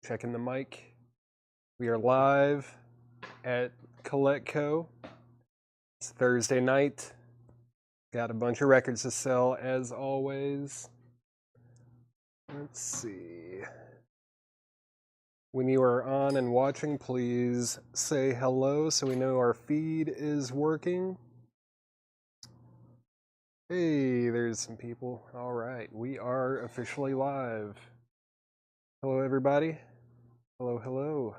Checking the mic. We are live at Coletco. It's Thursday night. Got a bunch of records to sell as always. Let's see. When you are on and watching, please say hello so we know our feed is working. Hey, there's some people. All right, we are officially live. Hello, everybody. Hello, hello.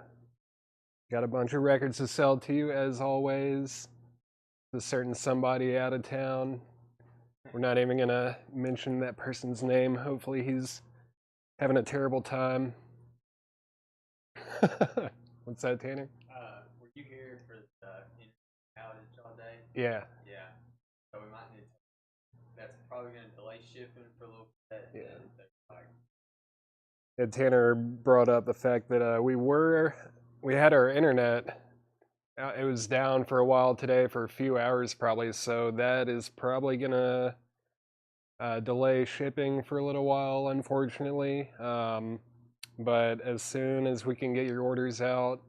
Got a bunch of records to sell to you as always. A certain somebody out of town. We're not even gonna mention that person's name. Hopefully he's having a terrible time. What's that, Tanner? Were you here for the outage all day? Yeah. Yeah. So we might need to, that's probably going to delay shipping for a little bit. Yeah. And Tanner brought up the fact that we had our internet. It was down for a while today for a few hours probably, so that is probably gonna delay shipping for a little while, unfortunately. But as soon as we can get your orders out,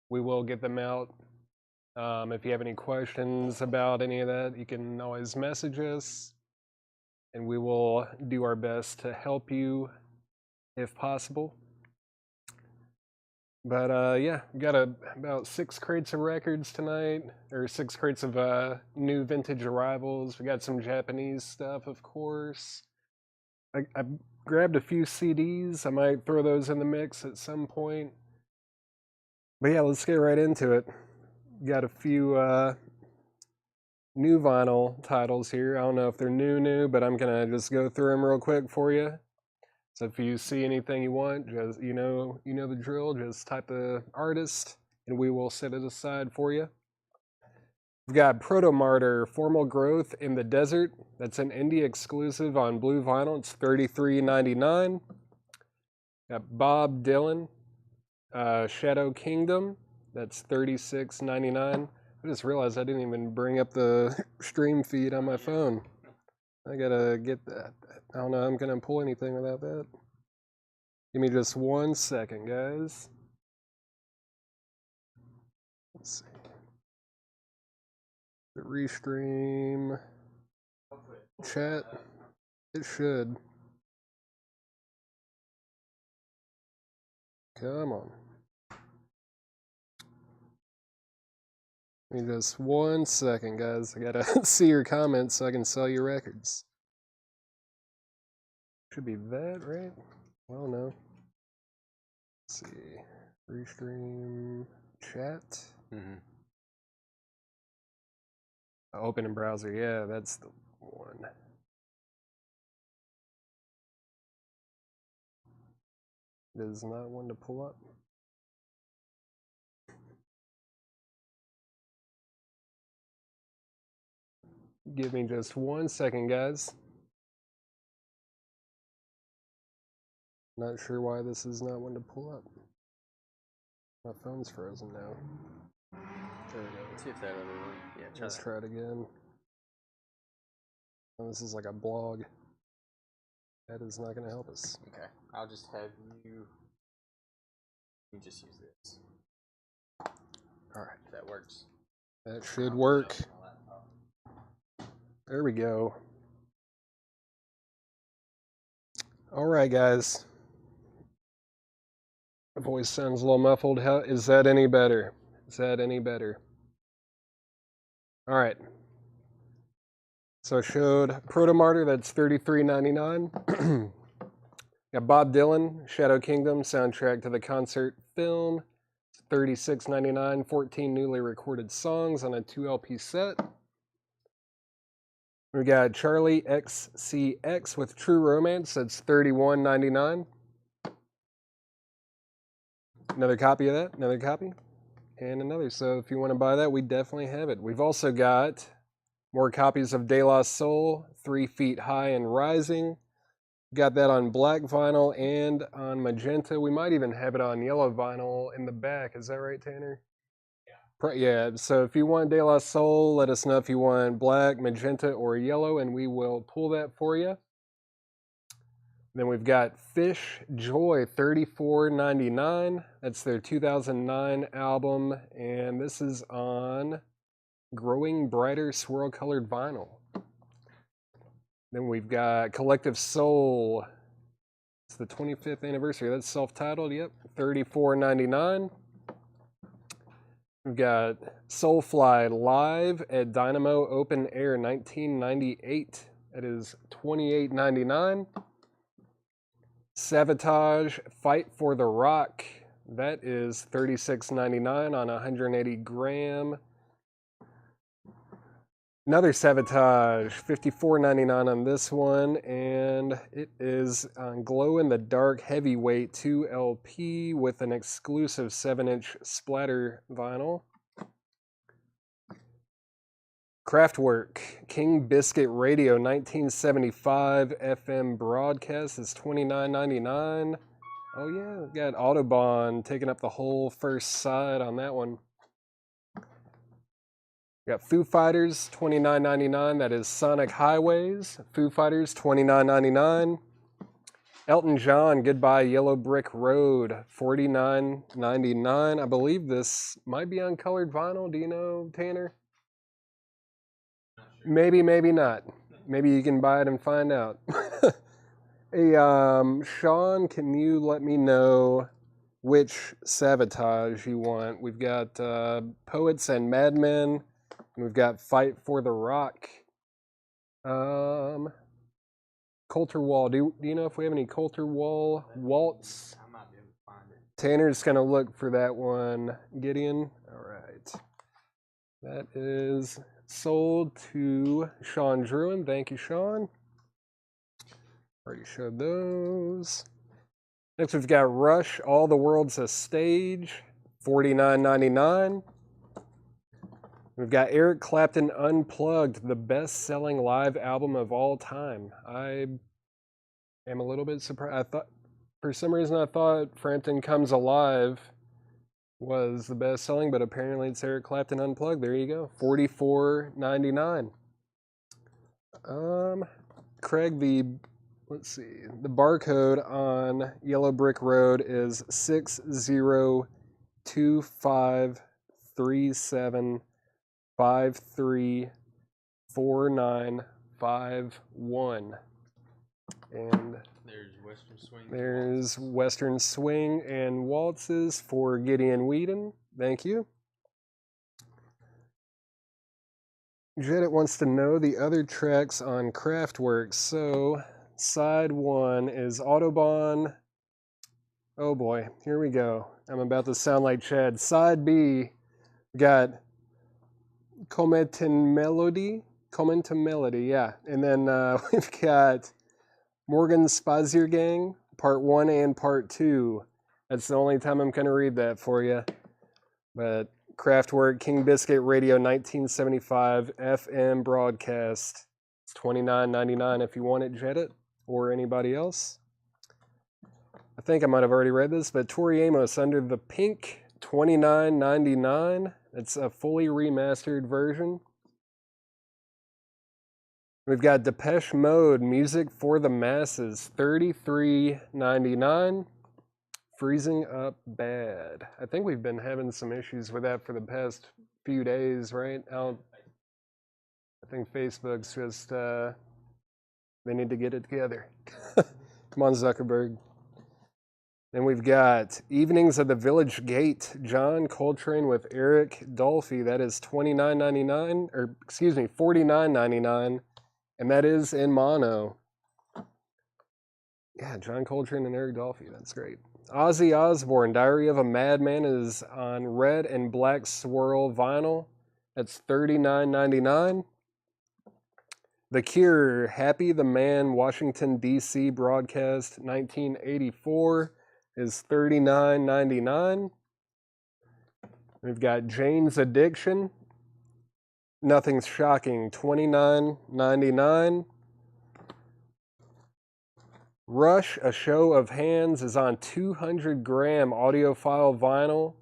we will get them out. If you have any questions about any of that, you can always message us, and we will do our best to help you if possible. But yeah, we got about 6 crates of records tonight, or 6 crates of new vintage arrivals. We got some Japanese stuff, of course. I grabbed a few CDs. I might throw those in the mix at some point. But yeah, let's get right into it. Got a few new vinyl titles here. I don't know if they're new, but I'm gonna just go through them real quick for you. So if you see anything you want, just you know the drill. Just type the artist, and we will set it aside for you. We've got Proto Martyr, Formal Growth in the Desert. That's an indie exclusive on blue vinyl. It's $33.99. Got Bob Dylan, Shadow Kingdom. That's $36.99. I just realized I didn't even bring up the stream feed on my phone. I gotta get that. I don't know I'm gonna pull anything without that. Give me just 1 second, guys. Let's see. The restream chat. It should. Come on. Give me just 1 second, guys. I gotta see your comments so I can sell your records. Should be that, right? Well, no. Let's see. Restream chat. Open in browser. Yeah, that's the one. It is not one to pull up. Give me just 1 second, guys. Not sure why this is not one to pull up. My phone's frozen now. There we go. see if that other one. Yeah, Let's try it again. Oh, this is like a blog. That is not going to help us. Okay, I'll just have you just use this. All right. If that works. That should work. There we go. All right, guys. My voice sounds a little muffled. Is that any better? Is that any better? All right. So I showed Proto Martyr, that's $33.99. Got Bob Dylan, Shadow Kingdom, soundtrack to the concert film. $36.99, 14 newly recorded songs on a 2 LP set. We got Charlie XCX with True Romance, that's $31.99. Another copy of that, another copy, and another. So if you want to buy that, we definitely have it. We've also got more copies of De La Soul, 3 Feet High and Rising. Got that on black vinyl and on magenta. We might even have it on yellow vinyl in the back. Is that right, Tanner? Yeah. Yeah, so if you want De La Soul, let us know if you want black, magenta, or yellow, and we will pull that for you. Then we've got Fish Joy, $34.99. That's their 2009 album, and this is on Growing Brighter Swirl Colored Vinyl. Then we've got Collective Soul. It's the 25th anniversary. That's self-titled, yep, $34.99. We've got Soulfly Live at Dynamo Open Air 1998. That is $28.99. Sabotage Fight for the Rock. That is $36.99 on 180 gram. Another Sabotage, $54.99 on this one, and it is on Glow in the Dark Heavyweight 2 LP with an exclusive 7-inch splatter vinyl. Kraftwerk King Biscuit Radio 1975 FM broadcast is $29.99. Oh yeah, we've got Autobahn taking up the whole first side on that one. We got Foo Fighters, $29.99. That is Sonic Highways. Foo Fighters, $29.99. Elton John, Goodbye Yellow Brick Road, $49.99. I believe this might be on colored vinyl. Do you know, Tanner? Not sure. Maybe, maybe not. Maybe you can buy it and find out. Hey, Sean, can you let me know which Sabotage you want? We've got Poets and Madmen. And we've got Fight for the Rock. Coulter Wall. Do you know if we have any Coulter Wall waltz? I might be able to find it. Tanner's going to look for that one. Gideon. All right. That is sold to Sean Druin. Thank you, Sean. Already showed those. Next, we've got Rush, All the World's a Stage, $49.99. We've got Eric Clapton Unplugged, the best-selling live album of all time. I am a little bit surprised. For some reason, I thought Frampton Comes Alive was the best-selling, but apparently it's Eric Clapton Unplugged. There you go, $44.99. Craig, let's see, the barcode on Yellow Brick Road is 602537534951. And There's Western Swing. there's Western Swing and Waltzes for Gideon Whedon. Thank you. Jedit wants to know the other tracks on Kraftwerk. So, side one is Autobahn. Oh boy, here we go. I'm about to sound like Chad. Side B, we got Cometen Melody, yeah. And then we've got Morgan Spaziergang, part 1 and part 2. That's the only time I'm going to read that for you. But Kraftwerk, King Biscuit Radio 1975 FM broadcast. It's $29.99 if you want it, Jedit, or anybody else. I think I might have already read this, but Tori Amos, Under the Pink, $29.99. It's a fully remastered version. We've got Depeche Mode, Music for the Masses, $33.99. Freezing Up Bad. I think we've been having some issues with that for the past few days, right? I think Facebook's just, they need to get it together. Come on, Zuckerberg. Then we've got Evenings at the Village Gate, John Coltrane with Eric Dolphy. That is $29.99, or excuse me, $49.99, and that is in mono. Yeah, John Coltrane and Eric Dolphy. That's great. Ozzy Osbourne, Diary of a Madman, is on red and black swirl vinyl. That's $39.99. The Cure, Happy the Man, Washington, D.C. broadcast, 1984, is $39.99. We've got Jane's Addiction, Nothing's Shocking, $29.99. Rush, A Show of Hands, is on 200-gram audiophile vinyl.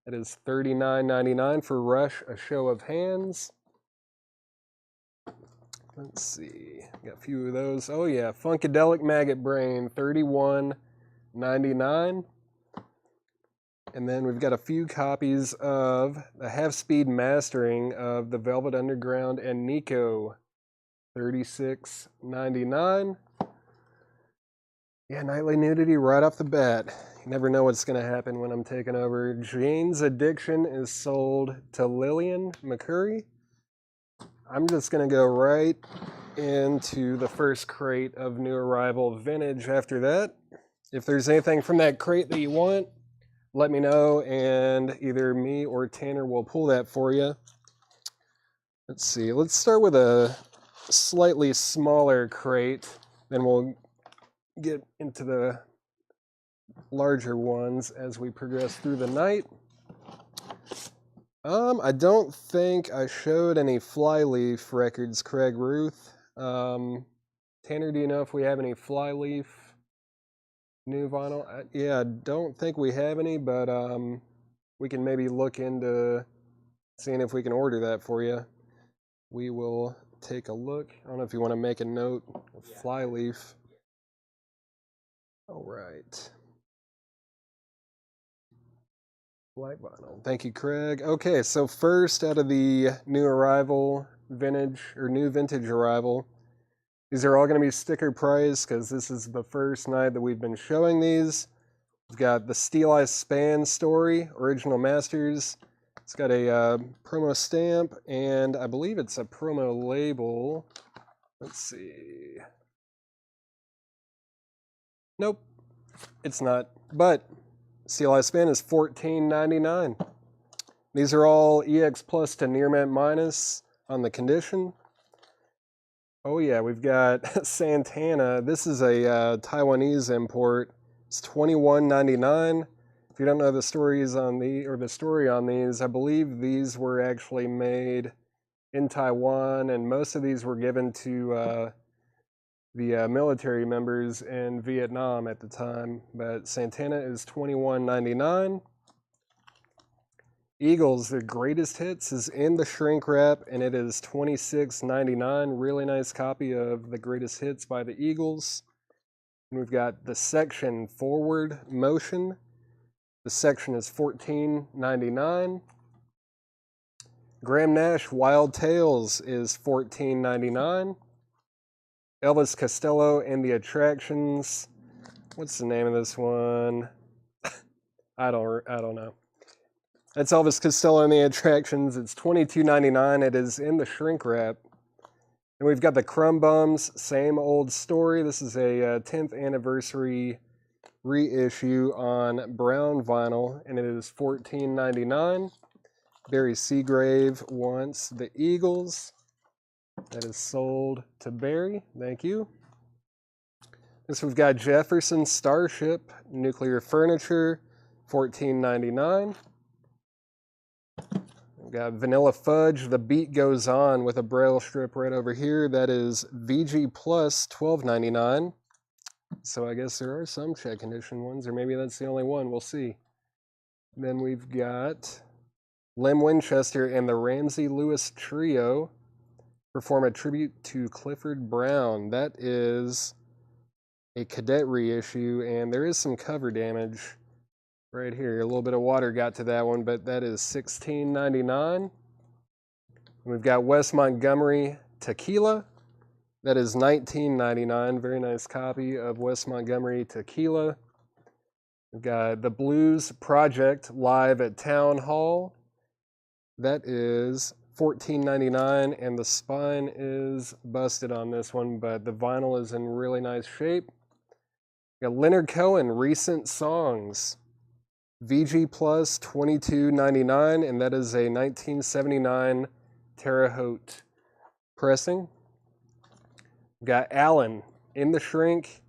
That is $39.99 for Rush, A Show of Hands. Let's see. Got a few of those. Oh yeah, Funkadelic Maggot Brain, $31.99. And then we've got a few copies of the half-speed mastering of the Velvet Underground and Nico, $36.99. Yeah, Nightly Nudity right off the bat. You never know what's going to happen when I'm taking over. Jane's Addiction is sold to Lillian McCurry. I'm just going to go right into the first crate of New Arrival Vintage after that. If there's anything from that crate that you want, let me know, and either me or Tanner will pull that for you. Let's see. Let's start with a slightly smaller crate, then we'll get into the larger ones as we progress through the night. I don't think I showed any Flyleaf records, Craig Ruth. Tanner, do you know if we have any Flyleaf new vinyl? Yeah, I don't think we have any, but we can maybe look into seeing if we can order that for you. We will take a look. I don't know if you want to make a note of Flyleaf. All right. Light vinyl. Thank you, Craig. Okay, so first out of the New Arrival Vintage, or New Vintage Arrival, these are all going to be sticker price because this is the first night that we've been showing these. We've got the Steelized Span Story, Original Masters. It's got a promo stamp, and I believe it's a promo label. Let's see. Nope, it's not. But Steelized Span is $14.99. These are all EX Plus to Near Mint Minus on the condition. Oh yeah, we've got Santana. This is a Taiwanese import. It's $21.99. If you don't know the stories on the story on these, I believe these were actually made in Taiwan, and most of these were given to the military members in Vietnam at the time. But Santana is $21.99. Eagles, the greatest hits, is in the shrink wrap, and it is $26.99. Really nice copy of the greatest hits by the Eagles. And we've got the section Forward Motion. The section is $14.99. Graham Nash Wild Tales is $14.99. Elvis Costello and the Attractions. What's the name of this one? I don't know. That's Elvis Costello and the Attractions. It's $22.99. It is in the shrink wrap. And we've got the Crumb Bums, Same Old Story. This is a 10th anniversary reissue on brown vinyl, and it is $14.99. Barry Seagrave wants the Eagles. That is sold to Barry. Thank you. Next, we've got Jefferson Starship Nuclear Furniture, $14.99. We've got Vanilla Fudge, The Beat Goes On, with a braille strip right over here. That is VG Plus, $12.99. So I guess there are some check condition ones, or maybe that's the only one. We'll see. Then we've got Lem Winchester and the Ramsey Lewis Trio perform a tribute to Clifford Brown. That is a cadet reissue, and there is some cover damage right here. A little bit of water got to that one, but that is $16.99. We've got Wes Montgomery Tequila. That is $19.99. Very nice copy of Wes Montgomery Tequila. We've got the Blues Project live at Town Hall. That is $14.99, and the spine is busted on this one, but the vinyl is in really nice shape. We've got Leonard Cohen, Recent Songs. VG Plus, $22.99, and that is a 1979 Terre Haute pressing. We've got Allen in the shrink.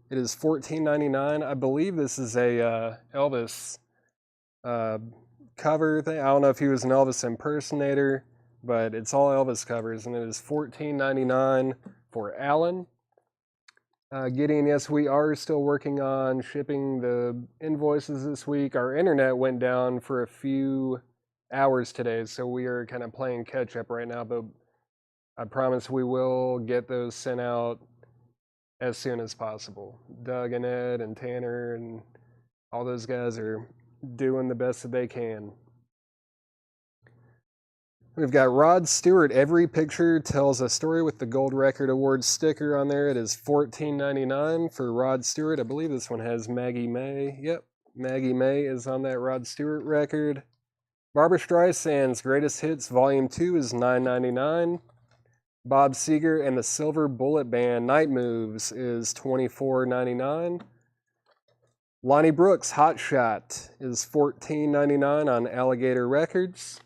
It is $14.99. I believe this is a Elvis cover thing. I don't know if he was an Elvis impersonator, but it's all Elvis covers, and it is $14.99 for Allen. Gideon, yes, we are still working on shipping the invoices this week. Our internet went down for a few hours today, so we are kind of playing catch up right now, but I promise we will get those sent out as soon as possible. Doug and Ed and Tanner and all those guys are doing the best that they can. We've got Rod Stewart. Every picture tells a story with the Gold Record Award sticker on there. It is $14.99 for Rod Stewart. I believe this one has Maggie May. Yep, Maggie May is on that Rod Stewart record. Barbra Streisand's Greatest Hits Volume 2 is $9.99. Bob Seger and the Silver Bullet Band Night Moves is $24.99. Lonnie Brooks' Hot Shot is $14.99 on Alligator Records.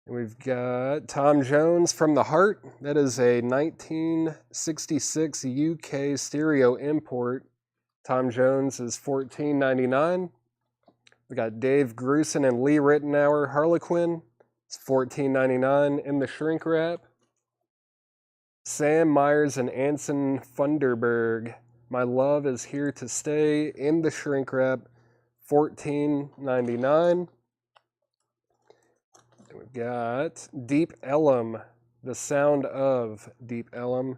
And we've got Tom Jones From the Heart. That is a 1966 UK stereo import. Tom Jones is $14.99. We got Dave Grusin and Lee Rittenauer Harlequin. It's $14.99 in the shrink wrap. Sam Myers and Anson Funderburg. My Love Is Here to Stay in the shrink wrap. $14.99. We've got Deep Ellum, The Sound of Deep Ellum.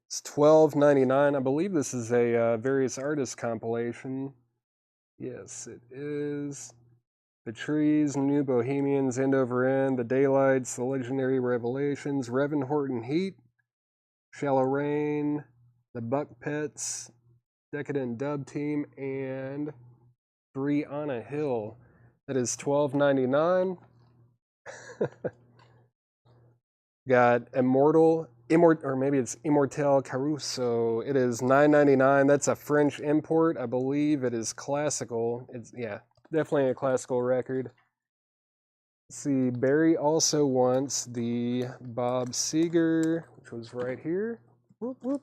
It's $12.99. I believe this is a various artists compilation. Yes, it is. The Trees, New Bohemians, End Over End, The Daylights, The Legendary Revelations, Reverend Horton Heat, Shallow Rain, The Buck Pets, Decadent Dub Team, and Three on a Hill. That is $12.99. Got Immortal, or maybe it's Immortel Caruso. It is $9.99. That's a French import. I believe it is classical. It's, yeah, definitely a classical record. Let's see, Barry also wants the Bob Seger, which was right here. Whoop, whoop.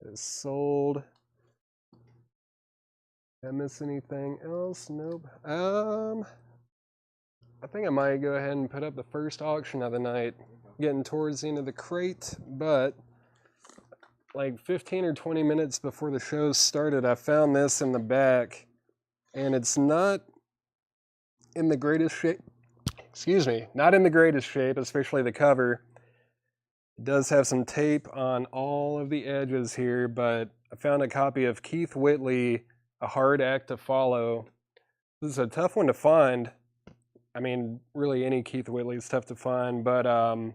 It is sold. Did I miss anything else? Nope. I think I might go ahead and put up the first auction of the night. Getting towards the end of the crate, but like 15 or 20 minutes before the show started, I found this in the back, and it's not in the greatest shape. Excuse me, not in the greatest shape, especially the cover. It does have some tape on all of the edges here, but I found a copy of Keith Whitley, A Hard Act to Follow. This is a tough one to find. I mean, really any Keith Whitley is tough to find, but I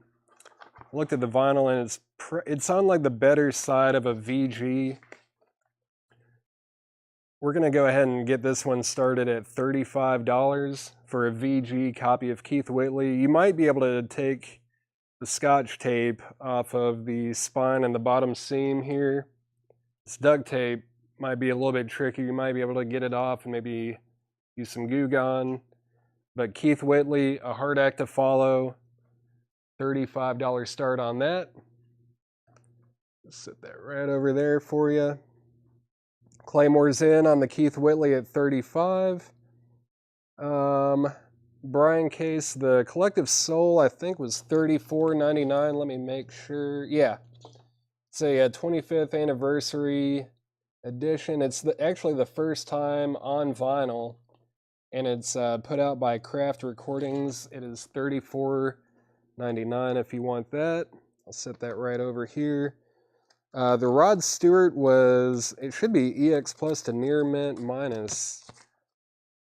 looked at the vinyl and it's on like the better side of a VG. We're going to go ahead and get this one started at $35 for a VG copy of Keith Whitley. You might be able to take the Scotch tape off of the spine and the bottom seam here. This duct tape might be a little bit tricky. You might be able to get it off and maybe use some Goo Gone. But Keith Whitley, A Hard Act to Follow, $35 start on that. Just set that right over there for you. Claymore's in on the Keith Whitley at $35. Brian Case, the Collective Soul, I think was $34.99. Let me make sure. Yeah, it's a 25th anniversary edition. It's actually the first time on vinyl. And it's put out by Craft Recordings. It is $34.99 if you want that. I'll set that right over here. The Rod Stewart was, it should be EX Plus to Near Mint minus.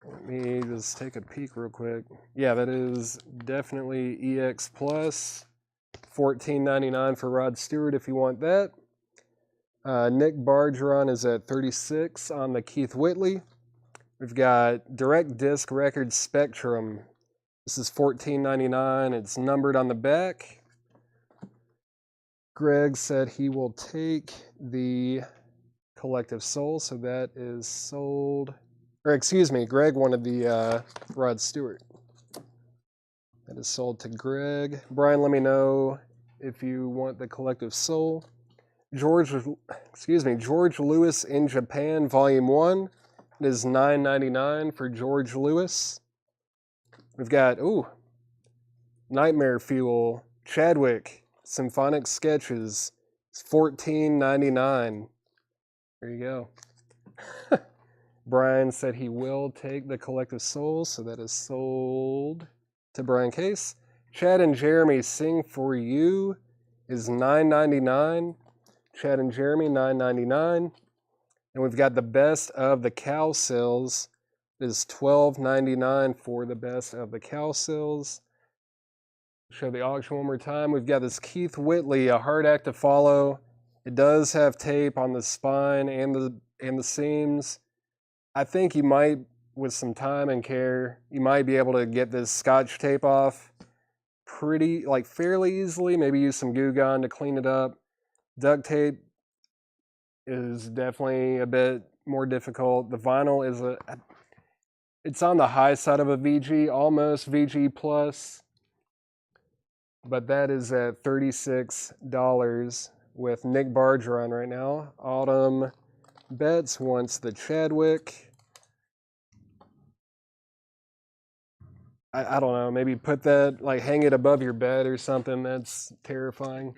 Let me just take a peek real quick. Yeah, that is definitely EX Plus. $14.99 for Rod Stewart if you want that. Nick Bargeron is at $36 on the Keith Whitley. We've got Direct Disc Records Spectrum. This is $14.99. It's numbered on the back. Greg said he will take the Collective Soul, so that is sold. Or excuse me, Greg wanted the Rod Stewart. That is sold to Greg. Brian, let me know if you want the Collective Soul. George Lewis in Japan, Volume 1. It is $9.99 for George Lewis. We've got, Nightmare Fuel, Chadwick, Symphonic Sketches. It's $14.99. There you go. Brian said he will take the Collective Soul, so that is sold to Brian Case. Chad and Jeremy Sing For You is $9.99. Chad and Jeremy, $9.99. And we've got the Best of the Cow Sales. It is $12.99 for the Best of the Cow Sales. Show the auction one more time. We've got this Keith Whitley, A Hard Act to Follow. It does have tape on the spine and the seams. I think you might, with some time and care, you might be able to get this Scotch tape off fairly easily. Maybe use some Goo Gone to clean it up. Duct tape is definitely a bit more difficult. The vinyl is it's on the high side of a VG, almost VG plus, but that is at $36 with Nick Barger on right now. Autumn Betts wants the Chadwick. I don't know, maybe put that, like hang it above your bed or something. That's terrifying.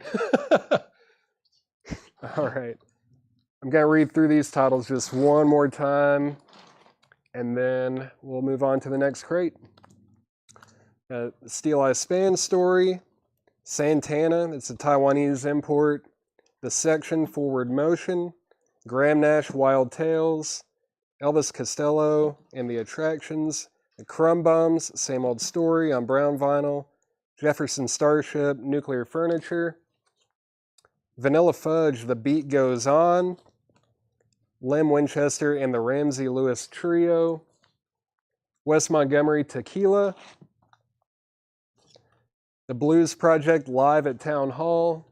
All right. I'm going to read through these titles just one more time, and then we'll move on to the next crate. Steel Eye Span Story, Santana, it's a Taiwanese import, The Section, Forward Motion, Graham Nash, Wild Tales, Elvis Costello and the Attractions, The Crumb Bums, Same Old Story on brown vinyl, Jefferson Starship, Nuclear Furniture, Vanilla Fudge, The Beat Goes On, Lem Winchester and the Ramsey Lewis Trio, Wes Montgomery, Tequila, The Blues Project, Live at Town Hall,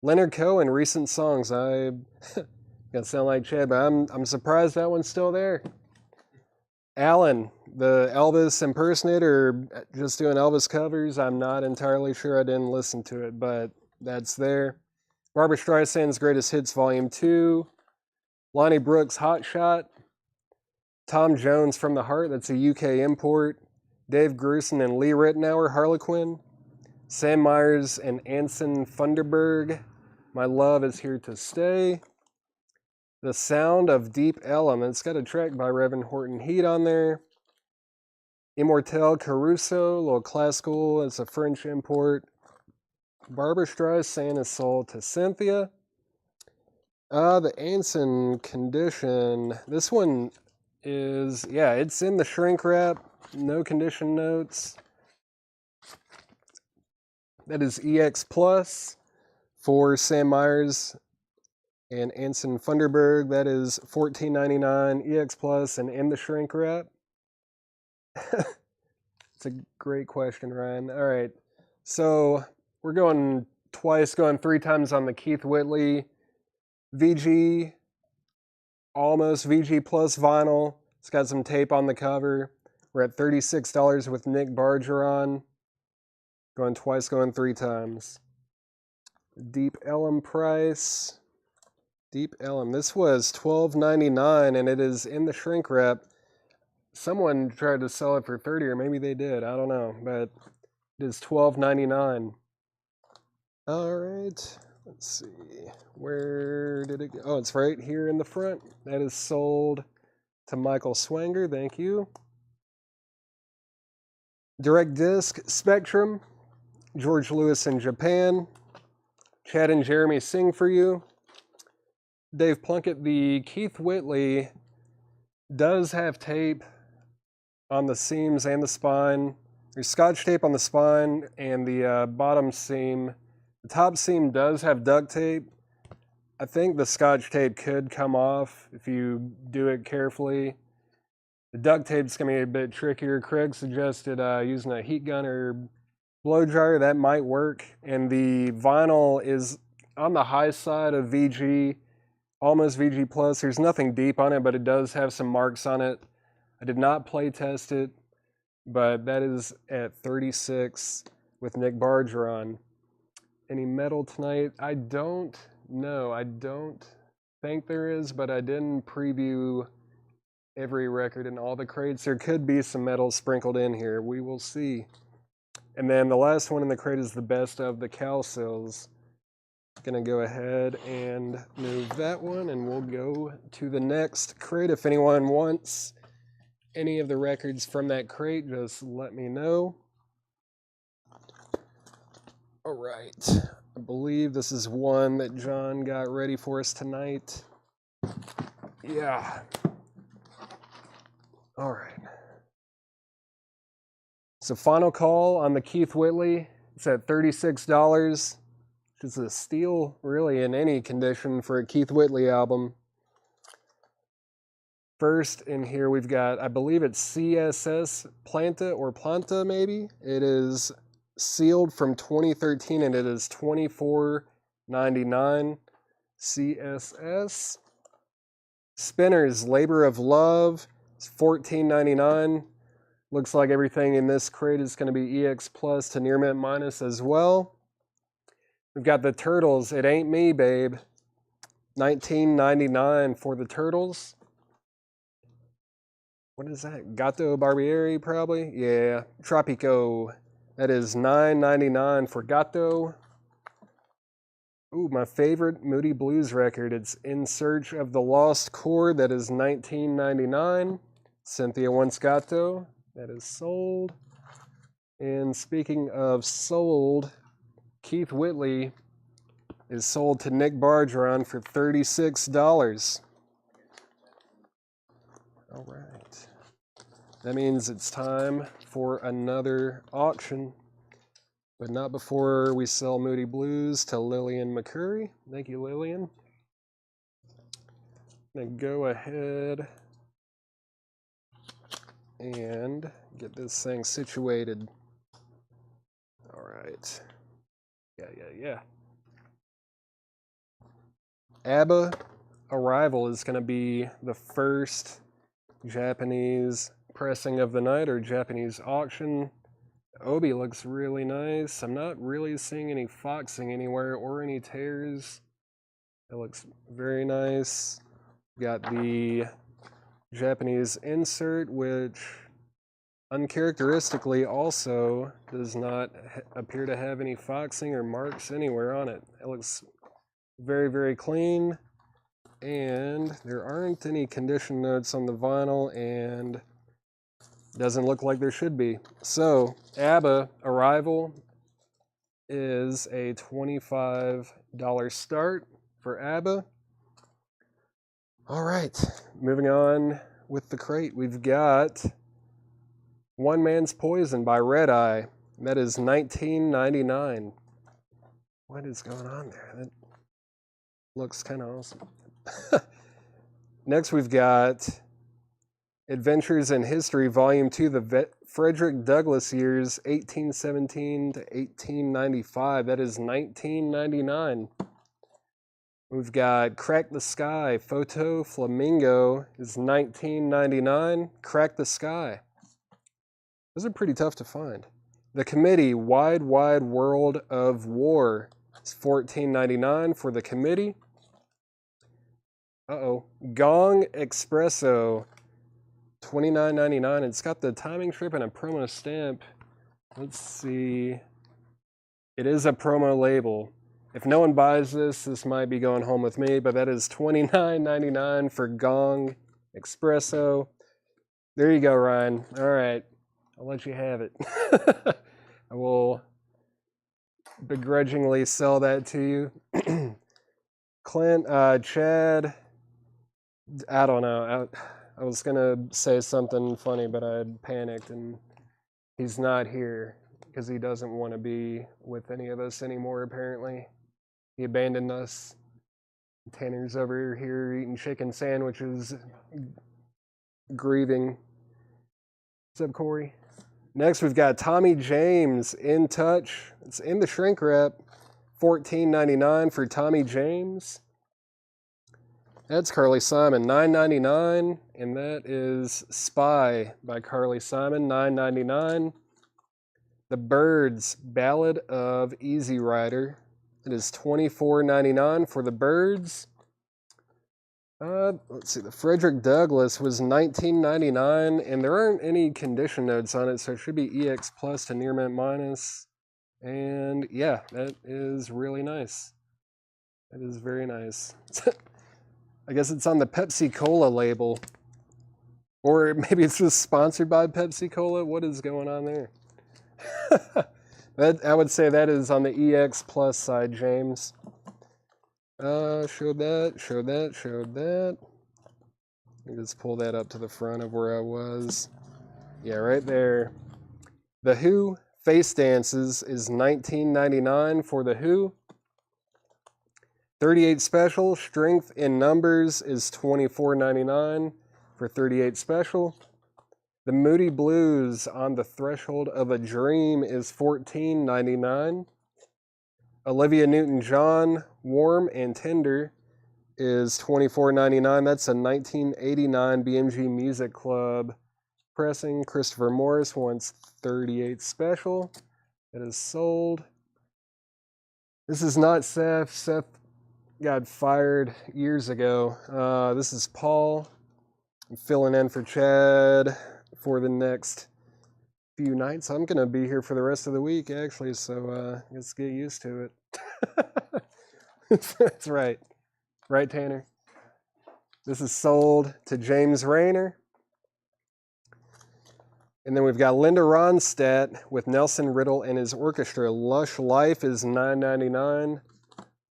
Leonard Cohen, Recent Songs. I gonna sound like Chad, but I'm surprised that one's still there. Alan, the Elvis impersonator, just doing Elvis covers. I'm not entirely sure. I didn't listen to it, but that's there. Barbra Streisand's Greatest Hits Volume 2. Lonnie Brooks' Hot Shot. Tom Jones, From the Heart, that's a UK import. Dave Grusin and Lee Ritenour, Harlequin. Sam Myers and Anson Funderburg, My Love Is Here to Stay. The Sound of Deep Ellum, it's got a track by Reverend Horton Heat on there. Immortel Caruso, a little classical, it's a French import. Barbra Streisand is Soul to Cynthia. The Anson Condition, this one is, yeah, it's in the shrink wrap, no condition notes. That is EX Plus for Sam Myers and Anson Funderburg. That is $14.99 EX Plus and in the shrink wrap. It's a great question, Ryan. All right, so we're going three times on the Keith Whitley VG, almost VG Plus vinyl. It's got some tape on the cover. We're at $36 with Nick Barger on. Going twice, going three times. Deep Ellum price. Deep Ellum. This was $12.99 and it is in the shrink wrap. Someone tried to sell it for $30, or maybe they did. I don't know, but it is $12.99. All right. Let's see. Where did it go? Oh, it's right here in the front. That is sold to Michael Swanger. Thank you. Direct Disc Spectrum. George Lewis in Japan. Chad and Jeremy Sing For You. Dave Plunkett, the Keith Whitley does have tape on the seams and the spine. There's Scotch tape on the spine and the bottom seam. The top seam does have duct tape. I think the Scotch tape could come off if you do it carefully. The duct tape's going to be a bit trickier. Craig suggested using a heat gun or blow dryer. That might work. And the vinyl is on the high side of VG, almost VG Plus. There's nothing deep on it, but it does have some marks on it. I did not play test it, but that is at 36 with Nick Barger on. Any metal tonight? I don't know. I don't think there is, but I didn't preview every record in all the crates. There could be some metal sprinkled in here. We will see. And then the last one in the crate is the Best of the Cow Sales. Gonna go ahead and move that one, and we'll go to the next crate. If anyone wants any of the records from that crate, just let me know. All right. I believe this is one that John got ready for us tonight. Yeah. All right. So final call on the Keith Whitley. It's at $36, which is a steal really in any condition for a Keith Whitley album. First in here we've got, I believe it's CSS Planta maybe. It is sealed from 2013 and it is $24.99. CSS. Spinners Labor of Love. It's $14.99. Looks like everything in this crate is going to be EX Plus to Near Mint Minus as well. We've got the Turtles, It Ain't Me, Babe. $19.99 for the Turtles. What is that? Gato Barbieri, probably? Yeah. Tropico. That is $9.99 for Gato. Ooh, my favorite Moody Blues record. It's In Search of the Lost Chord. That is $19.99. Cynthia Wants Gato. That is sold. And speaking of sold, Keith Whitley is sold to Nick Bargeron for $36. All right. That means it's time for another auction, but not before we sell Moody Blues to Lillian McCurry. Thank you, Lillian. I'm going to go ahead and get this thing situated. All right. Yeah. ABBA Arrival is going to be the first Japanese pressing of the night or Japanese auction. Obi looks really nice. I'm not really seeing any foxing anywhere or any tears. It looks very nice. Got the Japanese insert, which uncharacteristically also does not appear to have any foxing or marks anywhere on it. It looks very, very clean. And there aren't any condition notes on the vinyl, and doesn't look like there should be. So, ABBA Arrival is a $25 start for ABBA. All right, moving on with the crate. We've got One Man's Poison by Red Eye. That is $19.99. What is going on there? That looks kind of awesome. Next, we've got Adventures in History, Volume 2, the Frederick Douglass years, 1817 to 1895. That is $19.99. We've got Crack the Sky, Photo Flamingo is $19.99. Crack the Sky. Those are pretty tough to find. The Committee, Wide Wide World of War, is $14.99 for The Committee. Gong Espresso, $29.99. It's got the timing strip and a promo stamp. Let's see. It is a promo label. If no one buys this, this might be going home with me, but that is $29.99 for Gong Espresso. There you go, Ryan. All right. I'll let you have it. I will begrudgingly sell that to you. Clint, Chad, I don't know. I was going to say something funny, but I had panicked, and he's not here because he doesn't want to be with any of us anymore, apparently. He abandoned us. Tanner's over here eating chicken sandwiches, grieving. What's up, Corey? Next, we've got Tommy James, In Touch. It's in the shrink wrap. $14.99 for Tommy James. That's Carly Simon, $9.99. And that is Spy by Carly Simon, $9.99. The Byrds, Ballad of Easy Rider. It is $24.99 for the Byrds. Let's see, the Frederick Douglass was $19.99, and there aren't any condition notes on it, so it should be EX Plus to Near Mint Minus. And yeah, that is really nice. That is very nice. I guess it's on the Pepsi Cola label. Or maybe it's just sponsored by Pepsi Cola. What is going on there? That I would say that is on the EX plus side, James. Showed that. Let me just pull that up to the front of where I was. Yeah, right there. The Who Face Dances is $19.99 for The Who. 38 special. Strength in Numbers is $24.99 for 38 special. The Moody Blues on the Threshold of a Dream is $14.99. Olivia Newton-John, Warm and Tender, is $24.99. That's a 1989 BMG Music Club pressing. Christopher Morris wants 38 special. It is sold. This is not Seth. Seth got fired years ago. This is Paul. I'm filling in for Chad for the next few nights. I'm going to be here for the rest of the week, actually, so let's get used to it. That's right. Right, Tanner? This is sold to James Rayner. And then we've got Linda Ronstadt with Nelson Riddle and his orchestra. Lush Life is $9.99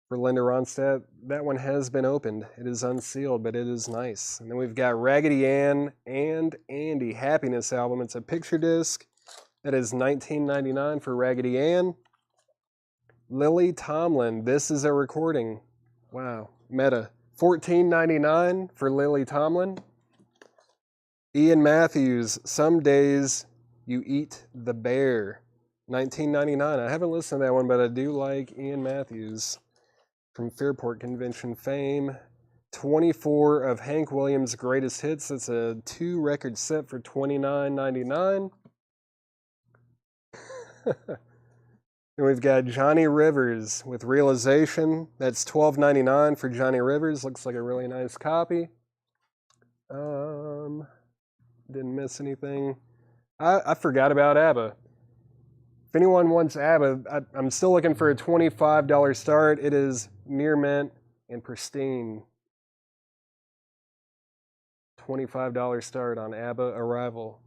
for Linda Ronstadt. That one has been opened. It is unsealed, but it is nice. And then we've got Raggedy Ann and Andy Happiness album. It's a picture disc. That is $19.99 for Raggedy Ann. Lily Tomlin, This Is a Recording. Wow, meta. $14.99 for Lily Tomlin. Ian Matthews, Some Days You Eat the Bear. $19.99. I haven't listened to that one, but I do like Ian Matthews from Fairport Convention fame. 24 of Hank Williams' greatest hits. That's a 2-record set for $29.99. And we've got Johnny Rivers with Realization. That's $12.99 for Johnny Rivers. Looks like a really nice copy. Didn't miss anything. I forgot about ABBA. If anyone wants ABBA, I'm still looking for a $25 start. It is near mint and pristine. $25 start on ABBA Arrival.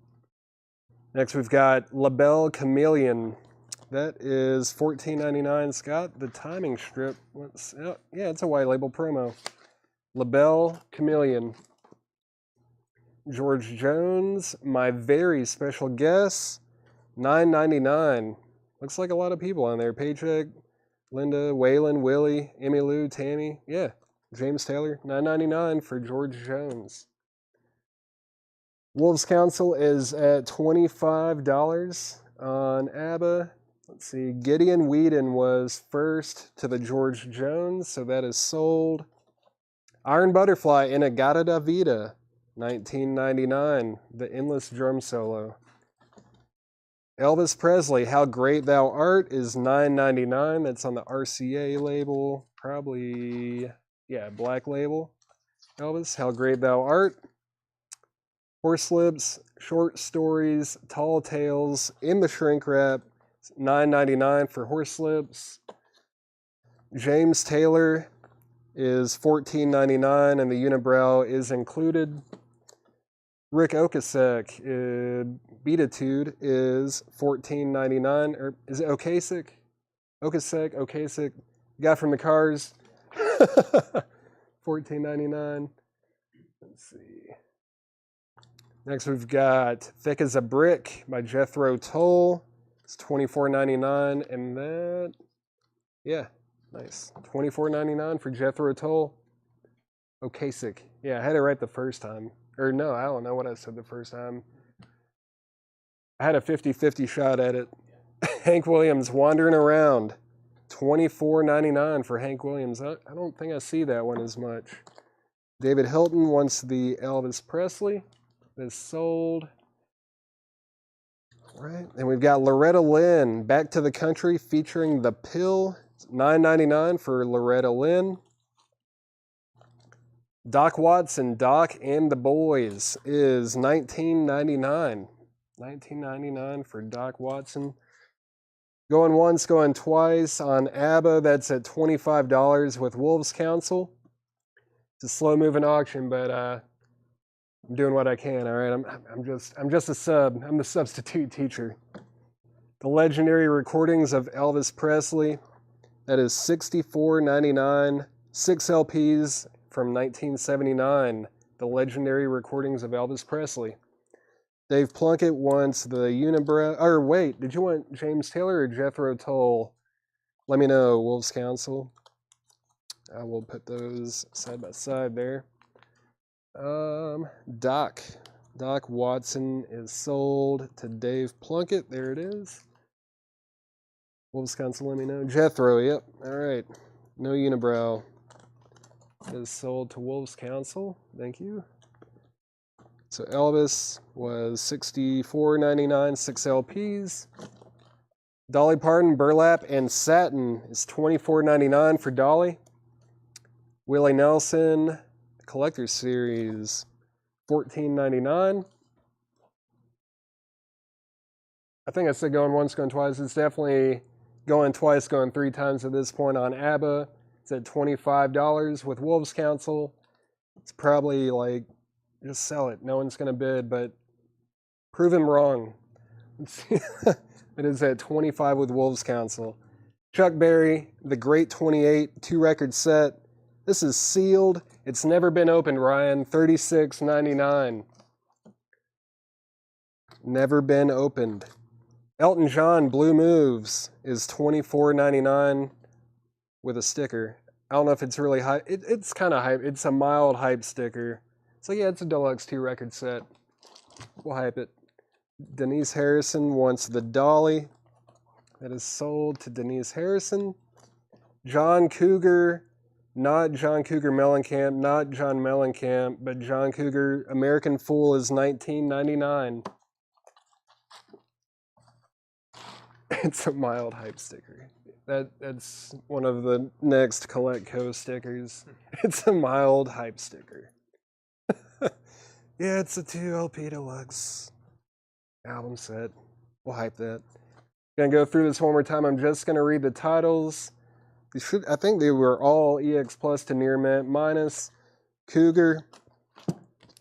Next, we've got La Belle Chameleon. That is $14.99. Scott, the timing strip. Yeah, it's a white label promo. La Belle Chameleon. George Jones, My Very Special Guest, $9.99. Looks like a lot of people on there. Paycheck, Linda, Waylon, Willie, Emmylou, Tammy. Yeah, James Taylor, $9.99 for George Jones. Wolves Council is at $25 on ABBA. Let's see, Gideon Whedon was first to the George Jones, so that is sold. Iron Butterfly, Inagata da Vida, $19.99, the endless drum solo. Elvis Presley, How Great Thou Art, is $9.99. That's on the RCA label, probably, yeah, black label. Elvis, How Great Thou Art. Horselips, Short Stories, Tall Tales, in the shrink wrap, $9.99 for Horselips. James Taylor is $14.99, and the unibrow is included. Rick Ocasek, Beatitude, is $14.99. Or is it Ocasek? Ocasek. Guy from the Cars. $14.99. Let's see. Next, we've got Thick as a Brick by Jethro Tull. It's $24.99, and that, yeah, nice. $24.99 for Jethro Tull. Ocasek. Yeah, I had it right the first time. Or no, I don't know what I said the first time. I had a 50-50 shot at it. Hank Williams, Wandering Around. $24.99 for Hank Williams. I don't think I see that one as much. David Hilton wants the Elvis Presley. That's sold. All right, and we've got Loretta Lynn, Back to the Country, featuring The Pill. $9.99 for Loretta Lynn. Doc Watson, Doc and the Boys, is $19.99. $19.99 for Doc Watson. Going once, going twice on ABBA. That's at $25 with Wolves Council. It's a slow-moving auction, but I'm doing what I can. All right, I'm just a sub. I'm the substitute teacher. The Legendary Recordings of Elvis Presley. That is $64.99. 6 LPs from 1979. The Legendary Recordings of Elvis Presley. Dave Plunkett wants the Unibrow. Or wait, did you want James Taylor or Jethro Tull? Let me know, Wolves Council. I will put those side by side there. Doc Watson is sold to Dave Plunkett. There it is. Wolves Council, let me know. Jethro, yep. All right. No Unibrow is sold to Wolves Council. Thank you. So Elvis was $64.99, 6 LPs. Dolly Parton, Burlap, and Satin is $24.99 for Dolly. Willie Nelson, Collector's Series, $14.99. I think I said going once, going twice. It's definitely going twice, going 3 times at this point on ABBA. It's at $25 with Wolves Council. It's probably like, just sell it. No one's going to bid, but prove him wrong. It is at $25 with Wolves Council. Chuck Berry, The Great 28, 2-record set. This is sealed. It's never been opened, Ryan. $36.99. Never been opened. Elton John, Blue Moves, is $24.99 with a sticker. I don't know if it's really hype. It's kind of hype. It's a mild hype sticker. So yeah, it's a deluxe 2-record set. We'll hype it. Denise Harrison wants the Dolly. That is sold to Denise Harrison. John Cougar, not John Cougar Mellencamp, not John Mellencamp, but John Cougar American Fool is $19.99. It's a mild hype sticker. That's one of the next Collect Co stickers. It's a mild hype sticker. Yeah, it's a 2 LP deluxe album set. We'll hype that. Gonna go through this one more time. I'm just gonna read the titles. I think they were all EX Plus to near mint minus Cougar.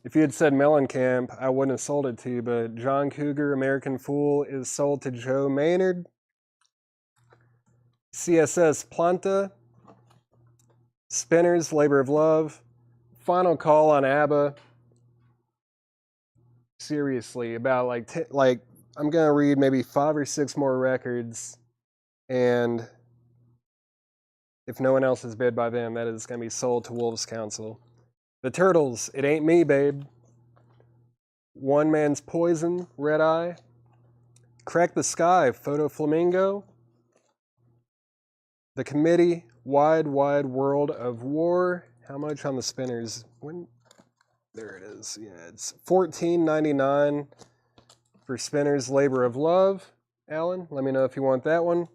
If you had said Mellencamp, I wouldn't have sold it to you, but John Cougar American Fool is sold to Joe Maynard. CSS Planta. Spinners Labor of Love. Final Call on ABBA. Seriously, about like I'm gonna read maybe 5 or 6 more records, and if no one else has bid by them, that is gonna be sold to Wolves Council. The Turtles, It Ain't Me, Babe. One Man's Poison, Red Eye. Crack the Sky, Photo Flamingo. The Committee, Wide Wide World of War. How much on the Spinners? There it is. Yeah, it's $14.99 for Spinners Labor of Love. Alan, let me know if you want that one.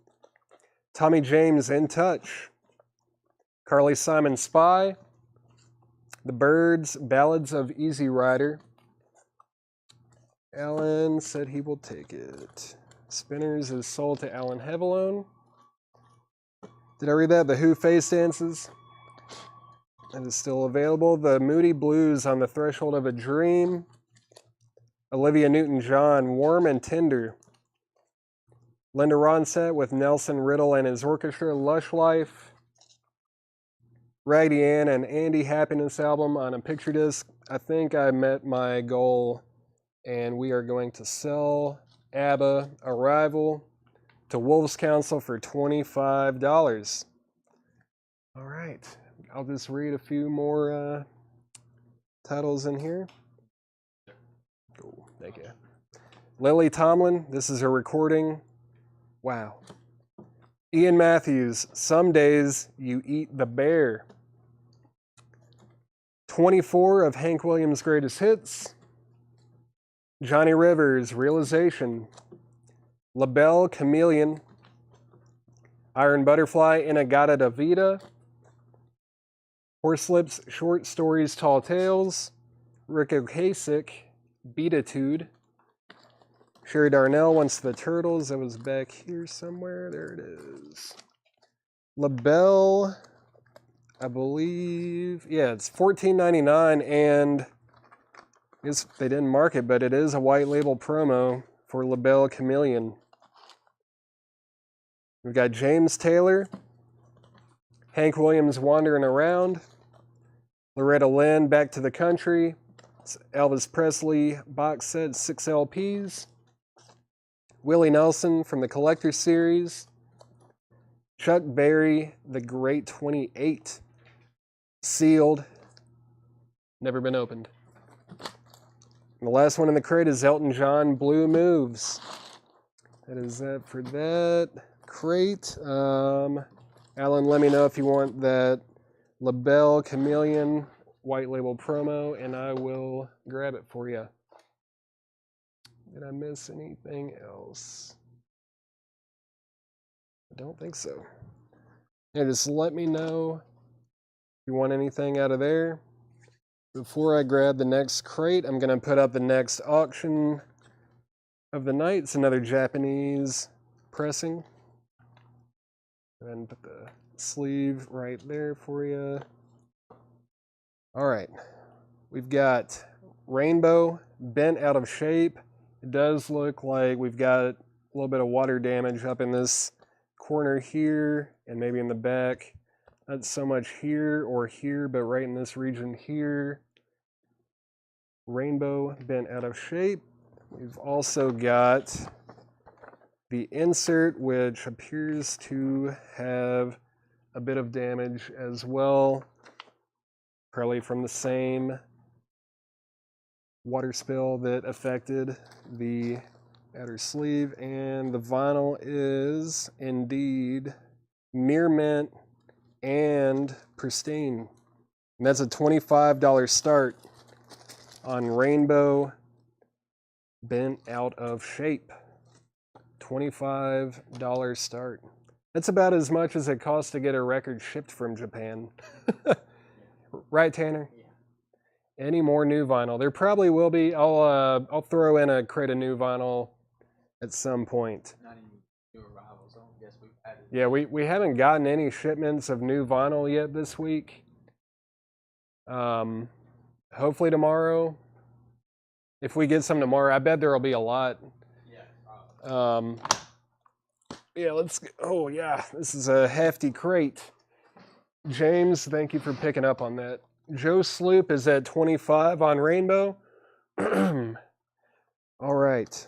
Tommy James, In Touch. Carly Simon, Spy. The Byrds, Ballads of Easy Rider. Alan said he will take it. Spinners is sold to Alan Hevelone. Did I read that? The Who Face Dances. That is still available. The Moody Blues, On the Threshold of a Dream. Olivia Newton-John, Warm and Tender. Linda Ronstadt with Nelson Riddle and his orchestra, Lush Life. Raggedy Ann and Andy Happiness album on a picture disc. I think I met my goal, and we are going to sell ABBA Arrival to Wolves Council for $25. All right. I'll just read a few more titles in here. Cool. Thank you. Lily Tomlin, this is a recording. Wow. Ian Matthews, Some Days You Eat the Bear. 24 of Hank Williams' greatest hits. Johnny Rivers, Realization. LaBelle, Chameleon. Iron Butterfly, Inagata da Vida. Horselips, Short Stories, Tall Tales. Rick Ocasek, Beatitude. Sherry Darnell wants the Turtles. That was back here somewhere. There it is. LaBelle, I believe. Yeah, it's $14.99, and I guess they didn't mark it, but it is a white label promo for LaBelle Chameleon. We've got James Taylor, Hank Williams, Wandering Around, Loretta Lynn, Back to the Country, Elvis Presley box set, 6 LPs, Willie Nelson from the Collector Series, Chuck Berry, The Great 28, sealed, never been opened. And the last one in the crate is Elton John, Blue Moves. That is that for that crate. Alan, let me know if you want that LaBelle Chameleon white label promo, and I will grab it for you. Did I miss anything else? I don't think so. Yeah, just let me know if you want anything out of there. Before I grab the next crate, I'm going to put up the next auction of the night. It's another Japanese pressing. And put the sleeve right there for you. All right. We've got Rainbow, Bent Out of Shape. It does look like we've got a little bit of water damage up in this corner here and maybe in the back. Not so much here or here, but right in this region here. Rainbow, Bent Out of Shape. We've also got the insert, which appears to have a bit of damage as well. Probably from the same water spill that affected the outer sleeve. And the vinyl is indeed near mint and pristine. And that's a $25 start on Rainbow, Bent Out of Shape. $25 start. That's about as much as it costs to get a record shipped from Japan. Right, Tanner? Yeah. Any more new vinyl? There probably will be. I'll throw in a crate of new vinyl at some point. Not any new arrivals. I don't guess we've added. Yeah, we haven't gotten any shipments of new vinyl yet this week. Hopefully tomorrow. If we get some tomorrow, I bet there will be a lot. Yeah. Yeah, let's go. Oh, yeah, this is a hefty crate. James, thank you for picking up on that. Joe Sloop is at 25 on Rainbow. All right.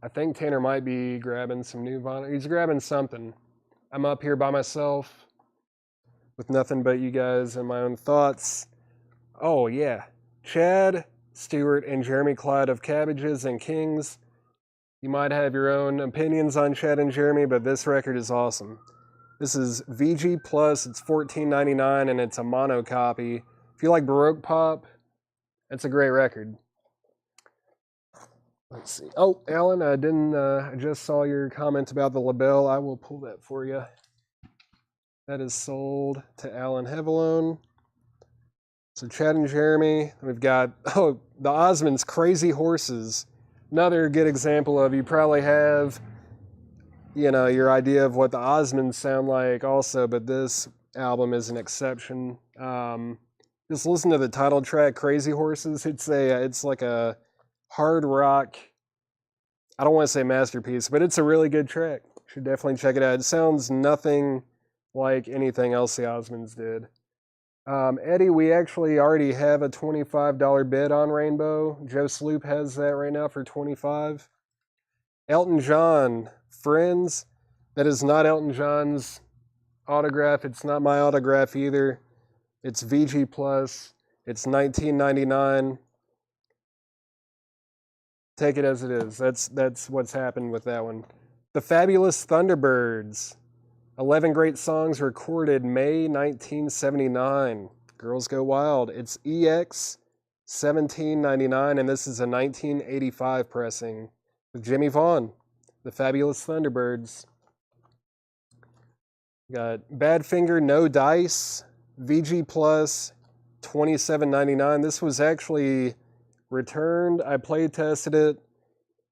I think Tanner might be grabbing some new vinyl. He's grabbing something. I'm up here by myself with nothing but you guys and my own thoughts. Oh, yeah. Chad Stewart and Jeremy Clyde of Cabbages and Kings. You might have your own opinions on Chad and Jeremy, but this record is awesome. This is VG Plus. It's $14.99 and it's a mono copy. If you like Baroque pop, it's a great record. Let's see. Oh, Alan, I just saw your comment about the LaBelle. I will pull that for you. That is sold to Alan Hevelone. So Chad and Jeremy. We've got, the Osmonds, Crazy Horses. Another good example of, you probably have, your idea of what the Osmonds sound like also, but this album is an exception. Just listen to the title track, Crazy Horses. It's like a hard rock, I don't want to say masterpiece, but it's a really good track. You should definitely check it out. It sounds nothing like anything else the Osmonds did. Eddie, we actually already have a $25 bid on Rainbow. Joe Sloop has that right now for $25. Elton John, Friends. That is not Elton John's autograph. It's not my autograph either. It's VG Plus. It's $19.99. Take it as it is. That's what's happened with that one. The Fabulous Thunderbirds. 11 great songs recorded May 1979. Girls Go Wild. It's EX $17.99, and this is a 1985 pressing with Jimmy Vaughn. The Fabulous Thunderbirds. Got Badfinger, No Dice. VG Plus, $27.99. This was actually returned. I play tested it.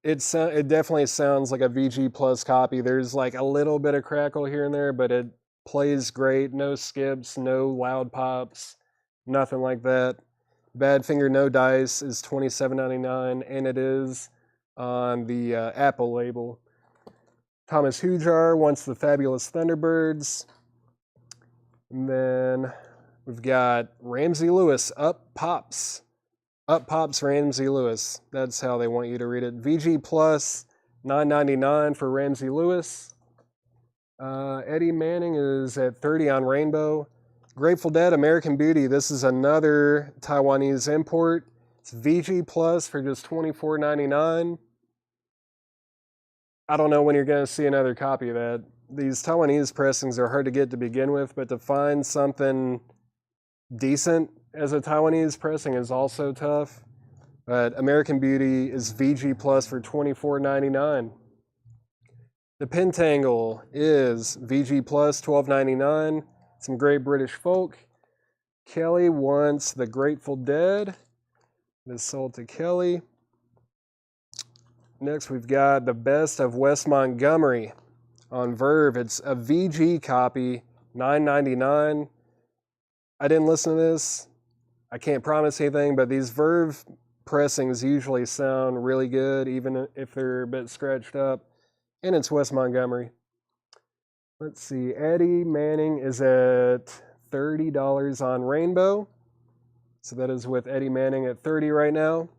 It definitely sounds like a VG Plus copy. There's like a little bit of crackle here and there, but it plays great. No skips, no loud pops, nothing like that. Badfinger No Dice is $27.99, and it is on the Apple label. Thomas Hujar wants the Fabulous Thunderbirds. And then we've got Ramsey Lewis, Up Pops. Up Pops Ramsey Lewis. That's how they want you to read it. VG Plus, $9.99 for Ramsey Lewis. Eddie Manning is at 30 on Rainbow. Grateful Dead, American Beauty. This is another Taiwanese import. It's VG Plus for just $24.99. I don't know when you're going to see another copy of that. These Taiwanese pressings are hard to get to begin with, but to find something decent as a Taiwanese pressing is also tough. But American Beauty is VG Plus for $24.99. The Pentangle is VG Plus $12.99. Some great British folk. Kelly wants the Grateful Dead. It is sold to Kelly. Next, we've got the Best of West Montgomery on Verve. It's a VG copy, $9.99. I didn't listen to this. I can't promise anything, but these Verve pressings usually sound really good, even if they're a bit scratched up. And it's West Montgomery. Let's see. Eddie Manning is at $30 on Rainbow. So that is with Eddie Manning at $30 right now.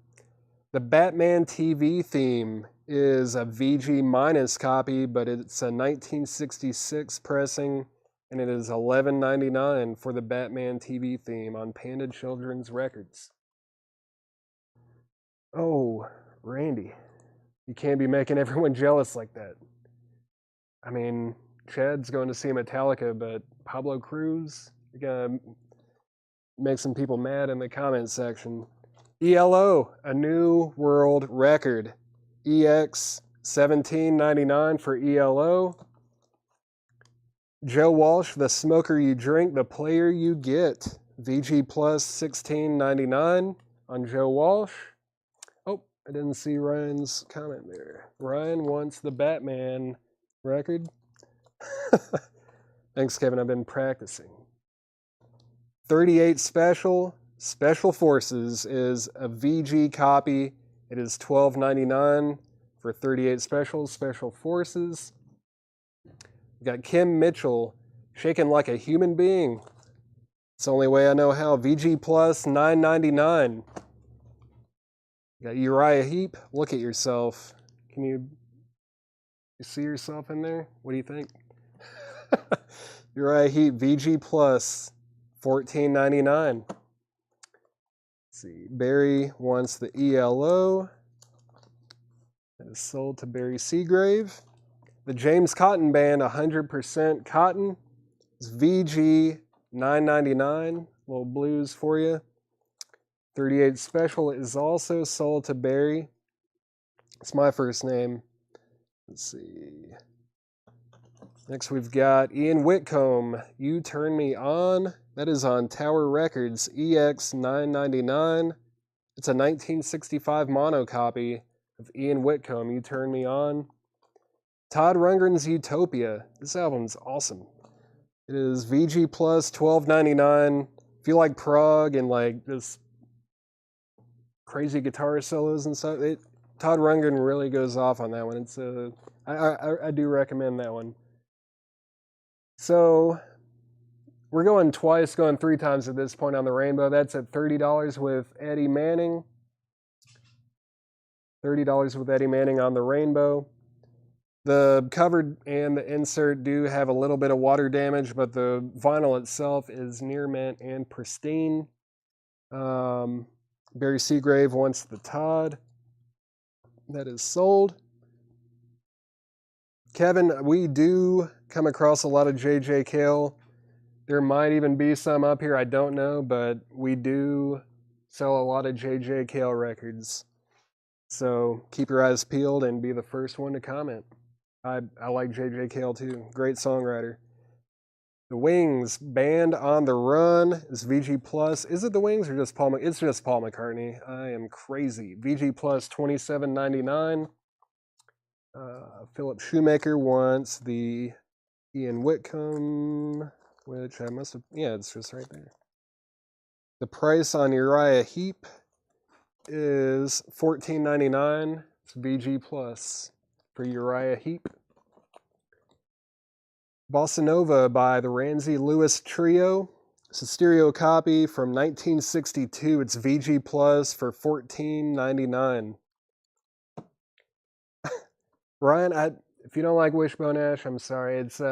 The Batman TV theme is a VG minus copy, but it's a 1966 pressing, and it is $11.99 for the Batman TV theme on Panda Children's Records. Oh, Randy, you can't be making everyone jealous like that. I mean, Chad's going to see Metallica, but Pablo Cruz, you're going to make some people mad in the comment section. ELO, a new world record. EX, $17.99 for ELO. Joe Walsh, the smoker you drink, the player you get. VG Plus, $16.99 on Joe Walsh. Oh, I didn't see Ryan's comment there. Ryan wants the Batman record. Thanks, Kevin. I've been practicing. 38 Special Forces is a VG copy. It is $12.99 for 38 Special Forces. We got Kim Mitchell, Shaken Like a Human Being. It's the only way I know how. VG Plus, $9.99. Got Uriah Heep, Look at Yourself. Can you see yourself in there? What do you think? Uriah Heep, VG Plus, $14.99. See, Barry wants the ELO. That is sold to Barry Seagrave. The James Cotton Band, 100% Cotton. It's VG, $9.99. Little blues for you. 38 Special is also sold to Barry. It's my first name. Let's see. Next we've got Ian Whitcomb, You Turn Me On. That is on Tower Records, EX $9.99. It's a 1965 mono copy of Ian Whitcomb, You Turn Me On. Todd Rundgren's Utopia. This album's awesome. It is VG Plus, $12.99. If you like prog and like this crazy guitar solos and stuff, Todd Rundgren really goes off on that one. It's I do recommend that one. So we're going three times at this point on the Rainbow. That's at $30 with Eddie Manning. $30 with Eddie Manning on the Rainbow. The cover and the insert do have a little bit of water damage, but the vinyl itself is near mint and pristine. Barry Seagrave wants the Todd. That is sold. Kevin, we do come across a lot of J.J. Cale. There might even be some up here, I don't know, but we do sell a lot of J.J. Cale records. So keep your eyes peeled and be the first one to comment. I like J.J. Cale too. Great songwriter. The Wings, Band on the Run is VG Plus. Is it the Wings or just Paul McCartney? It's just Paul McCartney. I am crazy. VG Plus, $27.99. Philip Shoemaker wants the Ian Whitcomb, which I must have, yeah, it's just right there. The price on Uriah Heep is $14.99. It's VG Plus for Uriah Heep. Bossa Nova by the Ramsey Lewis Trio. It's a stereo copy from 1962. It's VG Plus for $14.99. Ryan, if you don't like Wishbone Ash, I'm sorry. It's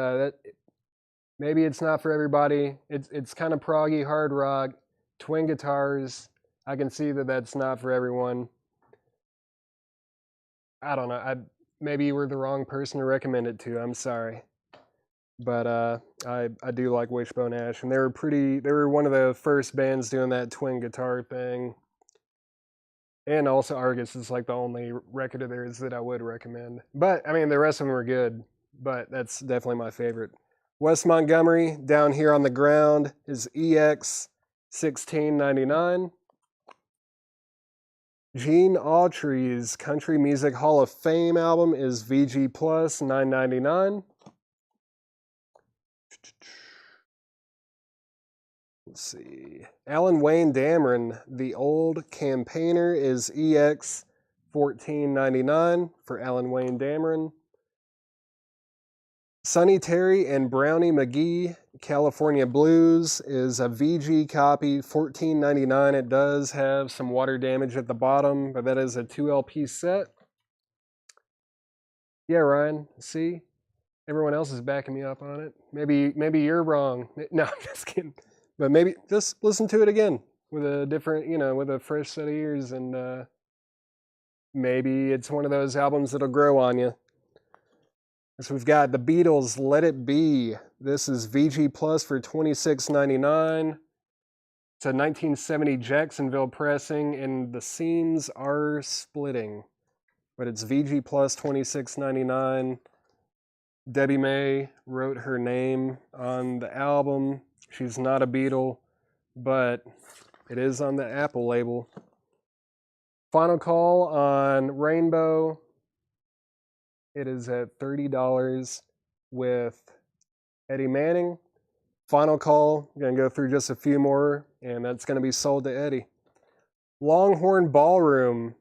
maybe it's not for everybody. It's kind of proggy hard rock, twin guitars. I can see that that's not for everyone. I don't know. Maybe you were the wrong person to recommend it to. I'm sorry. But I do like Wishbone Ash, and they were one of the first bands doing that twin guitar thing. And also Argus is like the only record of theirs that I would recommend. But I mean the rest of them were good, but that's definitely my favorite. Wes Montgomery, Down Here on the Ground, is EX $16.99. Gene Autry's Country Music Hall of Fame album is VG Plus $9.99. Let's see. Alan Wayne Dameron, The Old Campaigner, is EX $14.99 for Alan Wayne Dameron. Sonny Terry and Brownie McGee, California Blues, is a VG copy, $14.99. It does have some water damage at the bottom, but that is a 2 LP set. Yeah, Ryan, see? Everyone else is backing me up on it. Maybe you're wrong. No, I'm just kidding. But maybe just listen to it again with a different, with a fresh set of ears, and maybe it's one of those albums that'll grow on you. So we've got the Beatles, Let It Be. This is VG Plus for $26.99. It's a 1970 Jacksonville pressing, and the seams are splitting. But it's VG Plus $26.99. Debbie May wrote her name on the album. She's not a Beatle, but it is on the Apple label. Final Call on Rainbow. It is at $30 with Eddie Manning. Final Call, I'm going to go through just a few more, and that's going to be sold to Eddie. Longhorn Ballroom,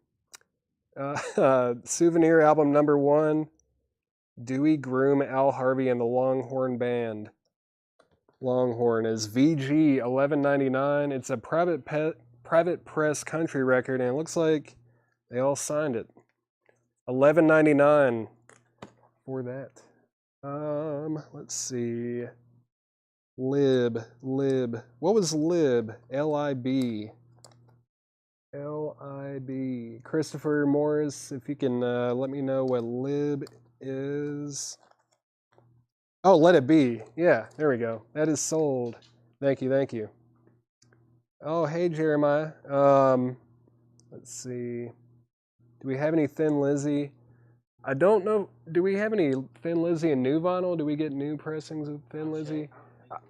Souvenir album number 1, Dewey Groom, Al Harvey, and the Longhorn Band. Longhorn is VG $11.99. It's a private press country record, and it looks like they all signed it. $11.99 for that. Let's see. Lib. What was Lib? L-I-B. Christopher Morris, if you can let me know what Lib is. Oh, Let It Be. Yeah, there we go. That is sold. Thank you. Oh, hey, Jeremiah. Let's see. Do we have any Thin Lizzy? I don't know. Do we have any Thin Lizzy and new vinyl? Do we get new pressings of Thin Lizzy?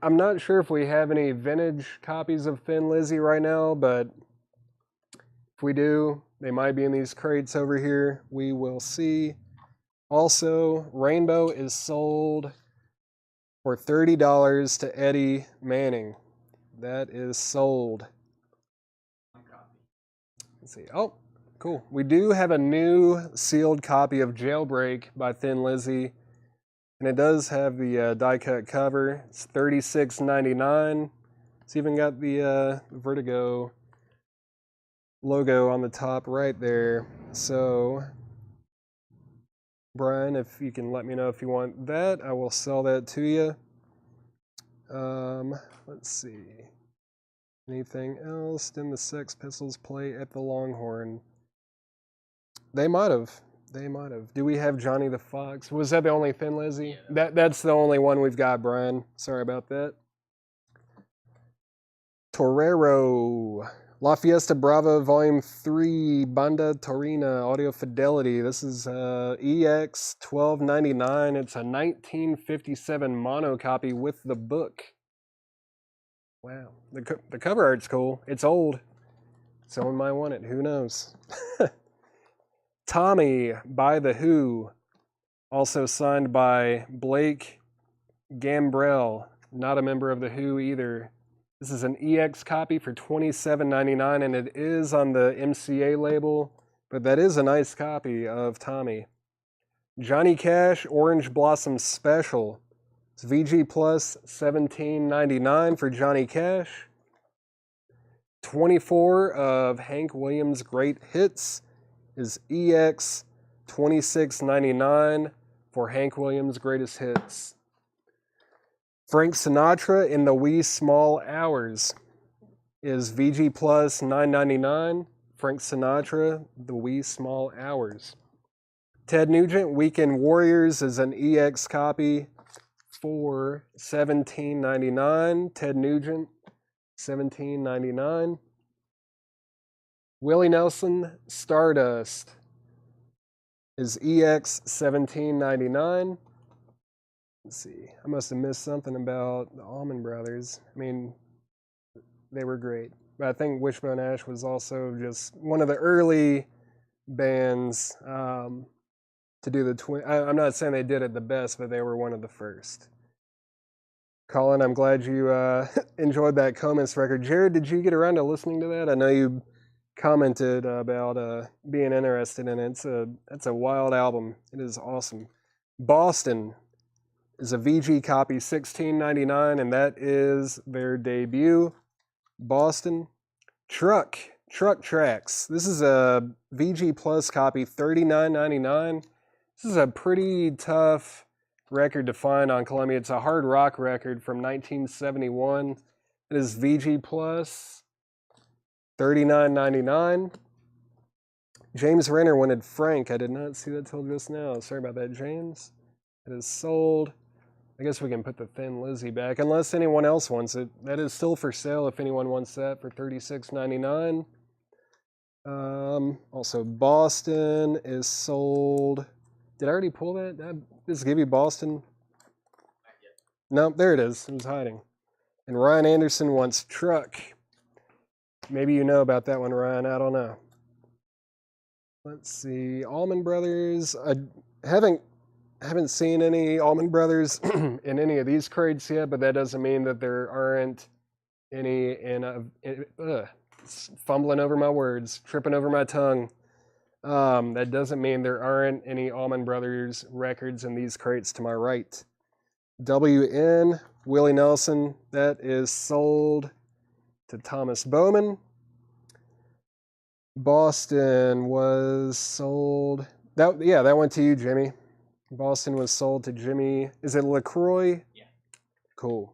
I'm not sure if we have any vintage copies of Thin Lizzy right now, but if we do, they might be in these crates over here. We will see. Also, Rainbow is sold for $30 to Eddie Manning. That is sold. Let's see. Oh, cool. We do have a new sealed copy of Jailbreak by Thin Lizzy, and it does have the die-cut cover. It's $36.99. It's even got the Vertigo logo on the top right there. So, Brian, if you can let me know if you want that, I will sell that to you. Let's see. Anything else? Didn't the Sex Pistols play at the Longhorn? They might have. Do we have Johnny the Fox? Was that the only Thin Lizzy? Yeah. That's the only one we've got, Brian. Sorry about that. Torero. La Fiesta Brava Volume 3, Banda Torina, Audio Fidelity. This is EX $12.99. It's a 1957 mono copy with the book. Wow. The cover art's cool. It's old. Someone might want it. Who knows? Tommy by The Who. Also signed by Blake Gambrell. Not a member of The Who either. This is an EX copy for $27.99, and it is on the MCA label, but that is a nice copy of Tommy. Johnny Cash, Orange Blossom Special. It's VG Plus $17.99 for Johnny Cash. 24 of Hank Williams' great hits is EX $26.99 for Hank Williams' greatest hits. Frank Sinatra in the Wee Small Hours is VG Plus $9.99. Frank Sinatra, the Wee Small Hours. Ted Nugent, Weekend Warriors is an EX copy for $17.99. Ted Nugent, $17.99. Willie Nelson, Stardust is EX $17.99. Let's see. I must have missed something about the Allman Brothers. I mean, they were great. But I think Wishbone Ash was also just one of the early bands to do the twin. I'm not saying they did it the best, but they were one of the first. Colin, I'm glad you enjoyed that Comus record. Jared, did you get around to listening to that? I know you commented about being interested in it. It's a wild album. It is awesome. Boston is a VG copy, $16.99, and that is their debut. Boston. Truck Tracks. This is a VG Plus copy, $39.99. This is a pretty tough record to find on Columbia. It's a hard rock record from 1971. It is VG Plus, $39.99. James Renner wanted Frank. I did not see that till just now. Sorry about that, James. It is sold. I guess we can put the Thin Lizzy back, unless anyone else wants it. That is still for sale if anyone wants that for $36.99. Also, Boston is sold. Did I already pull that? Did I just give you Boston? No, there it is. It was hiding. And Ryan Anderson wants Truck. Maybe you know about that one, Ryan. I don't know. Let's see. Allman Brothers. I haven't seen any Allman Brothers in any of these crates yet, but that doesn't mean that there aren't any in fumbling over my words, tripping over my tongue. That doesn't mean there aren't any Allman Brothers records in these crates to my right. WN, Willie Nelson, that is sold to Thomas Bowman. Boston was sold. That went to you, Jimmy. Boston was sold to Jimmy. Is it LaCroix? Yeah. Cool.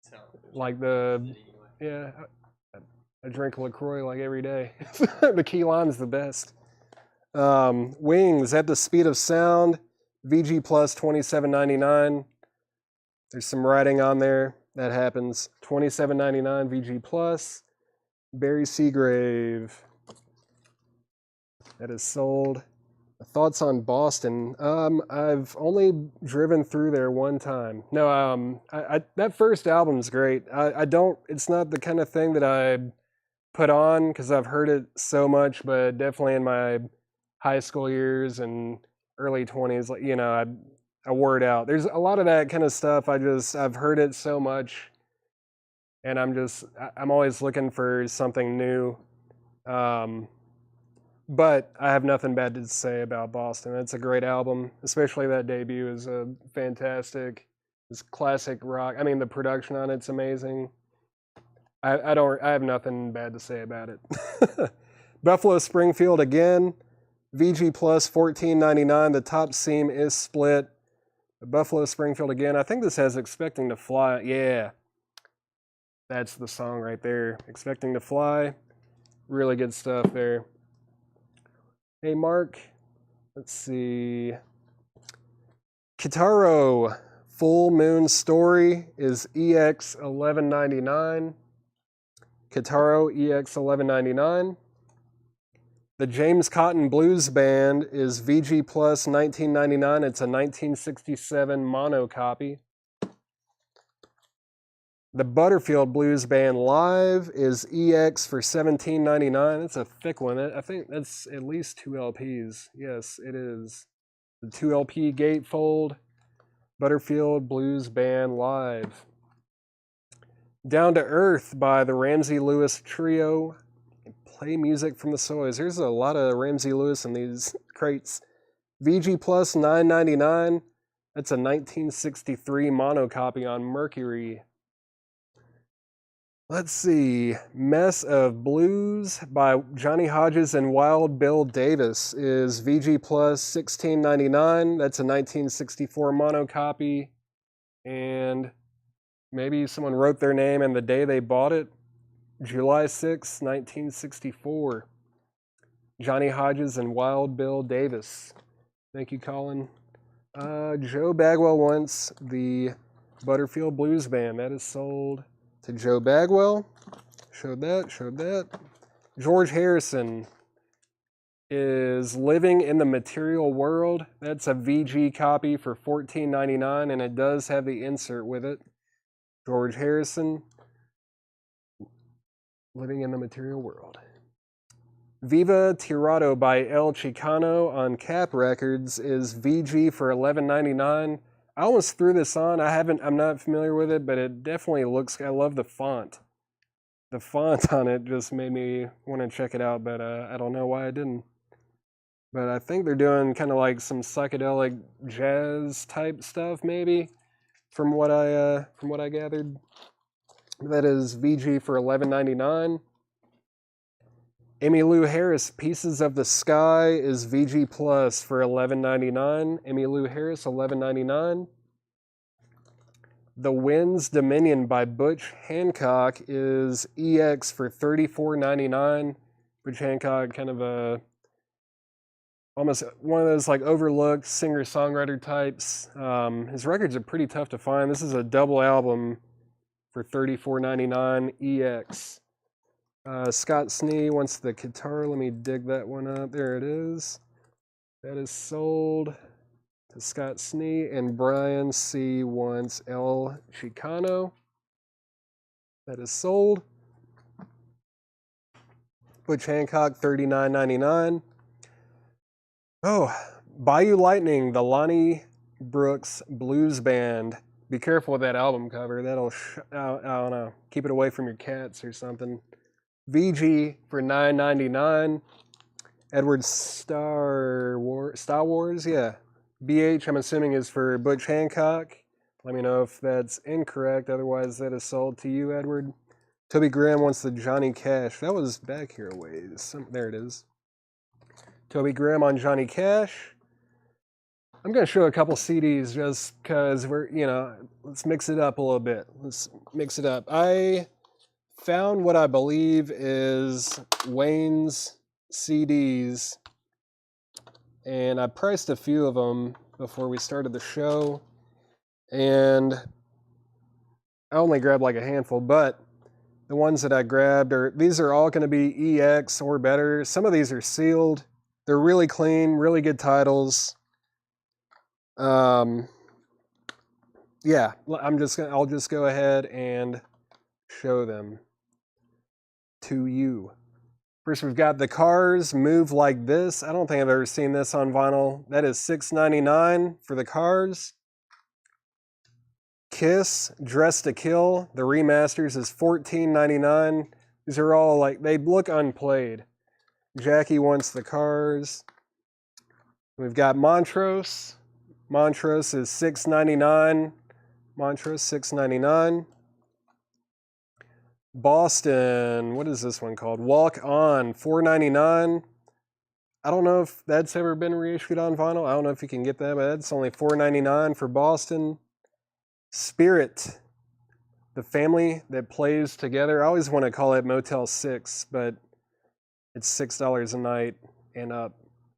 So, Like yeah, I drink LaCroix like every day. The key lime's the best. Wings, At the Speed of Sound, VG Plus $27.99. There's some writing on there. That happens. $27.99 VG Plus. Barry Seagrave. That is sold. Thoughts on Boston? I've only driven through there one time. No, that first album's great. It's not the kind of thing that I put on because I've heard it so much, but definitely in my high school years and early 20s, I wore it out. There's a lot of that kind of stuff. I've heard it so much, and I'm always looking for something new. But I have nothing bad to say about Boston. It's a great album, especially that debut is fantastic. It's classic rock. I mean, the production on it's amazing. I have nothing bad to say about it. Buffalo Springfield again, VG Plus $14.99. The top seam is split. Buffalo Springfield again. I think this has Expecting to Fly. Yeah, that's the song right there. Expecting to Fly. Really good stuff there. Hey, Mark. Let's see. Kitaro Full Moon Story is EX $11.99. Kitaro EX $11.99. The James Cotton Blues Band is VG Plus $19.99. It's a 1967 mono copy. The Butterfield Blues Band Live is EX for $17.99. It's a thick one. I think that's at least 2 LPs. Yes, it is. The 2 LP gatefold Butterfield Blues Band Live. Down to Earth by the Ramsey Lewis Trio. Play Music from the Soils. There's a lot of Ramsey Lewis in these crates. VG Plus $9.99. That's a 1963 monocopy on Mercury. Let's see. Mess of Blues by Johnny Hodges and Wild Bill Davis is VG Plus $16.99. That's a 1964 monocopy. And maybe someone wrote their name and the day they bought it. July 6, 1964. Johnny Hodges and Wild Bill Davis. Thank you, Colin. Joe Bagwell wants the Butterfield Blues Band. That is sold to Joe Bagwell. Showed that. George Harrison is Living in the Material World. That's a VG copy for $14.99, and it does have the insert with it. George Harrison, Living in the Material World. Viva Tirado by El Chicano on Cap Records is VG for $11.99. I almost threw this on. I'm not familiar with it, but it definitely looks, I love the font. The font on it just made me want to check it out, but I don't know why I didn't. But I think they're doing kind of like some psychedelic jazz type stuff, maybe, from what I gathered. That is VG for $11.99. Emmylou Harris, Pieces of the Sky is VG Plus for $11.99. Emmylou Harris, $11.99. The Wind's Dominion by Butch Hancock is EX for $34.99. Butch Hancock, kind of a almost one of those like overlooked singer-songwriter types. His records are pretty tough to find. This is a double album for $34.99 EX. Scott Snee wants the guitar. Let me dig that one up. There it is. That is sold to Scott Snee. And Brian C. wants El Chicano. That is sold. Butch Hancock, $39.99. Oh, Bayou Lightning, the Lonnie Brooks Blues Band. Be careful with that album cover. That'll, I don't know, keep it away from your cats or something. VG for $9.99. Edward Star Wars, yeah. BH, I'm assuming, is for Butch Hancock. Let me know if that's incorrect. Otherwise, that is sold to you, Edward. Toby Graham wants the Johnny Cash. That was back here a ways. There it is. Toby Graham on Johnny Cash. I'm going to show a couple CDs just because let's mix it up a little bit. Let's mix it up. I found what I believe is Wayne's CDs, and I priced a few of them before we started the show, and I only grabbed like a handful, but the ones that I grabbed these are all going to be EX or better. Some of these are sealed. They're really clean, really good titles. Yeah, I'll just go ahead and show them to you. First, we've got The Cars, Move Like This. I don't think I've ever seen this on vinyl. That is $6.99 for The Cars. Kiss, Dress to Kill. The remasters is $14.99. These are all they look unplayed. Jackie wants The Cars. We've got Montrose. Montrose is $6.99. Montrose, $6.99. Boston, what is this one called? Walk On, $4.99. I don't know if that's ever been reissued on vinyl. I don't know if you can get that, but that's only $4.99 for Boston. Spirit, The Family That Plays Together. I always want to call it Motel 6, but it's $6 a night and up.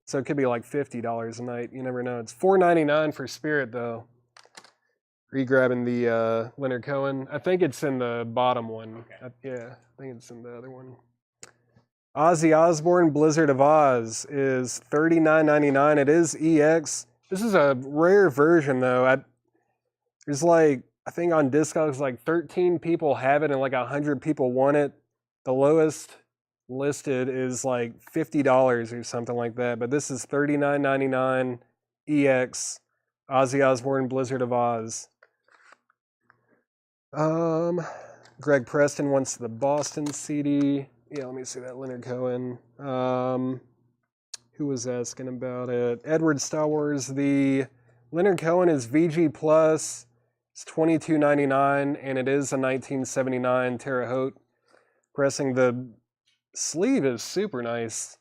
So it could be like $50 a night. You never know. It's $4.99 for Spirit, though. Re-grabbing the Leonard Cohen. I think it's in the bottom one. Okay. Yeah, I think it's in the other one. Ozzy Osbourne, Blizzard of Oz is $39.99. It is EX. This is a rare version, though. There's I think on Discogs, 13 people have it and 100 people want it. The lowest listed is $50 or something like that. But this is $39.99 EX. Ozzy Osbourne, Blizzard of Oz. Greg Preston wants the Boston CD. Yeah, let me see that. Leonard Cohen. Who was asking about it? Edward Star Wars, the Leonard Cohen is VG Plus. It's $22.99, and it is a 1979 Terre Haute pressing. The sleeve is super nice.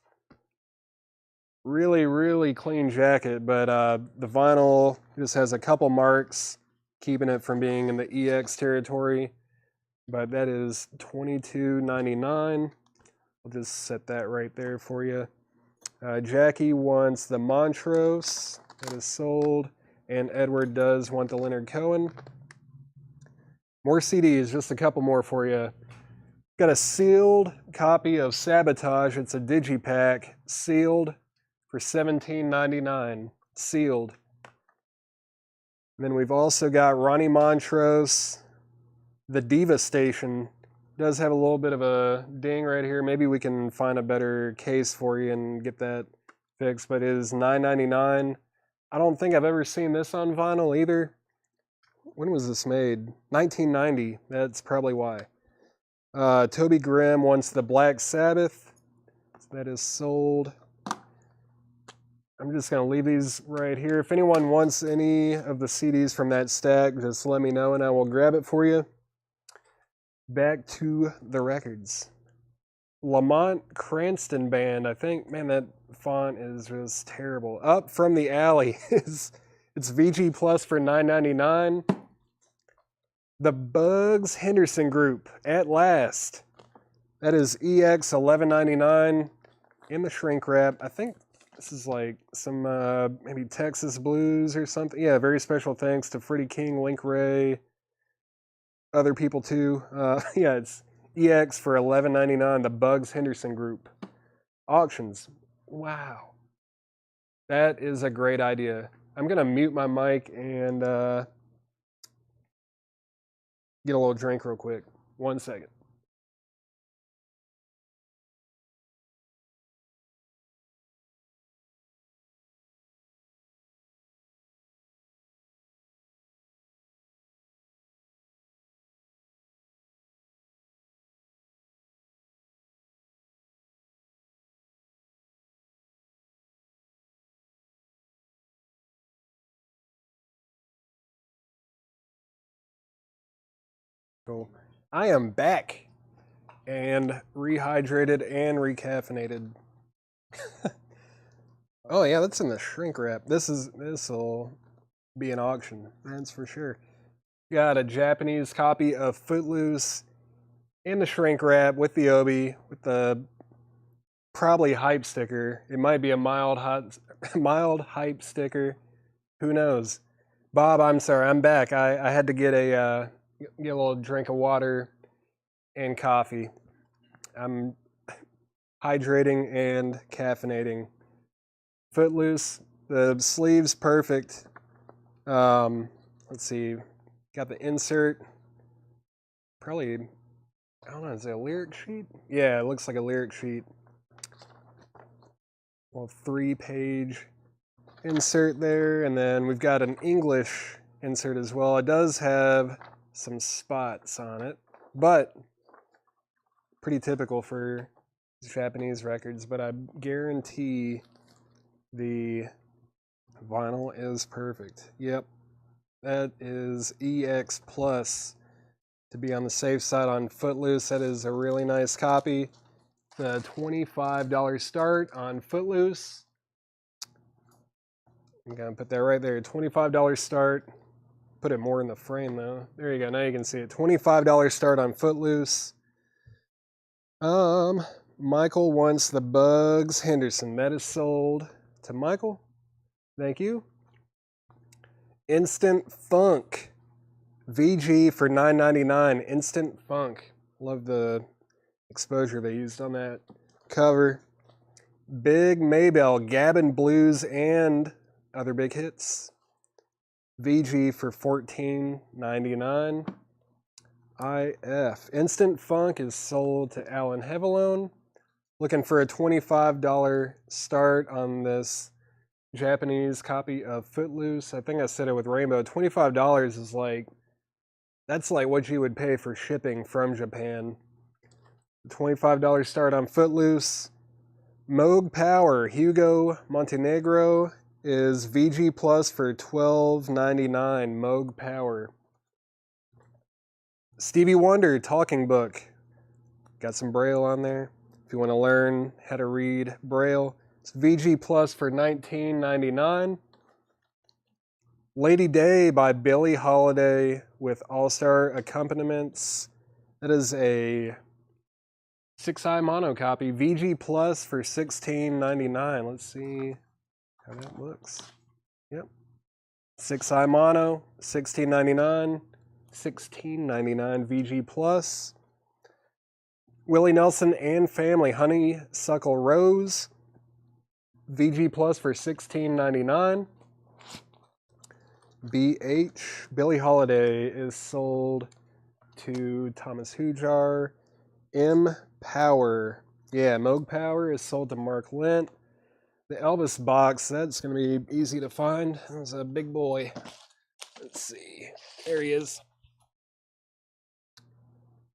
Really, really clean jacket, but the vinyl just has a couple marks, keeping it from being in the EX territory. But that is $22.99. I'll just set that right there for you. Jackie wants the Montrose. That is sold. And Edward does want the Leonard Cohen. More CDs, just a couple more for you. Got a sealed copy of Sabotage. It's a digipack, sealed for $17.99. Sealed. And then we've also got Ronnie Montrose. The Diva Station does have a little bit of a ding right here. Maybe we can find a better case for you and get that fixed, but it is $9.99. I don't think I've ever seen this on vinyl either. When was this made? 1990. That's probably why. Toby Grimm wants the Black Sabbath. That is sold. I'm just going to leave these right here. If anyone wants any of the CDs from that stack, just let me know and I will grab it for you. Back to the records. Lamont Cranston Band. I think, man, that font is just terrible. Up From the Alley. It's VG Plus for $9.99. The Bugs Henderson Group, At Last. That is EX $11.99 in the shrink wrap. I think this is like some maybe Texas blues or something. Yeah, very special thanks to Freddie King, Link Ray, other people too. Yeah, it's EX for $11.99. The Bugs Henderson Group. Auctions. Wow. That is a great idea. I'm going to mute my mic and get a little drink real quick. 1 second. Cool. I am back and rehydrated and recaffeinated. Oh yeah, that's in the shrink wrap. This'll be an auction, that's for sure. Got a Japanese copy of Footloose in the shrink wrap with the obi, with the probably hype sticker. It might be a mild hype sticker. Who knows? Bob, I'm sorry, I'm back. I had to get a little drink of water and coffee. I'm hydrating and caffeinating. Footloose, the sleeve's perfect. Let's see, got the insert. Probably, I don't know, is it a lyric sheet? Yeah, it looks like a lyric sheet. Well, 3-page insert there, and then we've got an English insert as well. It does have some spots on it, but pretty typical for Japanese records, but I guarantee the vinyl is perfect. Yep, that is EX Plus to be on the safe side on Footloose. That is a really nice copy. The $25 start on Footloose. I'm going to put that right there. $25 start. Put it more in the frame though. There you go. Now you can see it. $25 start on Footloose. Michael wants the Bugs Henderson. That is sold to Michael. Thank you. Instant Funk. VG for $9.99. Instant Funk. Love the exposure they used on that cover. Big Maybell. Gabbin Blues and other big hits. VG for $14.99. IF. Instant Funk is sold to Alan Hevelone. Looking for a $25 start on this Japanese copy of Footloose. I think I said it with Rainbow. $25 is like, that's like what you would pay for shipping from Japan. $25 start on Footloose. Moog Power. Hugo Montenegro is VG Plus for $12.99, Moog Power. Stevie Wonder, Talking Book. Got some Braille on there. If you want to learn how to read Braille, it's VG Plus for $19.99. Lady Day by Billie Holiday with all-star accompaniments. That is a 6i mono copy. VG Plus for $16.99. Let's see how that looks. Yep. 6i mono, $16.99. $16.99 VG Plus. Willie Nelson and Family, Honeysuckle Rose. VG Plus for $16.99. BH, Billie Holiday is sold to Thomas Hujar. M Power, yeah, Moog Power is sold to Mark Lent. The Elvis box, that's going to be easy to find. That's a big boy. Let's see, there he is.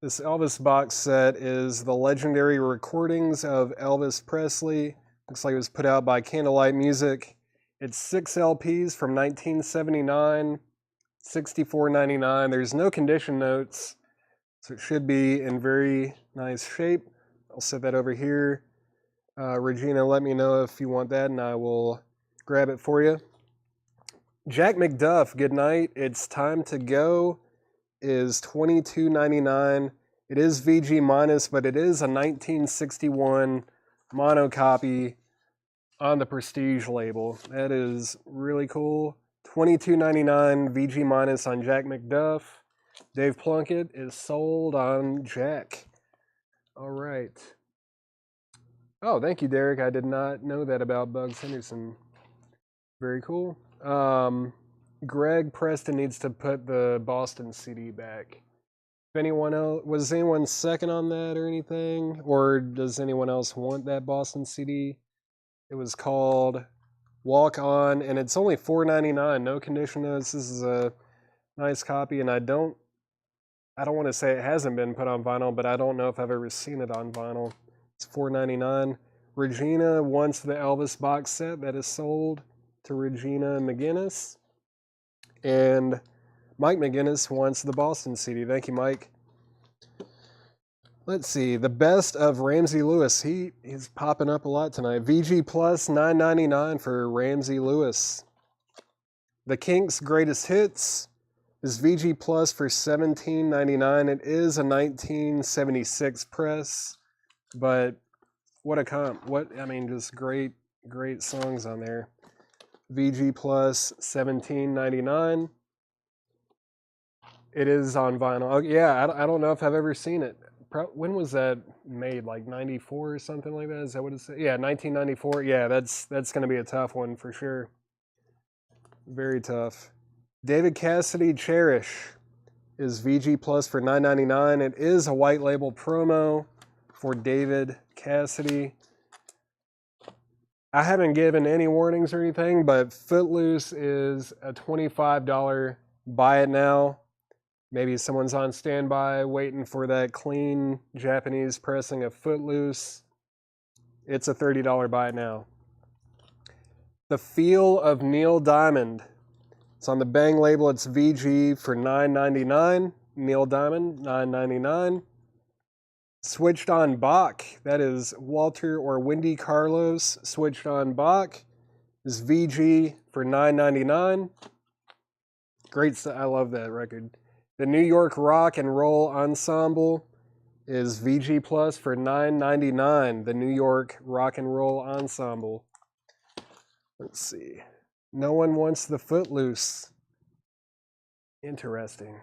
This Elvis box set is the legendary recordings of Elvis Presley. Looks like it was put out by Candlelight Music. It's 6 LPs from 1979, $64.99. There's no condition notes, so it should be in very nice shape. I'll set that over here. Regina, let me know if you want that, and I will grab it for you. Jack McDuff, Good Night, It's Time to Go is $22.99. It is VG minus, but it is a 1961 mono copy on the Prestige label. That is really cool. $22.99 VG minus on Jack McDuff. Dave Plunkett is sold on Jack. All right. Oh, thank you, Derek. I did not know that about Bugs Henderson. Very cool. Greg Preston needs to put the Boston CD back. If anyone else, was anyone second on that or anything? Or does anyone else want that Boston CD? It was called Walk On, and it's only $4.99. No condition notes. This is a nice copy, and I don't want to say it hasn't been put on vinyl, but I don't know if I've ever seen it on vinyl. It's $4.99. Regina wants the Elvis box set that is sold to Regina McGinnis. And Mike McGinnis wants the Boston CD. Thank you, Mike. Let's see. The Best of Ramsey Lewis. He's popping up a lot tonight. VG Plus $9.99 for Ramsey Lewis. The Kinks' Greatest Hits is VG Plus for $17.99. It is a 1976 press, but what a comp. Just great songs on there. VG Plus $17.99. It is on vinyl. Oh, yeah, I don't know if I've ever seen it. When was that made? Like 94 or something like that? Is that what it's? Yeah, 1994. Yeah, that's going to be a tough one for sure. Very tough. David Cassidy, Cherish is VG Plus for $9.99. It is a white label promo for David Cassidy. I haven't given any warnings or anything, but Footloose is a $25 buy it now. Maybe someone's on standby waiting for that clean Japanese pressing of Footloose. It's a $30 buy it now. The Feel of Neil Diamond. It's on the Bang label. It's VG for $9.99. Neil Diamond, $9.99. Switched on Bach. That is Walter or Wendy Carlos. Switched on Bach is VG for $9.99. Great. I love that record. The New York Rock and Roll Ensemble is VG Plus for $9.99. The New York Rock and Roll Ensemble. Let's see. No one wants the Footloose. Interesting.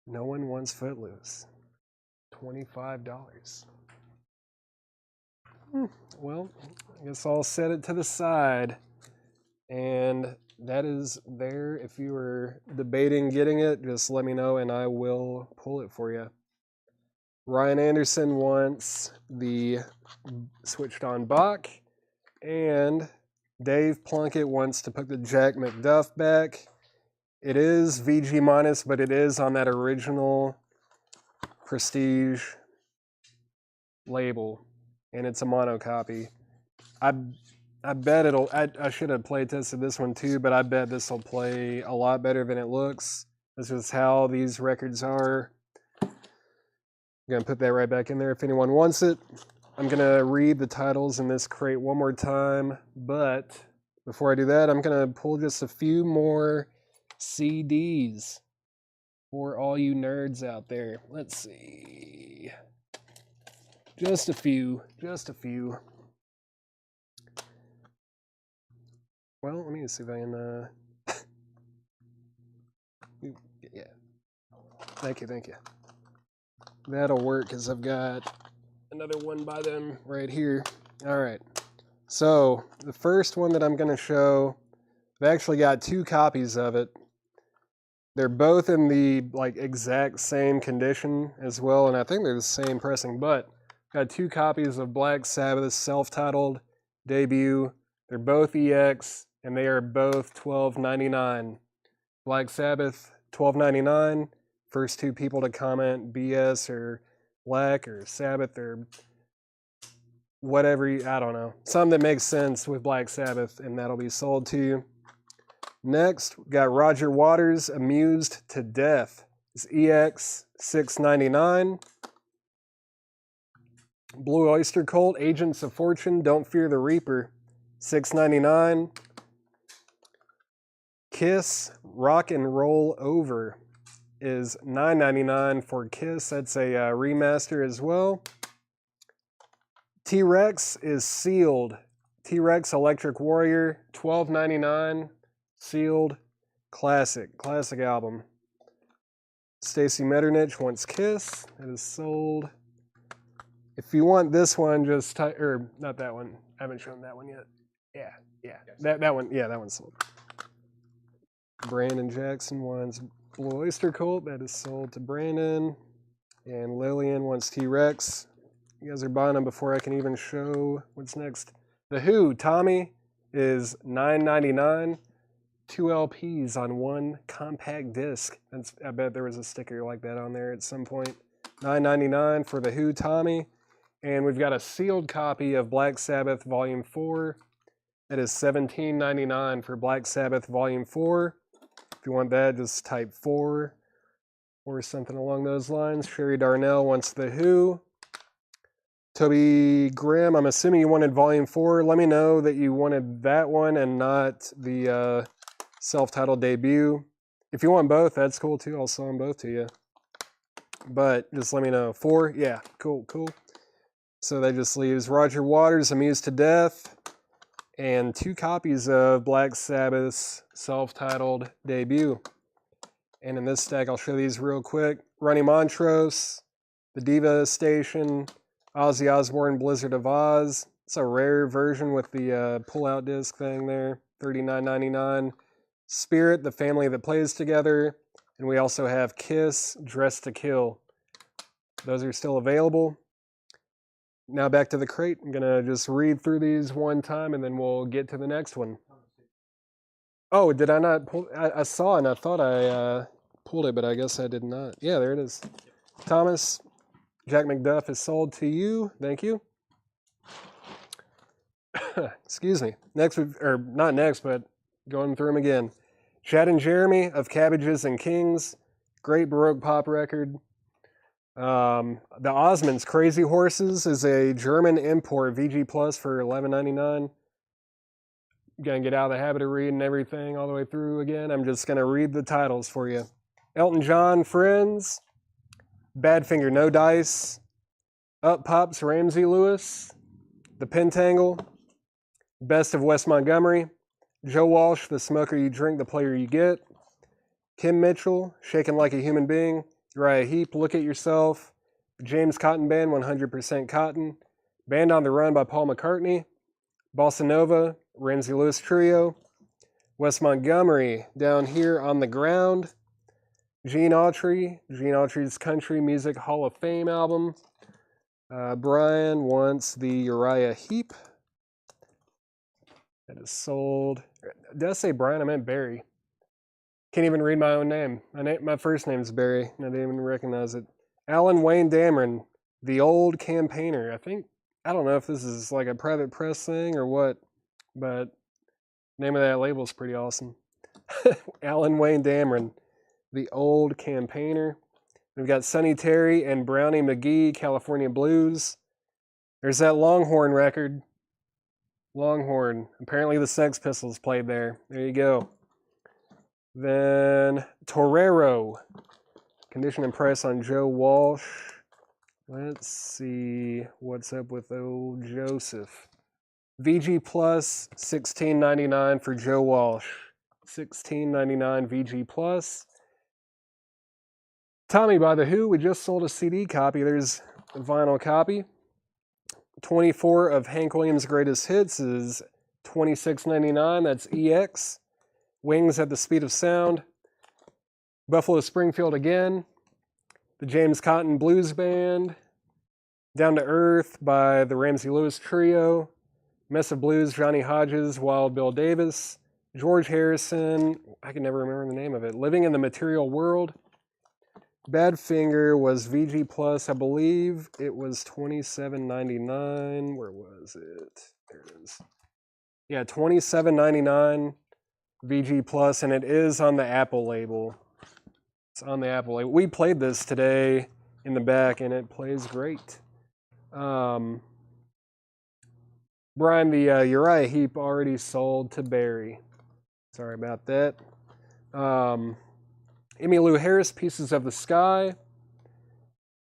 No one wants Footloose. $25. Well, I guess I'll set it to the side. And that is there. If you were debating getting it, just let me know and I will pull it for you. Ryan Anderson wants the Switched on Bach. And Dave Plunkett wants to put the Jack McDuff back. It is VG minus, but it is on that original Prestige label, and it's a mono copy. I bet it'll. I should have play tested this one too, but I bet this will play a lot better than it looks. This is how these records are. I'm gonna put that right back in there if anyone wants it. I'm gonna read the titles in this crate one more time, but before I do that, I'm gonna pull just a few more CDs for all you nerds out there. Let's see. Just a few. Well, let me see if I can, yeah. Thank you. That'll work because I've got another one by them right here. All right. So the first one that I'm going to show, I've actually got 2 copies of it. They're both in the exact same condition as well, and I think they're the same pressing, but I've got 2 copies of Black Sabbath's self-titled debut. They're both EX, and they are both $12.99. Black Sabbath, $12.99. First 2 people to comment BS or Black or Sabbath or whatever, I don't know. Something that makes sense with Black Sabbath, and that'll be sold to you. Next, we got Roger Waters, Amused to Death. It's EX, $6.99. Blue Oyster Cult, Agents of Fortune, Don't Fear the Reaper, $6.99. Kiss, Rock and Roll Over is $9.99 for Kiss. That's a remaster as well. T-Rex is sealed. T-Rex Electric Warrior, $12.99. Sealed. Classic album. Stacy Metternich wants Kiss. It is sold. If you want this one, just type, or not that one. I haven't shown that one yet. Yeah. That one, yeah, that one's sold. Brandon Jackson wants Blue Oyster Cult. That is sold to Brandon. And Lillian wants T-Rex. You guys are buying them before I can even show what's next. The Who, Tommy, is $9.99. 2 LPs on 1 compact disc. I bet there was a sticker like that on there at some point. $9.99 for The Who, Tommy. And we've got a sealed copy of Black Sabbath Volume 4. That is $17.99 for Black Sabbath Volume 4. If you want that, just type 4 or something along those lines. Sherry Darnell wants The Who. Toby Graham, I'm assuming you wanted Volume 4. Let me know that you wanted that one and not the self-titled debut. If you want both, that's cool too. I'll sell them both to you. But just let me know. 4? Yeah, cool. So that just leaves Roger Waters, Amused to Death, and 2 copies of Black Sabbath's self-titled debut. And in this stack, I'll show these real quick. Ronnie Montrose, The Diva Station, Ozzy Osbourne, Blizzard of Oz. It's a rare version with the pull-out disc thing there, $39.99. Spirit, The Family That Plays Together. And we also have Kiss, Dressed to Kill. Those are still available. Now back to the crate. I'm going to just read through these one time and then we'll get to the next one. Oh, did I not pull? I saw and I thought I pulled it, but I guess I did not. Yeah, there it is. Thomas, Jack McDuff is sold to you. Thank you. Excuse me. Next, or not next, but going through them again. Chad and Jeremy of Cabbages and Kings. Great Baroque pop record. The Osmonds Crazy Horses is a German import VG Plus for $11.99. Gonna get out of the habit of reading everything all the way through again. I'm just gonna read the titles for you. Elton John, Friends. Badfinger, No Dice. Up Pops, Ramsey Lewis. The Pentangle. Best of West Montgomery. Joe Walsh, The Smoker You Drink, The Player You Get. Kim Mitchell, Shaken Like a Human Being. Uriah Heep, Look at Yourself. James Cotton Band, 100% Cotton. Band on the Run by Paul McCartney. Bossa Nova, Ramsey Lewis Trio. West Montgomery, Down Here on the Ground. Gene Autry's Country Music Hall of Fame album. Brian wants the Uriah Heep. That is sold. Did I say Brian? I meant Barry. Can't even read my own name. My first name's Barry, and I didn't even recognize it. Alan Wayne Dameron, The Old Campaigner. I don't know if this is like a private press thing or what, but name of that label is pretty awesome. Alan Wayne Dameron, the old campaigner. We've got Sonny Terry and Brownie McGee, California Blues. There's that Longhorn record. Longhorn. Apparently the Sex Pistols played there. There you go. Then Torero. Condition and price on Joe Walsh. Let's see what's up with old Joseph. VG Plus, $16.99 for Joe Walsh. $16.99 VG Plus. Tommy by The Who, we just sold a CD copy. There's a vinyl copy. 24 of Hank Williams' greatest hits is $26.99. That's EX. Wings at the Speed of Sound. Buffalo Springfield Again. The James Cotton Blues Band. Down to Earth by the Ramsey Lewis Trio. Mess of Blues, Johnny Hodges, Wild Bill Davis. George Harrison, I can never remember the name of it. Living in the Material World. Badfinger was VG Plus, I believe it was $27.99. Where was it? There it is. Yeah, $27.99 VG Plus, and it is on the Apple label. It's on the Apple label. We played this today in the back, and it plays great. Brian, the Uriah Heep already sold to Barry. Sorry about that. Emmylou Harris, Pieces of the Sky.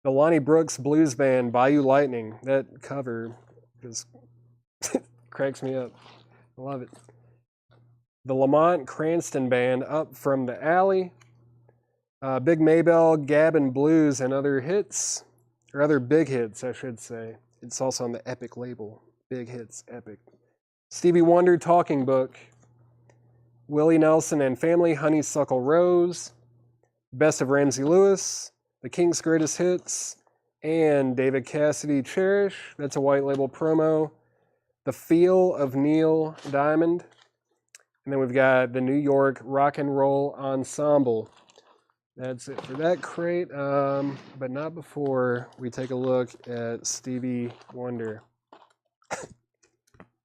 The Lonnie Brooks Blues Band, Bayou Lightning. That cover just cracks me up. I love it. The Lamont Cranston Band, Up from the Alley. Big Maybell, Gab and Blues, and other hits. Or other big hits, I should say. It's also on the Epic label. Big hits, Epic. Stevie Wonder, Talking Book. Willie Nelson and Family, Honeysuckle Rose. Best of Ramsey Lewis, The Kinks' Greatest Hits, and David Cassidy, Cherish. That's a white label promo. The Feel of Neil Diamond. And then we've got the New York Rock and Roll Ensemble. That's it for that crate, but not before we take a look at Stevie Wonder.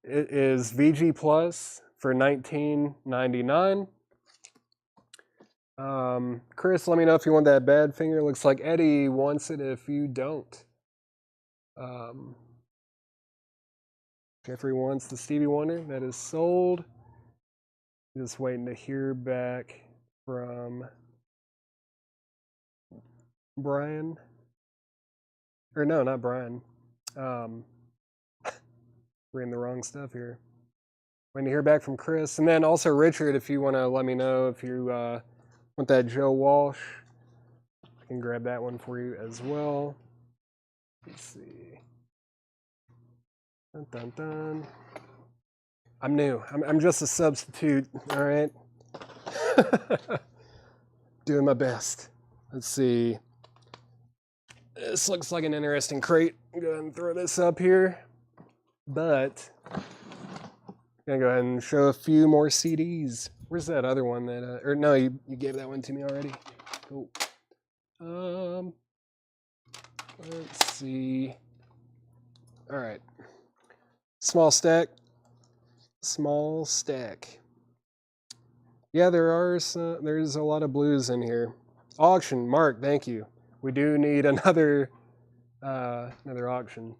It is VG Plus for $19.99. Chris, let me know if you want that Badfinger. Looks like Eddie wants it if you don't. Jeffrey wants the Stevie Wonder. That is sold. Just waiting to hear back from Brian. Or no, not Brian. Reading the wrong stuff here. Waiting to hear back from Chris. And then also Richard, if you want to let me know if you want that Joe Walsh. I can grab that one for you as well. Let's see. Dun, dun, dun. I'm new. I'm just a substitute, all right? Doing my best. Let's see. This looks like an interesting crate. I'm going to go ahead and throw this up here. But I'm going to go ahead and show a few more CDs. Where's that other one that, or no, you gave that one to me already. Cool. Let's see. All right. Small stack. Small stack. Yeah, there's a lot of blues in here. Auction, Mark, thank you. We do need another auction.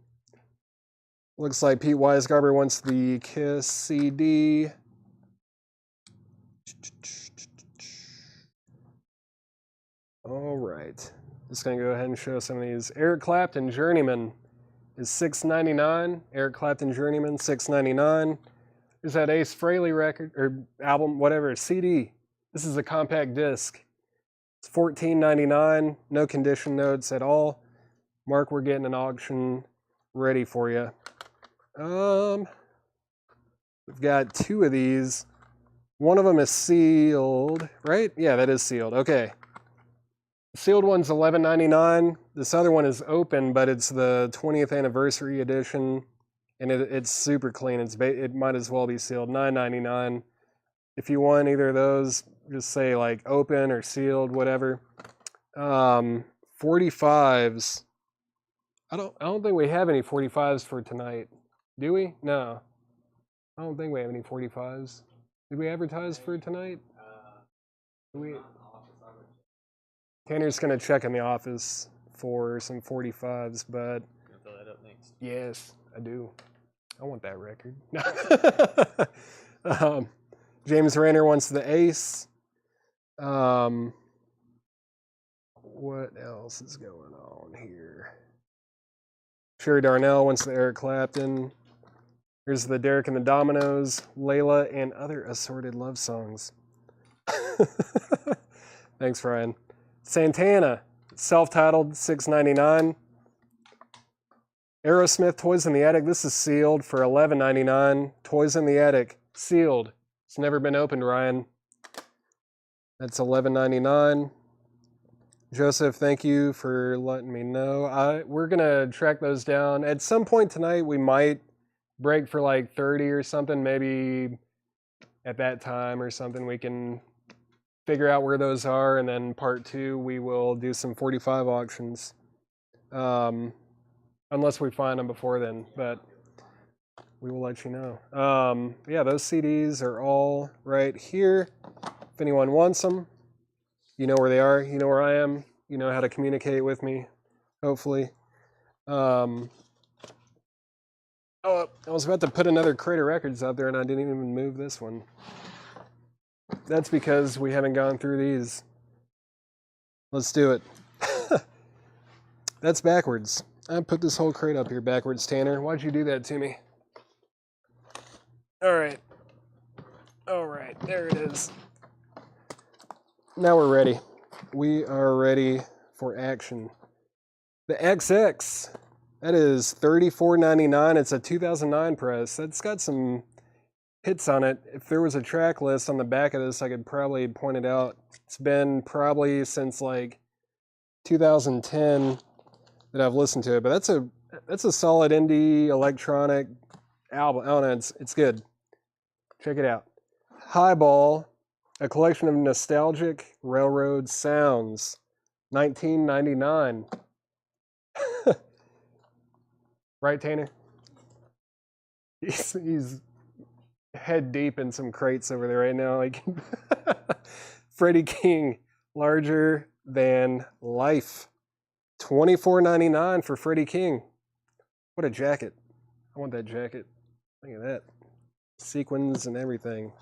Looks like Pete Weisgarber wants the Kiss CD. All right. Just going to go ahead and show some of these. Eric Clapton, Journeyman is $6.99. Eric Clapton, Journeyman, $6.99. There's that Ace Frehley record, or album, whatever, CD. This is a compact disc. It's $14.99. No condition notes at all. Mark, we're getting an auction ready for you. We've got two of these. One of them is sealed, right? Yeah, that is sealed. Okay. The sealed one's $11.99. This other one is open, but it's the 20th anniversary edition, and it's super clean. It might as well be sealed. $9.99. If you want either of those, just say like open or sealed, whatever. 45s. I don't think we have any 45s for tonight. Do we? No. I don't think we have any 45s. Did we advertise for tonight? Tanner's going to check in the office for some 45s, but... You'll fill that up next. Yes, I do. I want that record. James Rayner wants the ace. What else is going on here? Sherry Darnell wants the Eric Clapton. Here's the Derek and the Dominoes, Layla, and other assorted love songs. Thanks, Ryan. Santana, self-titled, $6.99. Aerosmith, Toys in the Attic. This is sealed for $11.99. Toys in the Attic, sealed. It's never been opened, Ryan. That's $11.99. Joseph, thank you for letting me know. We're going to track those down. At some point tonight, we might break for like 30 or something. Maybe at that time or something, we can figure out where those are. And then part 2, we will do some 45 auctions. Unless we find them before then, but we will let you know. Yeah, those CDs are all right here. If anyone wants them, you know where they are. You know where I am. You know how to communicate with me, hopefully. Oh, I was about to put another crate of records out there, and I didn't even move this one. That's because we haven't gone through these. Let's do it. That's backwards. I put this whole crate up here backwards, Tanner. Why'd you do that to me? All right. All right, there it is. Now we're ready. We are ready for action. The XX, that is $34.99. It's a 2009 press. That's got some hits on it. If there was a track list on the back of this, I could probably point it out. It's been probably since like 2010 that I've listened to it, but that's a solid indie electronic album. I don't know, it's good. Check it out. Highball, a collection of nostalgic railroad sounds, $19.99. Right, Tanner? He's head deep in some crates over there right now. Like Freddie King, Larger Than Life. $24.99 for Freddie King. What a jacket. I want that jacket. Look at that. Sequins and everything.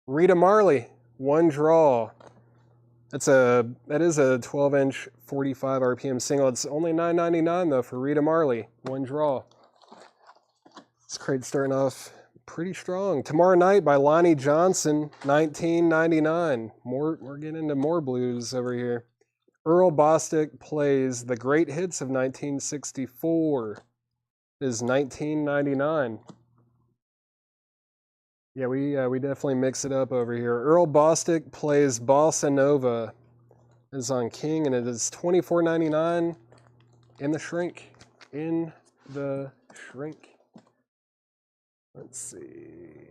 Rita Marley, One Draw. That is a 12-inch 45 RPM single. It's only $9.99 though for Rita Marley, One Draw. This crate's starting off pretty strong. Tomorrow Night by Lonnie Johnson, $19.99. We're getting into more blues over here. Earl Bostic Plays the Great Hits of 1964 is $19.99. Yeah, we definitely mix it up over here. Earl Bostic Plays Bossa Nova is on King, and it is $24.99 in the shrink. In the shrink. Let's see.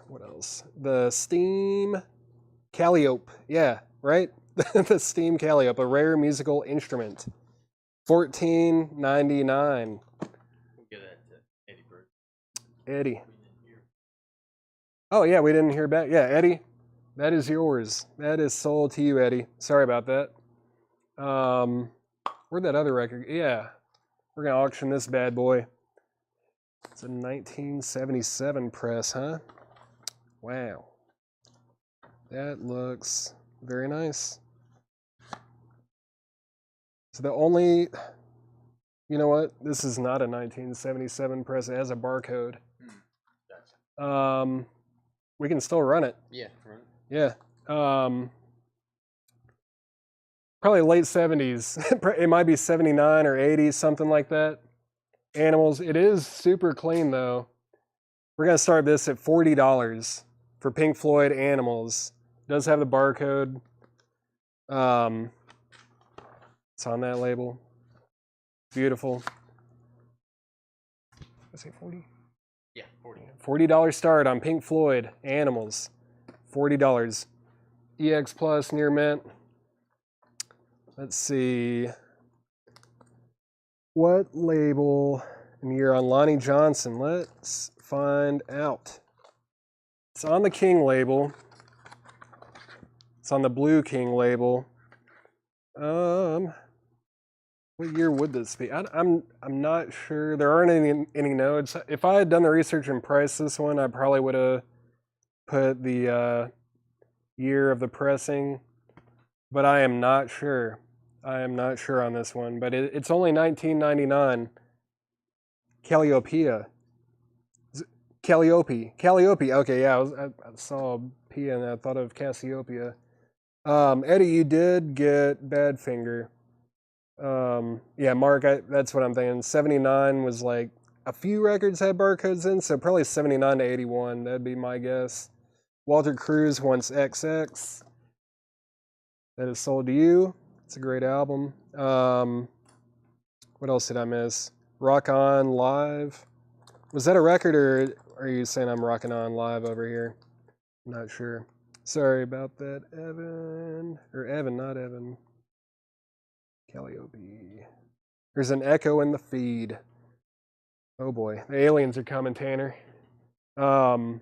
What else? The Steam Calliope. Yeah, right? The Steam Calliope, a rare musical instrument. $14.99. We'll give that to Eddie Bird. Eddie. Oh, yeah, we didn't hear back. Yeah, Eddie, that is yours. That is sold to you, Eddie. Sorry about that. Where'd that other record? Yeah, we're going to auction this bad boy. It's a 1977 press, huh? Wow. That looks very nice. So the only, you know what? This is not a 1977 press. It has a barcode. Gotcha. We can still run it. Yeah, right. Yeah. Probably late 70s. It might be 79 or 80, something like that. Animals. It is super clean, though. We're going to start this at $40 for Pink Floyd Animals. It does have the barcode. It's on that label. Beautiful. Did I say 40? Yeah, 40. $40 start on Pink Floyd Animals. $40. EX Plus near mint. Let's see. What label And you're on Lonnie Johnson. Let's find out. It's on the King label. It's on the Blue King label. What year would this be? I'm not sure. There aren't any notes. If I had done the research and priced this one, I probably would have put the year of the pressing, but I am not sure. I am not sure on this one, but it's only $19.99. Calliope. Calliope. Okay, yeah, I saw P and I thought of Cassiopeia. Eddie, you did get Badfinger. Yeah, Mark, that's what I'm thinking. 79 was like a few records had barcodes in, so probably 79 to 81. That'd be my guess. Walter Cruz wants XX. That is sold to you. It's a great album. What else did I miss? Rock On Live. Was that a record, or are you saying I'm rocking on live over here? I'm not sure. Sorry about that, Evan. Or Evan, not Evan. Calliope. There's an echo in the feed. Oh boy, the aliens are coming, Tanner. So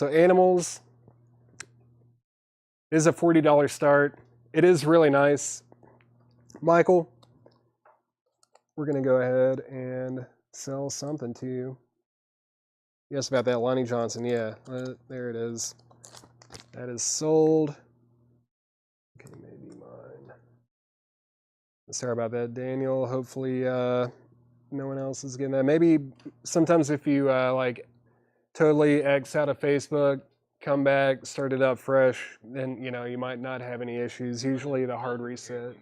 Animals is a $40 start. It is really nice. Michael, we're going to go ahead and sell something to you. Yes, about that Lonnie Johnson. Yeah, there it is. That is sold. Okay, maybe mine. Sorry about that, Daniel. Hopefully no one else is getting that. Maybe sometimes if you like totally X out of Facebook, come back, start it up fresh, then you might not have any issues. Usually the hard reset.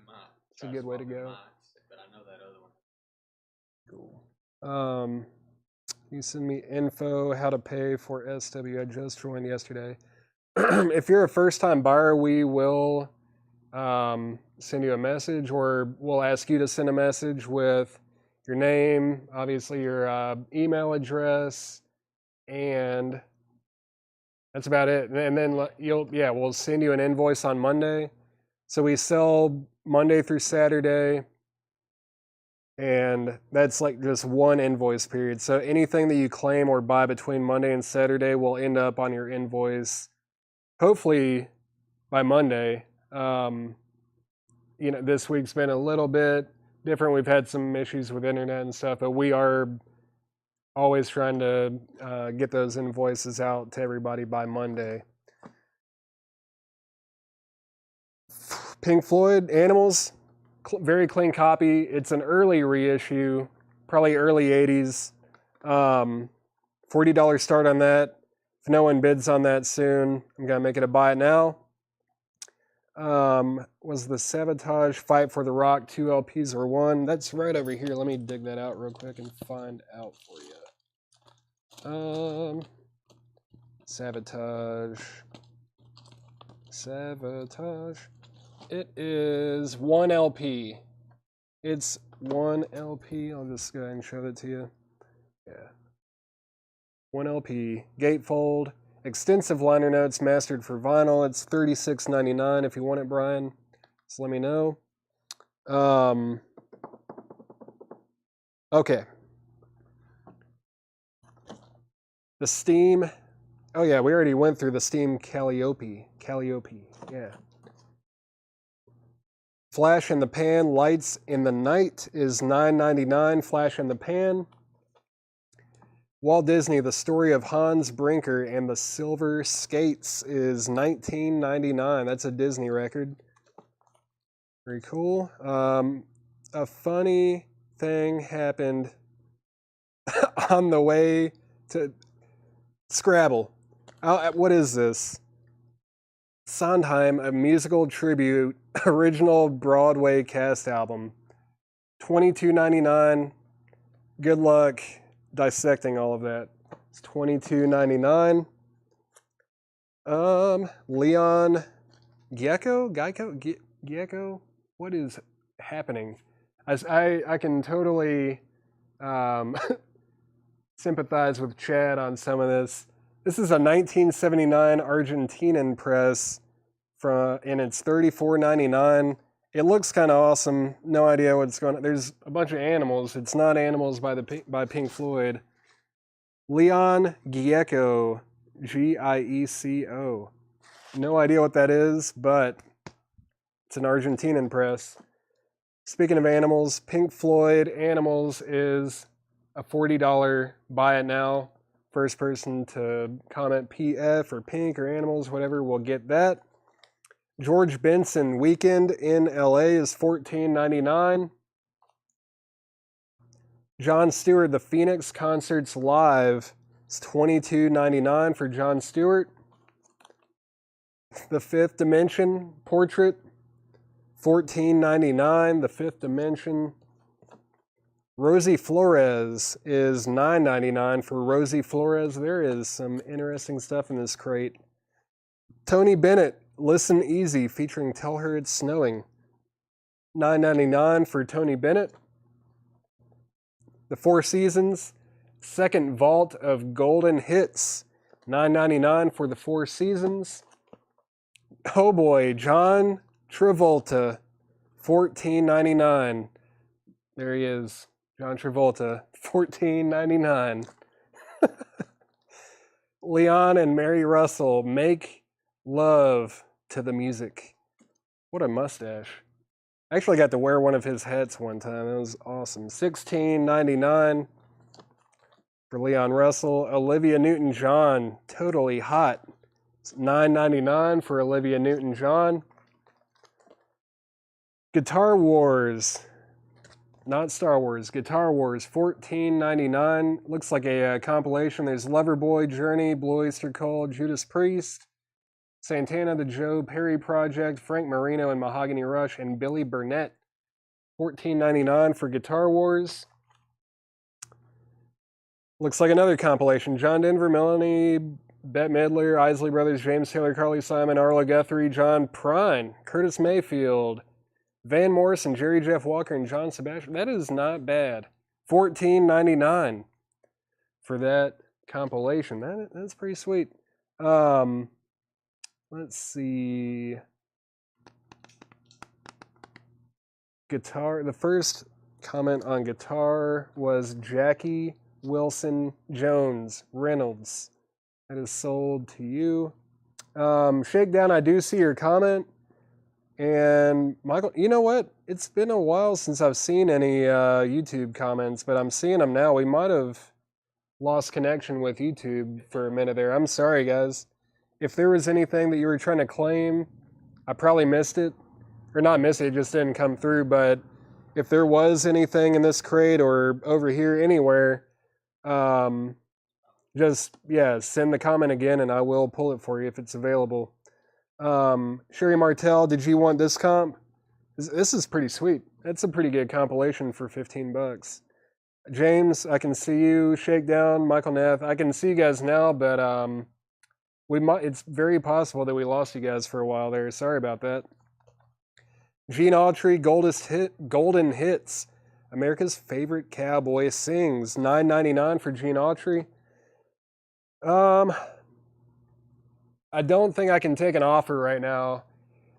It's a good way to go. But I know that other one. Cool. You send me info how to pay for SW. I just joined yesterday. If you're a first-time buyer, we will send you a message, or we'll ask you to send a message with your name, obviously your email address, and that's about it. And then we'll send you an invoice on Monday. So we sell Monday through Saturday, and that's like just one invoice period. So anything that you claim or buy between Monday and Saturday will end up on your invoice, hopefully by Monday. This week's been a little bit different. We've had some issues with internet and stuff, but we are always trying to get those invoices out to everybody by Monday. Pink Floyd, Animals, very clean copy. It's an early reissue, probably early 80s. $40 start on that. If no one bids on that soon, I'm going to make it a buy it now. Was the Sabotage Fight for the Rock 2 LPs or one? That's right over here. Let me dig that out real quick and find out for you. Sabotage. It is 1 LP. It's 1 LP. I'll just go ahead and show it to you. Yeah. 1 LP. Gatefold. Extensive liner notes mastered for vinyl. It's $36.99 if you want it, Brian. Just let me know. Okay. The Steam. Oh yeah, we already went through the Steam Calliope. Yeah. Flash in the Pan, Lights in the Night is $9.99. Flash in the Pan. Walt Disney, The Story of Hans Brinker and the Silver Skates is $19.99. That's a Disney record. Very cool. A funny thing happened on the way to Scrabble. What is this? Sondheim, a musical tribute, original Broadway cast album. $22.99. Good luck dissecting all of that. It's $22.99. Leon Gecko? What is happening? I can totally sympathize with Chad on some of this. This is a 1979 Argentinian press and it's $34.99. It looks kind of awesome. No idea what's going on. There's a bunch of animals. It's not Animals by Pink Floyd. Leon Gieco, Gieco. No idea what that is, but it's an Argentinian press. Speaking of animals, Pink Floyd Animals is a $40 buy it now. First person to comment PF or Pink or Animals, whatever, will get that. George Benson Weekend in LA is $14.99. Jon Stewart, The Phoenix Concerts Live is $22.99 for Jon Stewart. The Fifth Dimension Portrait, $14.99. The Fifth Dimension. Rosie Flores is $9.99 for Rosie Flores. There is some interesting stuff in this crate. Tony Bennett, Listen Easy, featuring Tell Her It's Snowing. $9.99 for Tony Bennett. The Four Seasons, second vault of golden hits. $9.99 for the Four Seasons. Oh boy, John Travolta, $14.99. There he is, John Travolta, $14.99. Leon and Mary Russell, Make Love to the Music. What a mustache. I actually got to wear one of his hats one time. It was awesome. $16.99 for Leon Russell. Olivia Newton-John, Totally Hot. It's $9.99 for Olivia Newton-John. Guitar Wars. Not Star Wars. Guitar Wars, $14.99. Looks like a compilation. There's Loverboy, Journey, Blue Oyster Cult, Judas Priest, Santana, The Joe Perry Project, Frank Marino and Mahogany Rush, and Billy Burnett. $14.99 for Guitar Wars. Looks like another compilation. John Denver, Melanie, Bette Midler, Isley Brothers, James Taylor, Carly Simon, Arlo Guthrie, John Prine, Curtis Mayfield, Van Morrison, Jerry Jeff Walker, and John Sebastian. That is not bad. $14.99 for that compilation. That's pretty sweet. Let's see. Guitar. The first comment on guitar was Jackie Wilson Jones Reynolds. That is sold to you. Shakedown, I do see your comment. And Michael, you know what? It's been a while since I've seen any YouTube comments, but I'm seeing them now. We might have lost connection with YouTube for a minute there. I'm sorry, guys. If there was anything that you were trying to claim, I probably missed it. Or not missed it, it just didn't come through. But if there was anything in this crate or over here anywhere, just, send the comment again and I will pull it for you if it's available. Sherry Martell, did you want this comp? This is pretty sweet. That's a pretty good compilation for $15. James, I can see you. Shakedown, Michael Neff, I can see you guys now, but it's very possible that we lost you guys for a while there. Sorry about that. Gene Autry, Golden Hits. America's Favorite Cowboy Sings. $9.99 for Gene Autry. I don't think I can take an offer right now.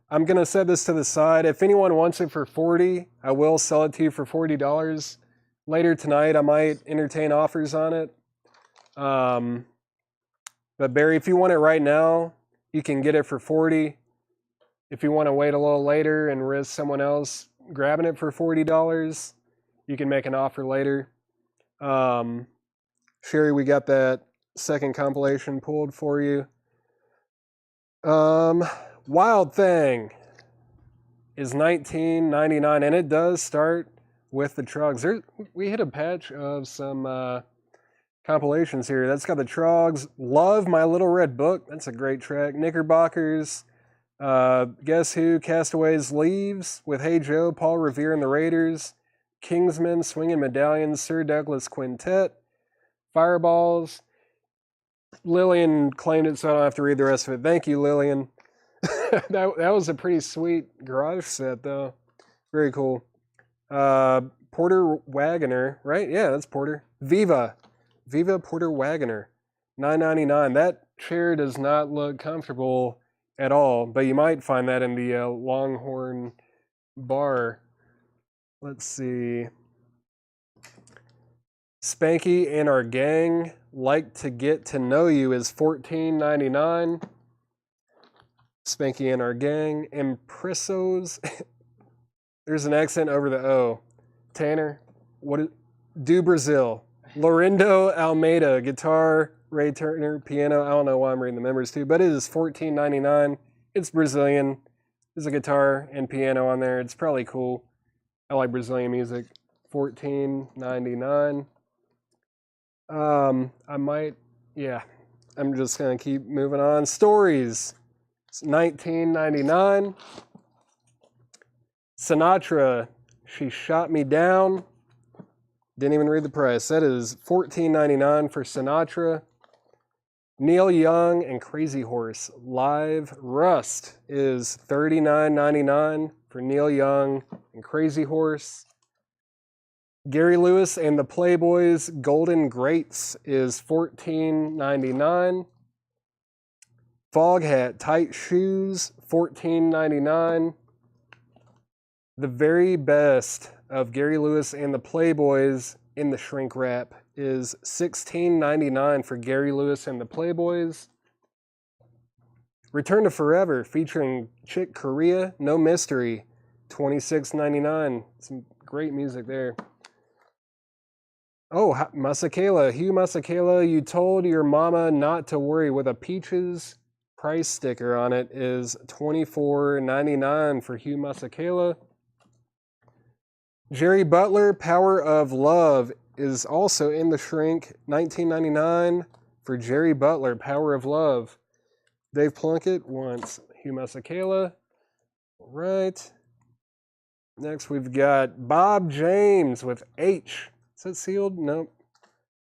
I'm going to set this to the side. If anyone wants it for $40, I will sell it to you for $40. Later tonight, I might entertain offers on it. But Barry, if you want it right now, you can get it for $40. If you want to wait a little later and risk someone else grabbing it for $40, you can make an offer later. Sherry, we got that second compilation pulled for you. Wild Thing is $19.99, and it does start with the Trogs. We hit a patch of some compilations here. That's got the Trogs. Love My Little Red Book. That's a great track. Knickerbockers. Guess Who? Castaways Leaves with Hey Joe, Paul Revere and the Raiders. Kingsmen, Swinging Medallions, Sir Douglas Quintet. Fireballs. Lillian claimed it, so I don't have to read the rest of it. Thank you, Lillian. that was a pretty sweet garage set, though. Very cool. Porter Wagoner, right? Yeah, that's Porter. Viva Porter Wagoner, $9.99. That chair does not look comfortable at all, but you might find that in the Longhorn bar. Let's see. Spanky and our gang like to get to know you is $14.99. Spanky and our gang. Impressos. There's an accent over the O. Tanner, do Brazil. Lorindo Almeida, guitar. Ray Turner, piano. I don't know why I'm reading the members too, but it is $14.99. It's Brazilian. There's a guitar and piano on there. It's probably cool. I like Brazilian music. $14.99. I'm just gonna keep moving on. Stories. It's $19.99. Sinatra, She Shot Me Down. Didn't even read the price. That is $14.99 for Sinatra. Neil Young and Crazy Horse live. Rust is $39.99 for Neil Young and Crazy Horse. Gary Lewis and the Playboys Golden Greats is $14.99. Foghat Tight Shoes, $14.99. The Very Best of Gary Lewis and the Playboys in the shrink wrap is $16.99 for Gary Lewis and the Playboys. Return to Forever featuring Chick Corea, No Mystery, $26.99. Some great music there. Oh, Masakela, Hugh Masakela, You Told Your Mama Not to Worry, with a Peaches price sticker on it, is $24.99 for Hugh Masakela. Jerry Butler, Power of Love, is also in the shrink, $19.99 for Jerry Butler, Power of Love. Dave Plunkett wants Hugh Masakela. All right. Next we've got Bob James with H. Is that sealed? Nope.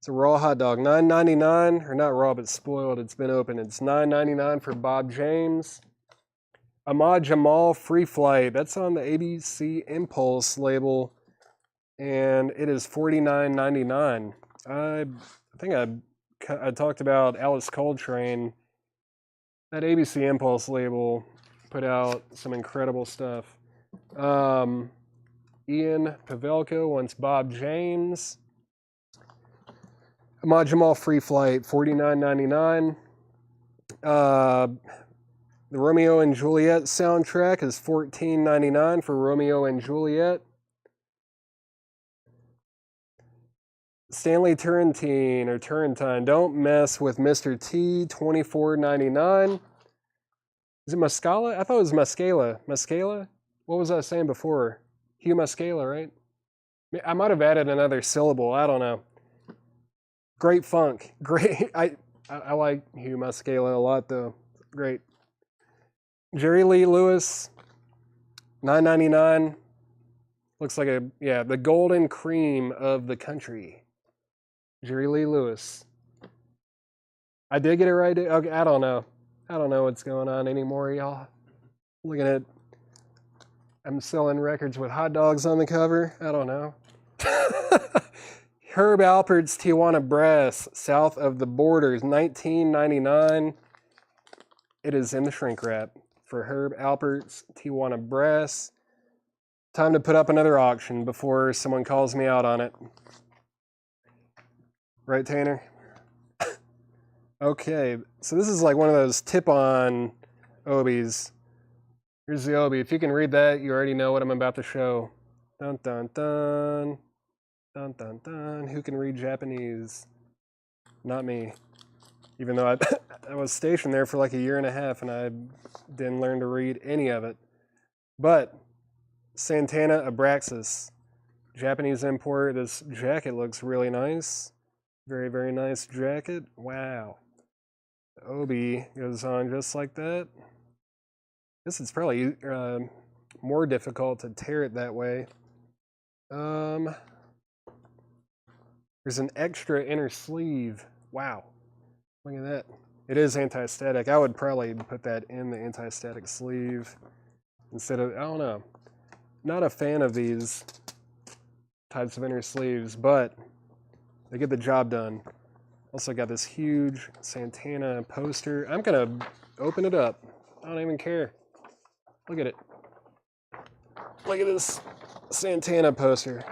It's a raw hot dog. $9.99, or not raw, but spoiled. It's been open. It's $9.99 for Bob James. Ahmad Jamal Free Flight. That's on the ABC Impulse label, and it is $49.99. I think I talked about Alice Coltrane. That ABC Impulse label put out some incredible stuff. Ian Pavelko wants Bob James. Ahmad Jamal Free Flight, $49.99. The Romeo and Juliet soundtrack is $14.99 for Romeo and Juliet. Stanley Turrentine, Don't Mess with Mr. T, $24.99. Is it Muscala? I thought it was Muscala. Muscala? What was I saying before? Hugh Muscala, right? I might have added another syllable. I don't know. Great funk. Great. I like Hugh Muscala a lot, though. Great. Jerry Lee Lewis, $9.99. Looks like the golden cream of the country. Jerry Lee Lewis. I did get it right. Okay, I don't know. I don't know what's going on anymore, y'all. Looking at, I'm selling records with hot dogs on the cover. I don't know. Herb Alpert's Tijuana Brass, South of the Borders, $19.99. It is in the shrink wrap for Herb Alpert's Tijuana Brass. Time to put up another auction before someone calls me out on it. Right, Tanner? Okay, so this is like one of those tip-on Obies. Here's the Obi. If you can read that, you already know what I'm about to show. Dun, dun, dun. Dun, dun, dun. Who can read Japanese? Not me. Even though I was stationed there for like a year and a half and I didn't learn to read any of it. But Santana Abraxas, Japanese import. This jacket looks really nice. Very, very nice jacket. Wow. The Obi goes on just like that. This is probably more difficult to tear it that way. There's an extra inner sleeve. Wow. Look at that. It is anti-static. I would probably put that in the anti-static sleeve instead of, I don't know. Not a fan of these types of inner sleeves, but they get the job done. Also got this huge Santana poster. I'm going to open it up. I don't even care. Look at it. Look at this Santana poster.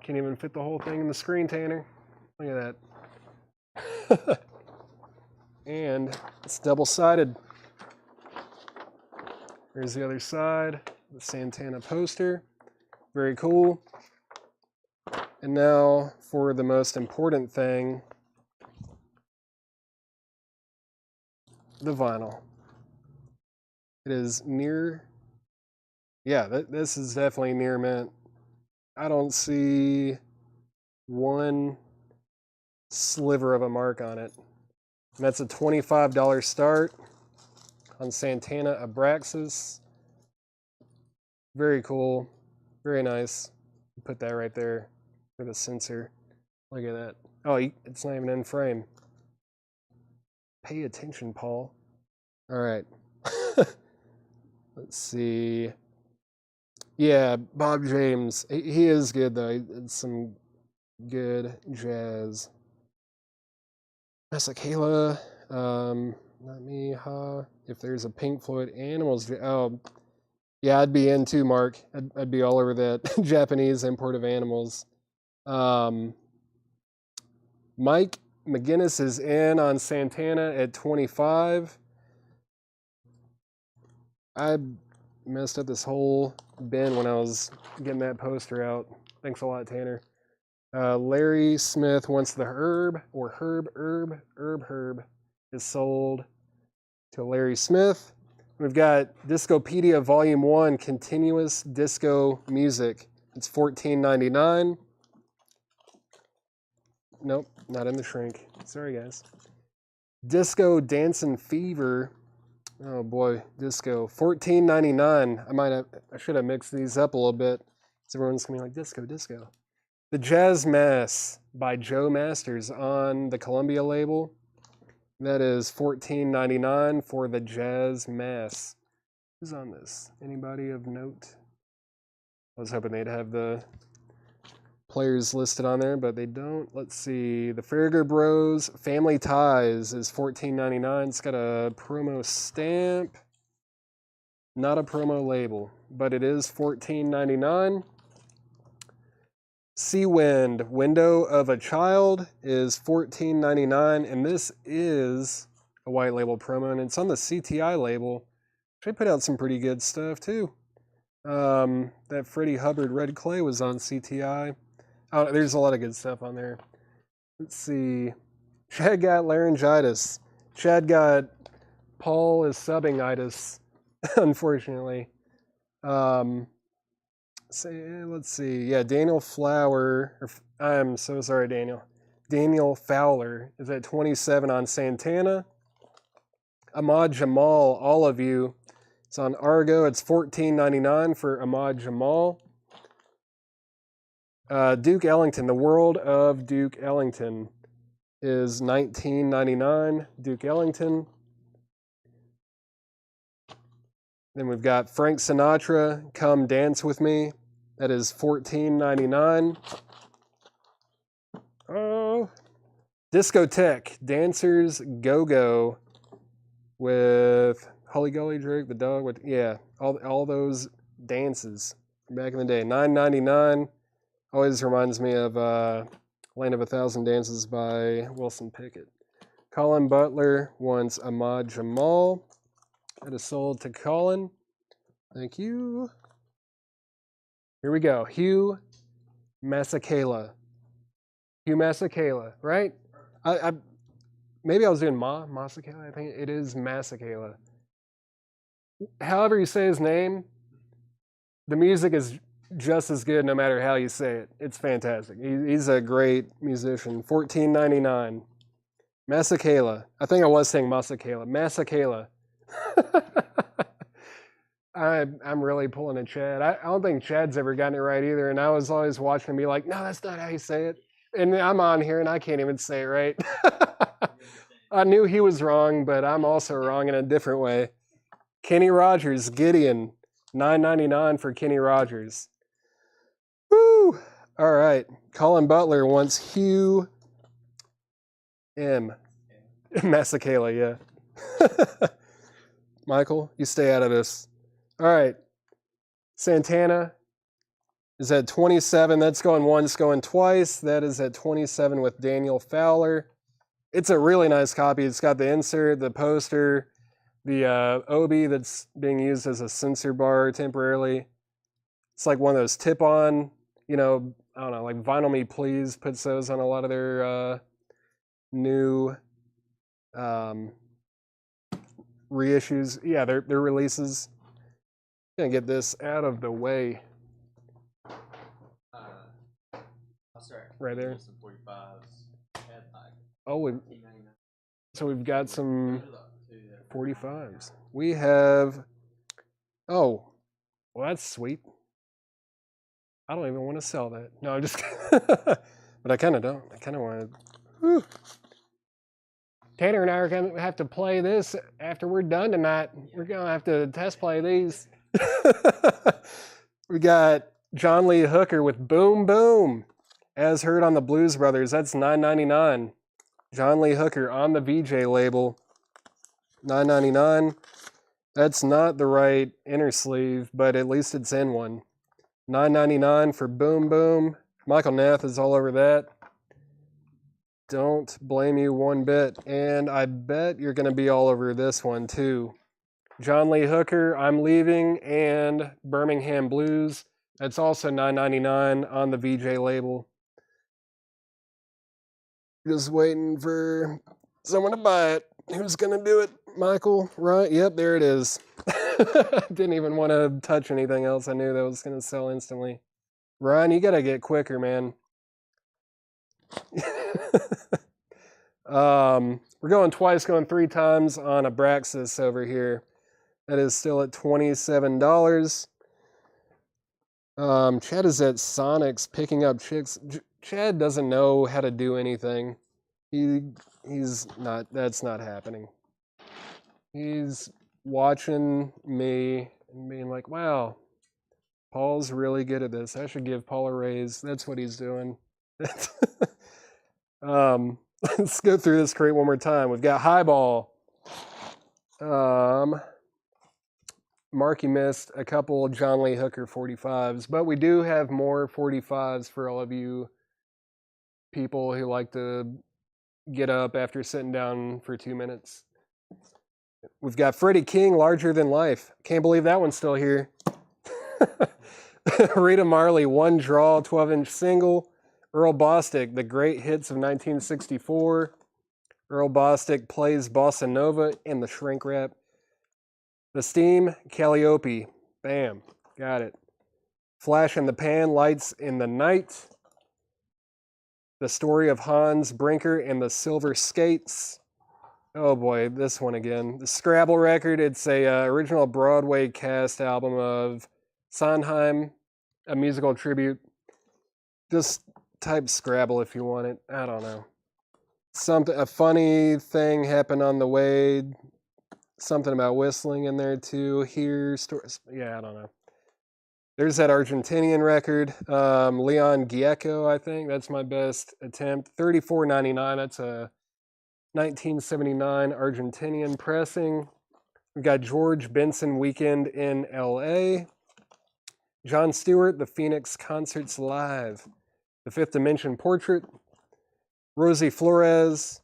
Can't even fit the whole thing in the screen, Tanner. Look at that. And it's double-sided. Here's the other side, the Santana poster. Very cool. And now for the most important thing, the vinyl. It is near, yeah, this is definitely near mint. I don't see one sliver of a mark on it. And that's a $25 start on Santana Abraxas. Very cool, very nice. Put that right there for the sensor. Look at that. Oh, it's not even in frame. Pay attention, Paul. All right. Let's see. Yeah, Bob James. He is good, though. It's some good jazz. Masakela. Not me, huh? If there's a Pink Floyd Animals. Oh, yeah, I'd be in too, Mark. I'd be all over that Japanese import of Animals. Mike McGinnis is in on Santana at 25. I messed up this whole bin when I was getting that poster out. Thanks a lot, Tanner. Larry Smith wants the Herb, or Herb is sold to Larry Smith. We've got Discopedia Volume 1, Continuous Disco Music. It's $14.99. Nope, not in the shrink. Sorry, guys. Disco Dancin' Fever. Oh boy, disco. $14.99. I should have mixed these up a little bit. So everyone's gonna be like, disco. The Jazz Mass by Joe Masters on the Columbia label. That is $14.99 for the Jazz Mass. Who's on this? Anybody of note? I was hoping they'd have the players listed on there, but they don't. Let's see. The Farragher Bros Family Ties is $14.99. It's got a promo stamp. Not a promo label, but it is $14.99. Seawind Window of a Child is $14.99, and this is a white label promo, and it's on the CTI label. They put out some pretty good stuff too. That Freddie Hubbard Red Clay was on CTI. Oh, there's a lot of good stuff on there. Let's see. Chad got laryngitis. Chad got Paul is subbing-itis, unfortunately. Let's see. Yeah, Daniel Flower. I'm so sorry, Daniel. Daniel Fowler is at 27 on Santana. Ahmad Jamal, All of You. It's on Argo. It's $14.99 for Ahmad Jamal. Duke Ellington, The World of Duke Ellington is $19.99. Duke Ellington. Then we've got Frank Sinatra, Come Dance With Me. That is $14.99. Oh. Discotheque, Dancers Go-Go with Holly Gully Drake, the dog with, yeah, all those dances from back in the day. $9.99. Always reminds me of Land of a Thousand Dances by Wilson Pickett. Colin Butler wants Ahmad Jamal. That is sold to Colin. Thank you. Here we go. Hugh Masekela. Hugh Masekela, right? Maybe I was doing Masekela. I think it is Masekela. However you say his name, the music is just as good no matter how you say it. It's fantastic. He's a great musician. $14.99. Masekela. I think I was saying Masekela. Masekela. I'm really pulling a Chad. I don't think Chad's ever gotten it right either, and I was always watching him be like, no, that's not how you say it. And I'm on here, and I can't even say it right. I knew he was wrong, but I'm also wrong in a different way. Kenny Rogers, Gideon, $9.99 for Kenny Rogers. Woo! All right. Colin Butler wants Hugh M. Masekela, yeah. Michael. You stay out of this. All right. Santana is at 27. That's going once, going twice. That is at 27 with Daniel Fowler. It's a really nice copy. It's got the insert, the poster, the Obi that's being used as a sensor bar temporarily. It's like one of those tip-on, I don't know, like Vinyl Me Please puts those on a lot of their new reissues. Yeah, their releases. Gonna get this out of the way. Right there. Some 45s. Oh, so we've got some 45s. We have. Oh, well, that's sweet. I don't even want to sell that. No, I'm just. But I kind of don't. I kind of want to. Tanner and I are going to have to play this after we're done tonight. We're going to have to test play these. We got John Lee Hooker with Boom Boom, as heard on the Blues Brothers. That's $9.99. John Lee Hooker on the VJ label. $9.99. That's not the right inner sleeve, but at least it's in one. $9.99 for Boom Boom. Michael Nath is all over that. Don't blame you one bit. And I bet you're going to be all over this one too. John Lee Hooker, I'm Leaving, and Birmingham Blues. That's also $9.99 on the VJ label. Just waiting for someone to buy it. Who's going to do it? Michael, right? Yep, there it is. Didn't even want to touch anything else. I knew that was going to sell instantly. Ryan, you got to get quicker, man. We're going twice, going 3 times on Abraxas over here. That is still at $27. Chad is at Sonic's picking up chicks. Chad doesn't know how to do anything. He's not. That's not happening. He's watching me and being like, "Wow, Paul's really good at this. I should give Paul a raise." That's what he's doing. Let's go through this crate one more time. We've got Highball. Marky missed a couple John Lee Hooker 45s, but we do have more 45s for all of you people who like to get up after sitting down for 2 minutes. We've got Freddie King, Larger Than Life. Can't believe that one's still here. Rita Marley, One Draw, 12-inch single. Earl Bostick, The Great Hits of 1964. Earl Bostick plays Bossa Nova in the shrink wrap. The Steam, Calliope. Bam. Got it. Flash in the Pan, Lights in the Night. The Story of Hans Brinker and the Silver Skates. Oh boy, this one again. The Scrabble record. It's a original Broadway cast album of Sondheim, a musical tribute. Just type Scrabble if you want it. I don't know. A funny thing happened on the way. Something about whistling in there too. Here, stories. Yeah, I don't know. There's that Argentinian record. Leon Gieco, I think. That's my best attempt. $34.99. That's a 1979 Argentinian pressing. We've got George Benson Weekend in L.A. Jon Stewart, The Phoenix Concerts Live. The Fifth Dimension Portrait. Rosie Flores.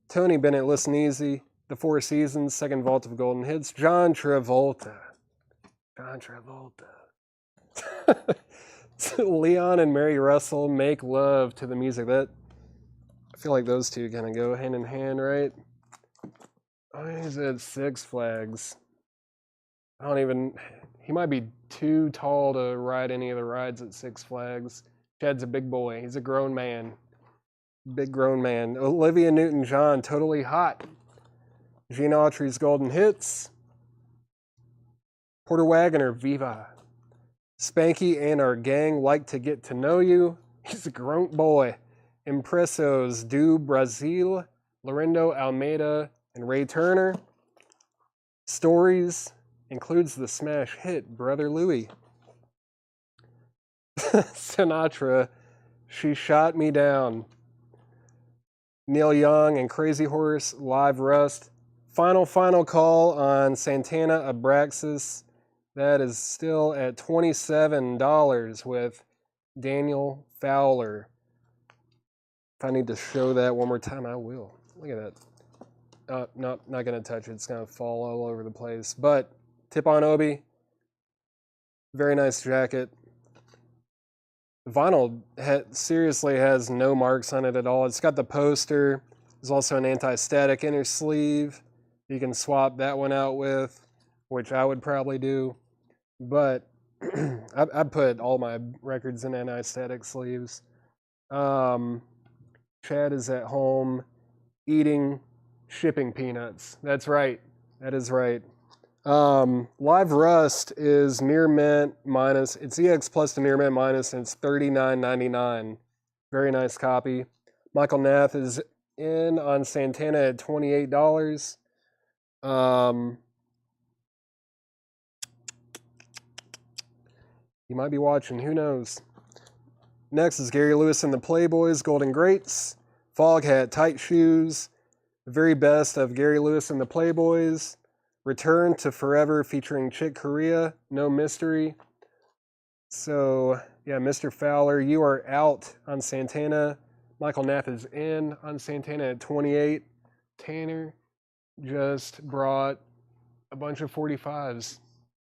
Tony Bennett, Listen Easy. The Four Seasons, Second Vault of Golden Hits. John Travolta. Leon and Mary Russell, Make Love to the Music. That, I feel like those two kind of go hand in hand, right? Oh, he's at Six Flags. He might be too tall to ride any of the rides at Six Flags. Chad's a big boy. He's a grown man. Big grown man. Olivia Newton-John, Totally Hot. Gene Autry's Golden Hits. Porter Wagoner, Viva. Spanky and Our Gang, Like to Get to Know You. He's a grown boy. Impressos, Do Brasil. Lorindo Almeida and Ray Turner. Stories includes the smash hit Brother Louie. Sinatra, She Shot Me Down. Neil Young and Crazy Horse, Live Rust. Final call on Santana Abraxas. That is still at $27 with Daniel Fowler. If I need to show that one more time, I will. Look at that. No, not going to touch it. It's going to fall all over the place. But tip on Obi. Very nice jacket. Vinyl seriously has no marks on it at all. It's got the poster. There's also an anti-static inner sleeve you can swap that one out with, which I would probably do. But I put all my records in anti-static sleeves. Chad is at home eating shipping peanuts. That's right. That is right. Live Rust is near mint minus. It's EX plus to near mint minus, and it's $39.99. Very nice copy. Michael Nath is in on Santana at $28. You might be watching. Who knows? Next is Gary Lewis and the Playboys, Golden Greats, Fog Hat, Tight Shoes, the very best of Gary Lewis and the Playboys, Return to Forever featuring Chick Corea, No Mystery. So, yeah, Mr. Fowler, you are out on Santana. Michael Knapp is in on Santana at 28. Tanner just brought a bunch of 45s.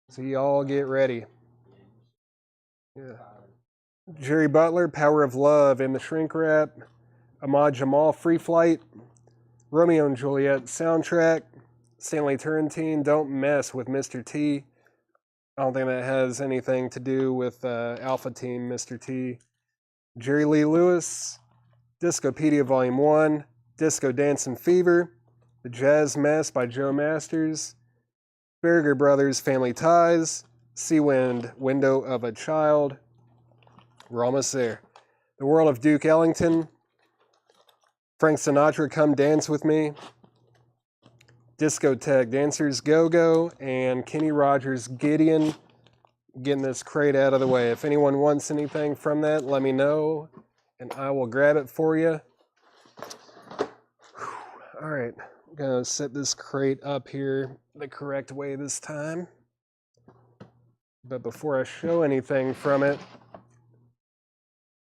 So y'all get ready. Yeah. Jerry Butler, Power of Love in the shrink wrap. Ahmad Jamal, Free Flight. Romeo and Juliet soundtrack. Stanley Turrentine, Don't Mess with Mr. T. I don't think that has anything to do with Alpha Team Mr. T. Jerry Lee Lewis, Discopedia Volume 1, Disco Dancing Fever, The Jazz Mess by Joe Masters, Berger Brothers Family Ties, Seawind, Window of a Child. We're almost there. The World of Duke Ellington, Frank Sinatra, Come Dance With Me, Discotheque, Dancers Go-Go, and Kenny Rogers, Gideon. Getting this crate out of the way. If anyone wants anything from that, let me know, and I will grab it for you. All right, I'm going to set this crate up here the correct way this time. But before I show anything from it,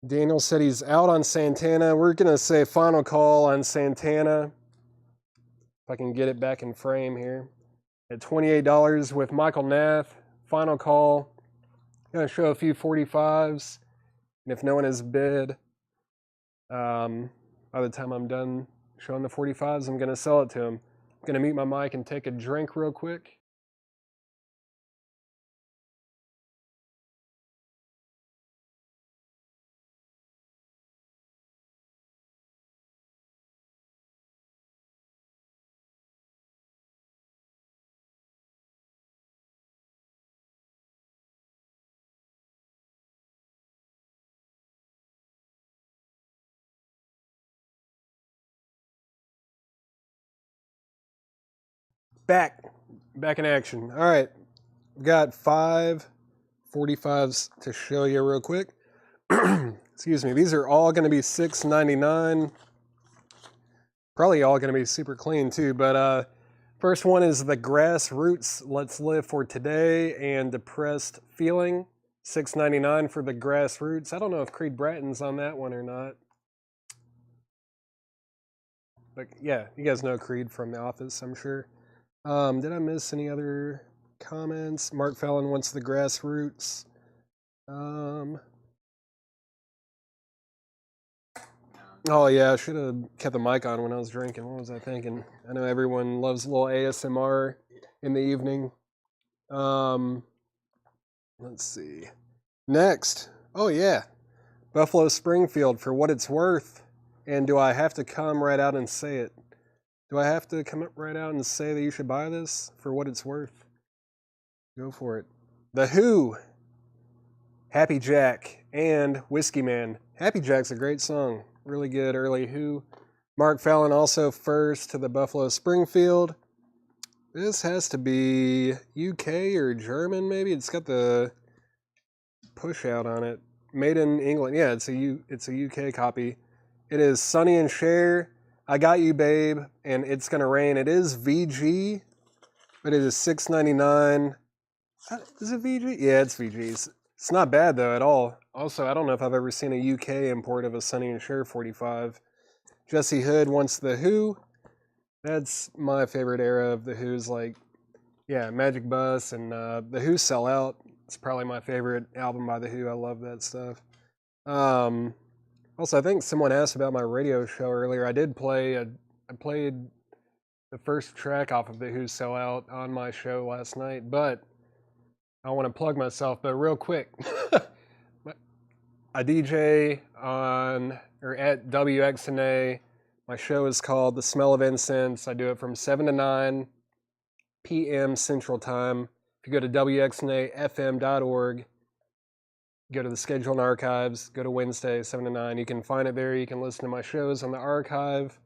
Daniel said he's out on Santana. We're going to say final call on Santana. If I can get it back in frame here. At $28 with Michael Nath. Final call. I'm going to show a few 45s. And if no one has bid, by the time I'm done showing the 45s, I'm going to sell it to him. I'm going to mute my mic and take a drink real quick. Back in action. All right, got 5 45s to show you real quick. Excuse me. These are all going to be $6.99. Probably all going to be super clean too. But first one is the Grassroots Let's Live for Today and Depressed Feeling. $6.99 for the Grassroots. I don't know if Creed Bratton's on that one or not. But yeah, you guys know Creed from The Office, I'm sure. Did I miss any other comments? Mark Fallon wants the Grassroots. Oh yeah, I should have kept the mic on when I was drinking. What was I thinking? I know everyone loves a little ASMR in the evening. Let's see. Next. Oh yeah. Buffalo Springfield, For What It's Worth. And do I have to come right out and say it? Do I have to come right out and say that you should buy this for what it's worth? Go for it. The Who, Happy Jack, and Whiskey Man. Happy Jack's a great song. Really good early Who. Mark Fallon also first to the Buffalo Springfield. This has to be UK or German maybe. It's got the push out on it. Made in England. Yeah, it's a UK copy. It is Sonny and Cher, I Got You Babe and It's Gonna Rain. It is VG, but it is $6.99. Is it VG? Yeah, it's VG. It's not bad though at all. Also, I don't know if I've ever seen a UK import of a Sonny and Cher 45. Jesse Hood Wants the Who. That's my favorite era of the Who's, like, yeah, Magic Bus and the Who Sell Out. It's probably my favorite album by the Who. I love that stuff. Also, I think someone asked about my radio show earlier. I played the first track off of the Who Sell Out on my show last night, but I want to plug myself, but real quick. I DJ on or at WXNA. My show is called The Smell of Incense. I do it from 7 to 9 p.m. Central Time. If you go to WXNAFM.org, go to the schedule and archives, go to Wednesday, 7 to 9. You can find it there. You can listen to my shows on the archive.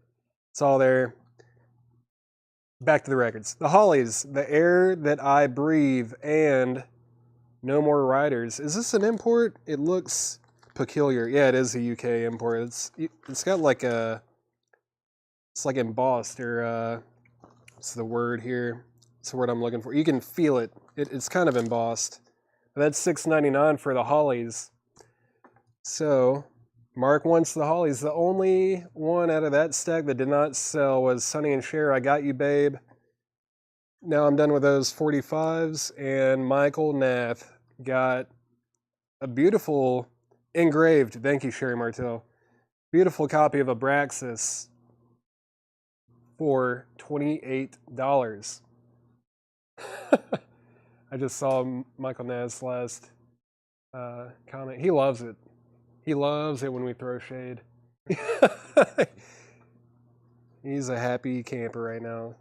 It's all there. Back to the records. The Hollies, The Air That I Breathe, and No More Riders. Is this an import? It looks peculiar. Yeah, it is a UK import. It's got like a... It's like embossed, or what's the word here? It's the word I'm looking for. You can feel it. It's kind of embossed. That's $6.99 for the Hollies. So, Mark wants the Hollies. The only one out of that stack that did not sell was Sonny and Cher, I Got You Babe. Now I'm done with those 45s, and Michael Nath got a beautiful engraved, thank you, Sherry Martell, beautiful copy of Abraxas for $28. I just saw Michael Nath's last comment. He loves it. He loves it when we throw shade. He's a happy camper right now.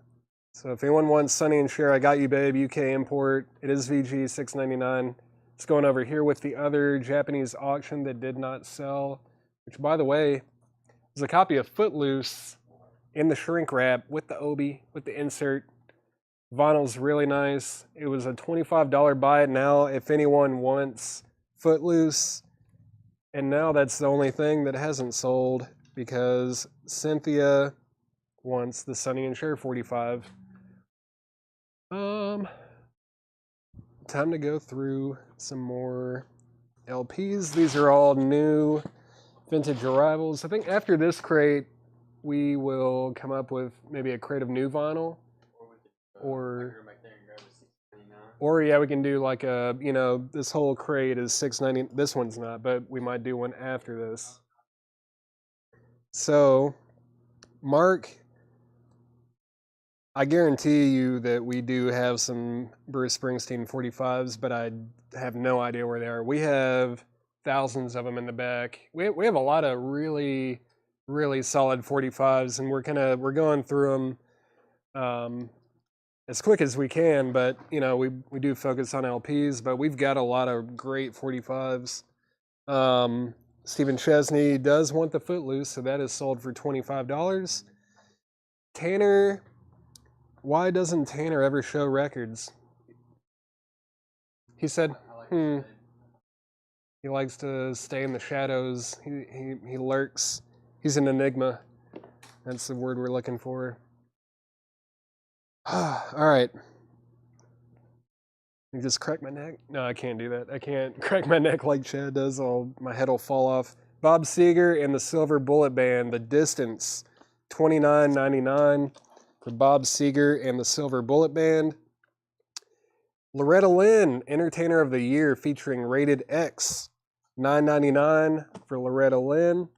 So if anyone wants Sonny and Cher, I Got You Babe, UK import, it is VG, $6.99. It's going over here with the other Japanese auction that did not sell, which, by the way, is a copy of Footloose in the shrink wrap with the obi, with the insert. Vinyl's really nice. It was a $25 buy it now if anyone wants Footloose. And now that's the only thing that hasn't sold because Cynthia wants the Sonny and Cher 45. Time to go through some more LPs. These are all new vintage arrivals. I think after this crate, we will come up with maybe a crate of new vinyl. Or yeah, we can do like a, this whole crate is $6.90. This one's not, but we might do one after this. So, Mark, I guarantee you that we do have some Bruce Springsteen 45s, but I have no idea where they are. We have thousands of them in the back. We have a lot of really, really solid 45s, and we're going through them as quick as we can, but we do focus on LPs, but we've got a lot of great 45s. Stephen Chesney does want the Footloose, so that is sold for $25. Tanner, why doesn't Tanner ever show records? He said, he likes to stay in the shadows. He lurks. He's an enigma. That's the word we're looking for. All right. You just crack my neck? No, I can't do that. I can't crack my neck like Chad does. My head will fall off. Bob Seger and the Silver Bullet Band, The Distance, $29.99 for Bob Seger and the Silver Bullet Band. Loretta Lynn, Entertainer of the Year, featuring Rated X, $9.99 for Loretta Lynn.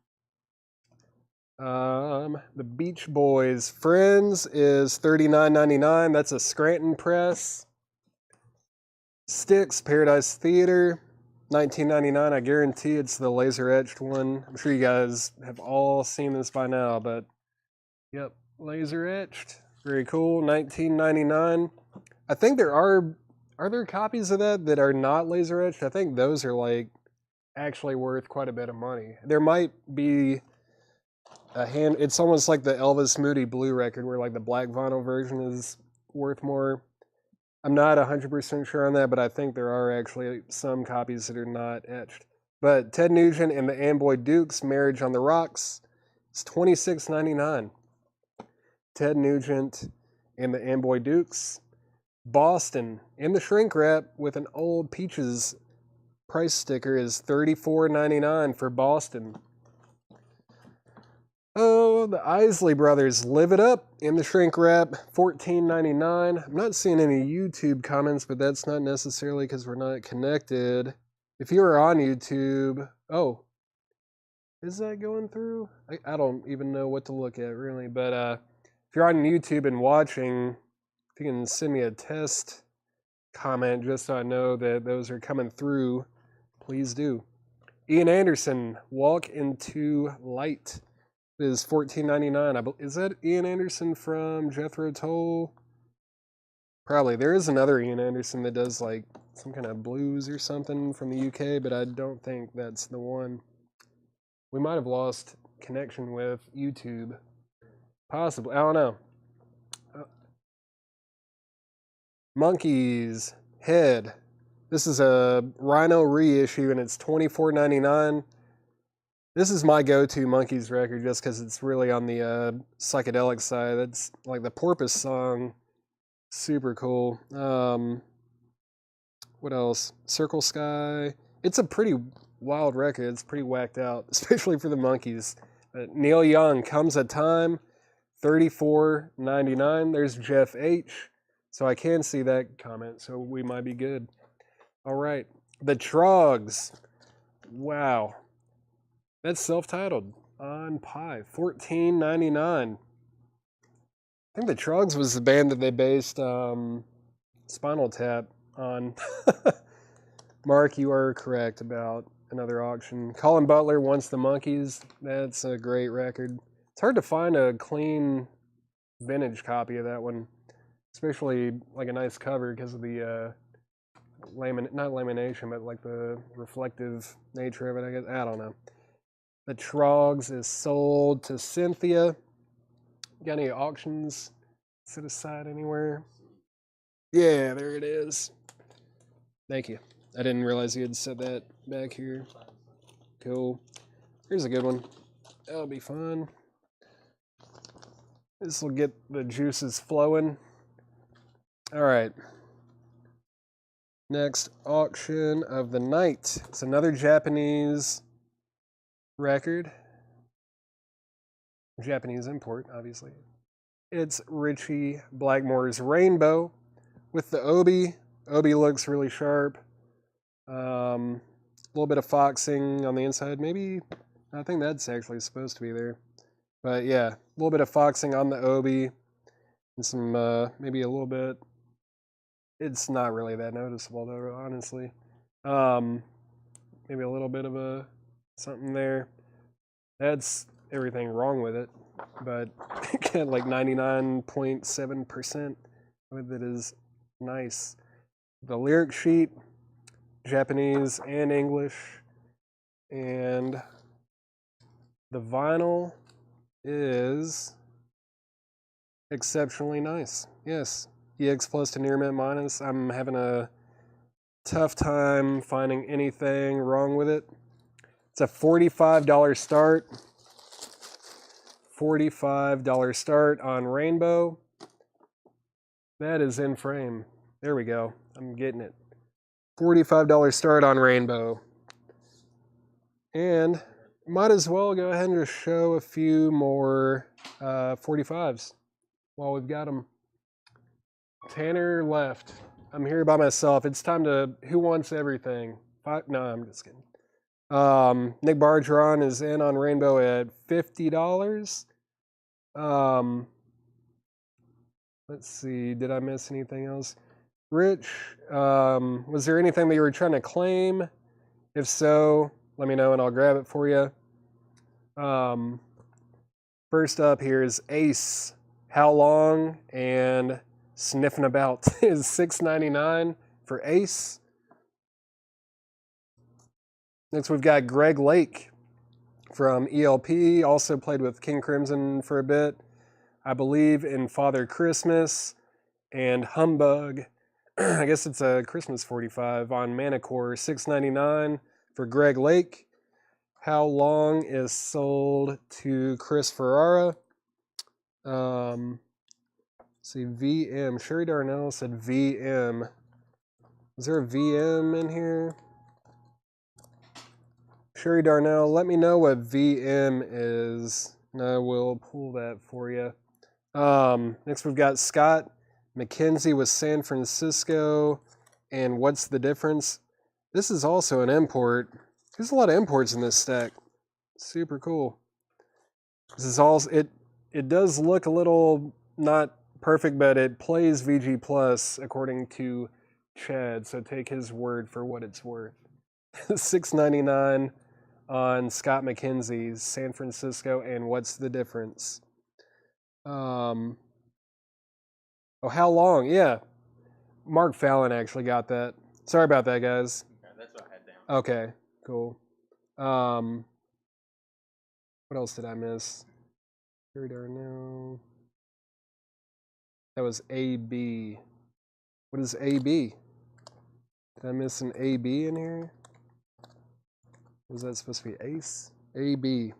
The Beach Boys, Friends is $39.99. That's a Scranton press. Styx, Paradise Theater, $19.99. I guarantee it's the laser etched one. I'm sure you guys have all seen this by now, but yep, laser etched. Very cool. $19.99. I think are there copies of that are not laser etched? I think those are like actually worth quite a bit of money. There might be it's almost like the Elvis Moody Blue record where like the black vinyl version is worth more. I'm not 100% sure on that, but I think there are actually some copies that are not etched. But Ted Nugent and the Amboy Dukes, Marriage on the Rocks, it's $26.99. Ted Nugent and the Amboy Dukes. Boston in the shrink wrap with an old Peaches price sticker is $34.99 for Boston. Oh, the Isley Brothers, Live It Up in the shrink wrap, $14.99. I'm not seeing any YouTube comments, but that's not necessarily because we're not connected. If you are on YouTube, oh, is that going through? I don't even know what to look at, really. But if you're on YouTube and watching, if you can send me a test comment just so I know that those are coming through, please do. Ian Anderson, Walk Into Light is $14.99. Is that Ian Anderson from Jethro Tull? Probably. There is another Ian Anderson that does like some kind of blues or something from the UK, but I don't think that's the one. We might have lost connection with YouTube. Possibly. I don't know. Monkeys, Head. This is a Rhino reissue, and it's $24.99. This is my go-to Monkeys record just because it's really on the psychedelic side. That's like the Porpoise song. Super cool. What else? Circle Sky. It's a pretty wild record. It's pretty whacked out, especially for the Monkeys. Neil Young, Comes a Time, $34.99. There's Jeff H. So I can see that comment, so we might be good. All right. The Trogs. Wow. That's self-titled on Pi, $14.99. I think the Trogs was the band that they based Spinal Tap on. Mark, you are correct about another auction. Colin Butler Wants the Monkeys. That's a great record. It's hard to find a clean vintage copy of that one, especially like a nice cover because of the not lamination, but like the reflective nature of it, I guess. I don't know. The Trogs is sold to Cynthia. Got any auctions set aside anywhere? Yeah, there it is. Thank you. I didn't realize you had set that back here. Cool. Here's a good one. That'll be fun. This will get the juices flowing. All right. Next auction of the night. It's another Japanese record. Japanese import, obviously. It's Richie Blackmore's Rainbow with the Obi. Obi looks really sharp. A little bit of foxing on the inside. Maybe, I think that's actually supposed to be there. But yeah, a little bit of foxing on the Obi. And some, maybe a little bit. It's not really that noticeable though, honestly. Maybe a little bit of a something there. That's everything wrong with it, but like 99.7% of it is nice. The lyric sheet, Japanese and English, and the vinyl is exceptionally nice. Yes, EX Plus to Near Mint Minus. I'm having a tough time finding anything wrong with it. It's a $45 start. $45 start on Rainbow. That is in frame. There we go. I'm getting it. $45 start on Rainbow. And might as well go ahead and just show a few more 45s while we've got them. Tanner left. I'm here by myself. It's time to Who Wants Everything? No, I'm just kidding. Nick Bargeron is in on Rainbow at $50. Let's see. Did I miss anything else? Rich, was there anything that you were trying to claim? If so, let me know and I'll grab it for you. First up here is Ace. How Long and Sniffing About is $6.99 for Ace. Next, we've got Greg Lake from ELP, also played with King Crimson for a bit, I believe in Father Christmas and Humbug. I guess it's a Christmas 45 on Manicore, $6.99 for Greg Lake. How Long is sold to Chris Ferrara. See, VM. Sherry Darnell said VM. Is there a VM in here? Sherry Darnell, let me know what VM is, and I will pull that for you. Next, we've got Scott McKenzie with San Francisco. And what's the difference? This is also an import. There's a lot of imports in this stack. Super cool. This is all it does look a little not perfect, but it plays VG Plus according to Chad, so take his word for what it's worth. $6.99 on Scott McKenzie's San Francisco, and what's the difference? Oh, how long? Yeah. Mark Fallon actually got that. Sorry about that, guys. Okay, that's what I had down. Okay, cool. What else did I miss? Here we are now. That was AB. What is AB? Did I miss an AB in here? Was that supposed to be ace? AB.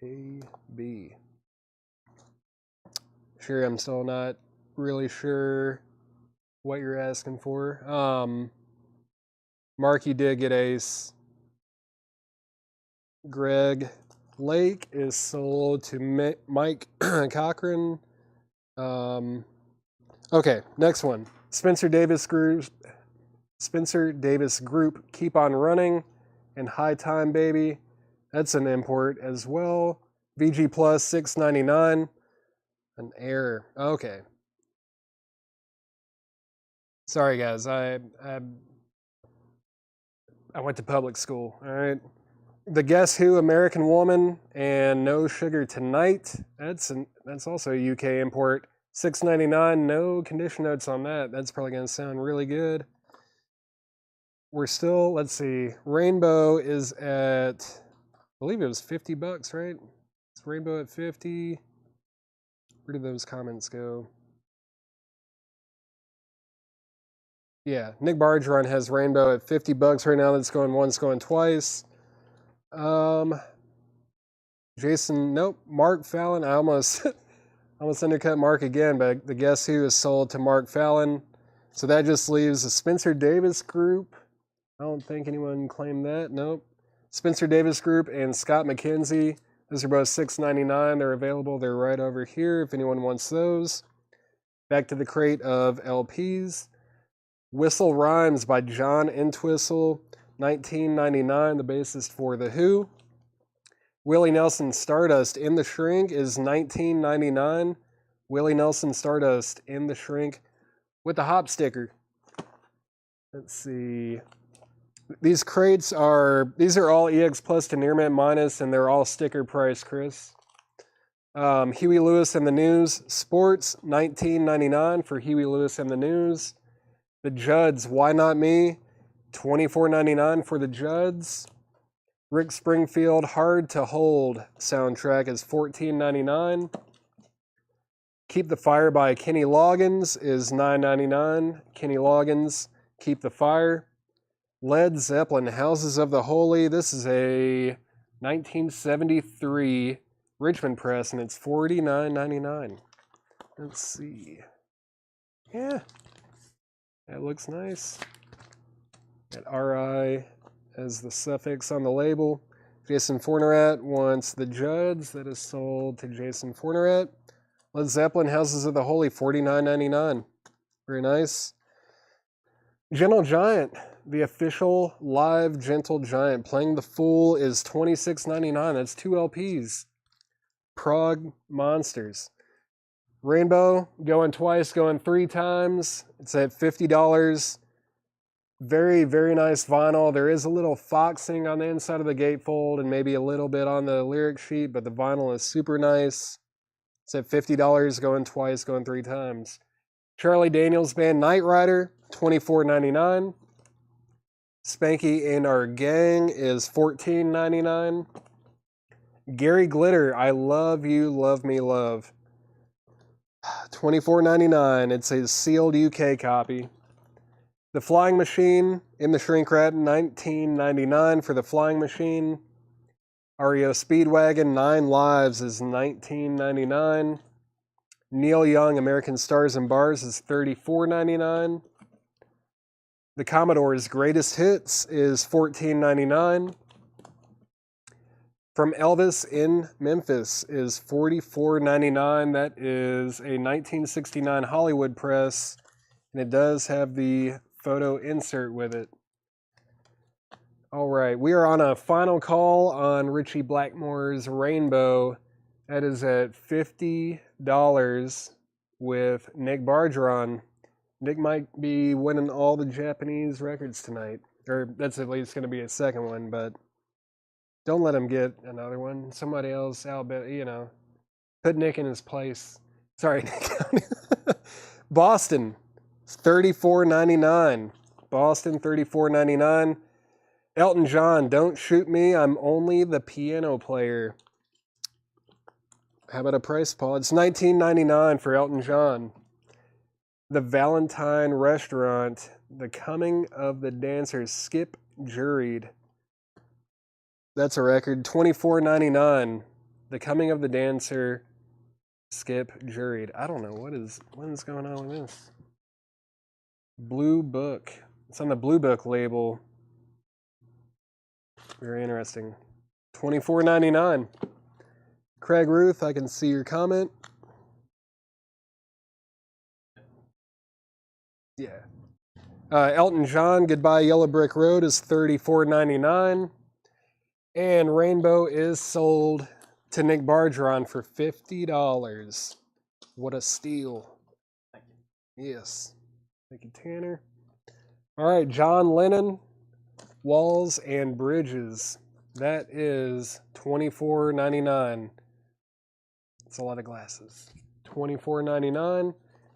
AB. Sure, I'm still not really sure what you're asking for. Mark, you did get ace. Greg Lake is sold to Mike Cochran. Okay, next one. Spencer Davis Group, Keep On Running, and High Time Baby. That's an import as well. VG Plus $6.99. An error. Okay. Sorry, guys. I went to public school. All right. The Guess Who American Woman and No Sugar Tonight. That's also a UK import. $6.99. No condition notes on that. That's probably going to sound really good. We're still, let's see. Rainbow is at, I believe it was $50, right? It's Rainbow at 50. Where did those comments go? Yeah, Nick Bargeron has Rainbow at $50 right now. That's going once, going twice. Jason, nope. Mark Fallon, I almost undercut Mark again, but the Guess Who is sold to Mark Fallon. So that just leaves the Spencer Davis Group. I don't think anyone claimed that. Nope. Spencer Davis Group and Scott McKenzie. Those are both $6.99. They're available. They're right over here if anyone wants those. Back to the crate of LPs. Whistle Rhymes by John Entwistle, $19.99, the bassist for The Who. Willie Nelson Stardust in the Shrink is $19.99. Willie Nelson Stardust in the Shrink with the hop sticker. Let's see. These crates these are all EX Plus to Near Mint Minus, and they're all sticker price, Chris. Huey Lewis and the News Sports, $19.99 for Huey Lewis and the News. The Judds, Why Not Me? $24.99 for the Judds. Rick Springfield, Hard to Hold soundtrack is $14.99. Keep the Fire by Kenny Loggins is $9.99. Kenny Loggins, Keep the Fire. Led Zeppelin, Houses of the Holy. This is a 1973 Richmond press, and it's $49.99. Let's see. Yeah. That looks nice. Got RI as the suffix on the label. Jason Fornerat wants the Judds. That is sold to Jason Fornerat. Led Zeppelin, Houses of the Holy, $49.99. Very nice. Gentle Giant, the official live Gentle Giant. Playing the Fool is $26.99. That's 2 LPs. Prague Monsters. Rainbow, going twice, going 3 times. It's at $50. Very, very nice vinyl. There is a little foxing on the inside of the gatefold and maybe a little bit on the lyric sheet, but the vinyl is super nice. It's at $50, going twice, going 3 times. Charlie Daniels Band, Knight Rider, $24.99. Spanky and Our Gang is $14.99. Gary Glitter, I Love You, Love Me, Love. $24.99. It's a sealed UK copy. The Flying Machine in the Shrink Rat, $19.99 for the Flying Machine. REO Speedwagon, 9 Lives is $19.99. Neil Young, American Stars and Bars is $34.99. The Commodore's Greatest Hits is $14.99. From Elvis in Memphis is $44.99. That is a 1969 Hollywood press, and it does have the photo insert with it. All right, we are on a final call on Richie Blackmore's Rainbow. That is at $50 with Nick Bargeron. Nick might be winning all the Japanese records tonight. Or that's at least going to be a second one, but don't let him get another one. Somebody else, put Nick in his place. Sorry, Nick. Boston, $34.99. Boston, $34.99. Elton John, Don't Shoot Me, I'm Only the Piano Player. How about a price, Paul? It's $19.99 for Elton John. The Valentine Restaurant, The Coming of the Dancers, Skip Juried. That's a record, $24.99. The Coming of the Dancer, Skip Juried. I don't know, what is going on with this? Blue Book. It's on the Blue Book label. Very interesting. $24.99. Craig Ruth, I can see your comment. Yeah. Elton John, Goodbye Yellow Brick Road is $34.99. And Rainbow is sold to Nick Bargeron for $50. What a steal. Thank you. Yes. Thank you, Tanner. All right, John Lennon, Walls and Bridges. That is $24.99. That's a lot of glasses. $24.99.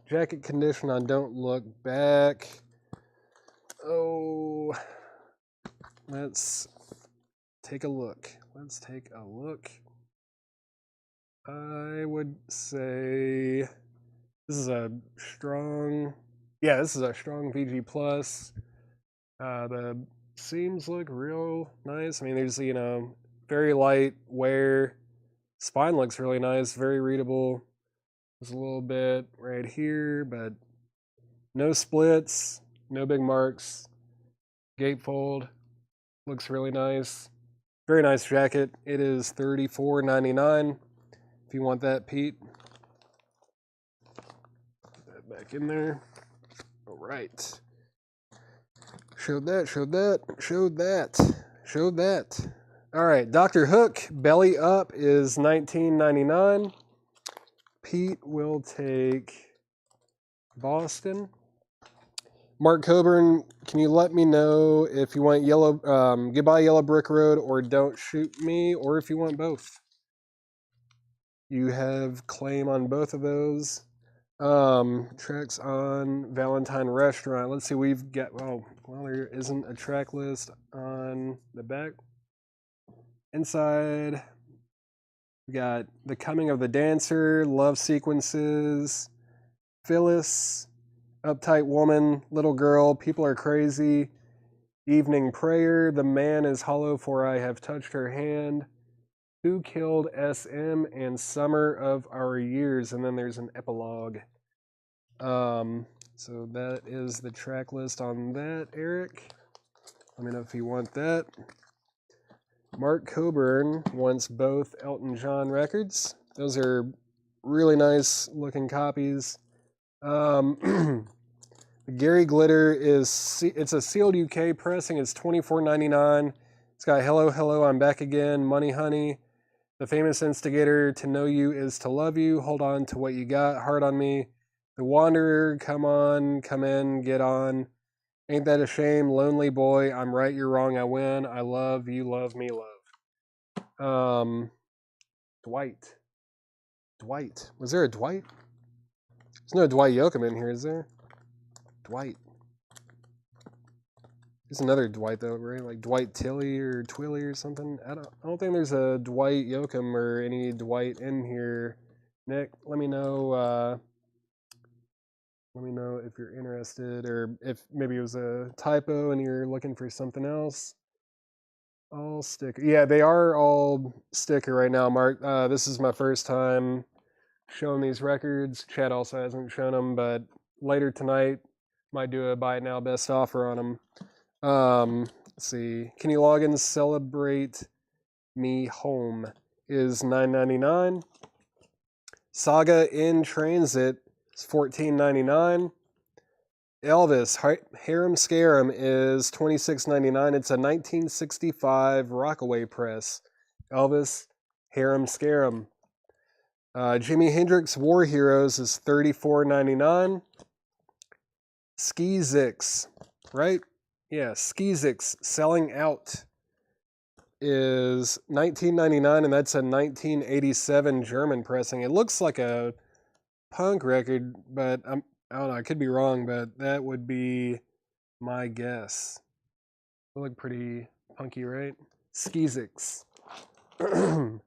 Jacket condition on Don't Look Back. Oh, let's take a look. I would say this is a strong, VG plus. The seams look real nice. I mean, there's, very light wear. Spine looks really nice, very readable. There's a little bit right here, but no splits, no big marks. Gatefold looks really nice. Very nice jacket. It is $34.99. If you want that, Pete. Put that back in there. All right. Showed that. All right, Dr. Hook, Belly Up is $19.99. Pete will take Boston. Mark Coburn, can you let me know if you want Goodbye Yellow Brick Road or Don't Shoot Me, or if you want both? You have claim on both of those. Tracks on Valentine Restaurant. Let's see, we've got, there isn't a track list on the back. Inside, we got The Coming of the Dancer, Love Sequences, Phyllis, Uptight Woman, Little Girl, People Are Crazy, Evening Prayer, The Man is Hollow for I Have Touched Her Hand, Who Killed SM, and Summer of Our Years, and then there's an epilogue. So that is the track list on that, Eric. Let me know if you want that. Mark Coburn wants both Elton John records. Those are really nice looking copies. Gary Glitter it's a sealed UK pressing. It's $24.99. It's got Hello, Hello, I'm Back Again, Money Honey, The Famous Instigator, To Know You Is to Love You, Hold On to What You Got, Hard on Me, The Wanderer, Come On, Come In, Get On, Ain't That a Shame, Lonely Boy, I'm Right, You're Wrong, I Win, I Love, You Love Me, Love. Dwight. Was there a Dwight? There's no Dwight Yoakam in here, is there? Dwight. There's another Dwight though, right? Like Dwight Tilley or Twilly or something. I don't think there's a Dwight Yoakam or any Dwight in here. Nick, let me know. Let me know if you're interested, or if maybe it was a typo and you're looking for something else. All sticker. Yeah, they are all sticker right now, Mark. This is my first time showing these records. Chad also hasn't shown them, but later tonight might do a buy it now best offer on them. Let's see. Can you log in Celebrate Me Home is $9.99. Saga in Transit is $14.99. Elvis Harem Scarum is $26.99. It's a 1965 Rockaway press. Elvis Harem Scarum. Jimi Hendrix War Heroes is $34.99. Skizix, right? Yeah, Skizix Selling Out is $19.99, and that's a 1987 German pressing. It looks like a punk record, but I don't know, I could be wrong, but that would be my guess. They look pretty punky, right? Skizix. Fred,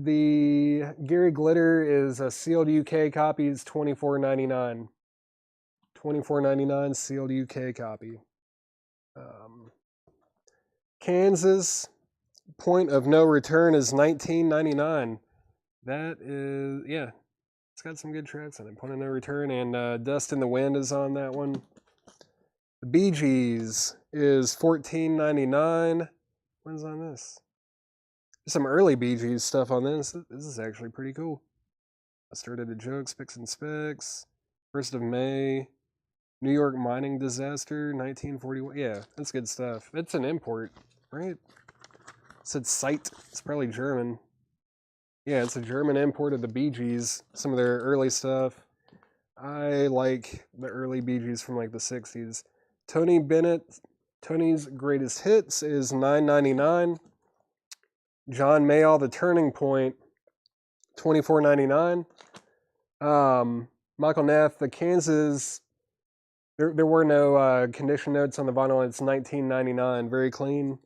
the Gary Glitter is a sealed UK copy, is $24.99. $24.99 sealed UK copy. Kansas Point of No Return is $19.99. That is, yeah, it's got some good tracks on it. Point of No Return, and Dust in the Wind is on that one. The Bee Gees is $14.99. When's on this? There's some early Bee Gees stuff on this. This is actually pretty cool. I started a joke, Spicks and Specks. 1st of May. New York mining disaster, 1941. Yeah, that's good stuff. It's an import, right? It said Sight. It's probably German. Yeah, it's a German import of the Bee Gees. Some of their early stuff. I like the early Bee Gees from like the 60s. Tony Bennett, Tony's Greatest Hits is $9.99. John Mayall, The Turning Point, $24.99. Michael Neff, The Kansas. There were no condition notes on the vinyl. It's $19.99. Very clean.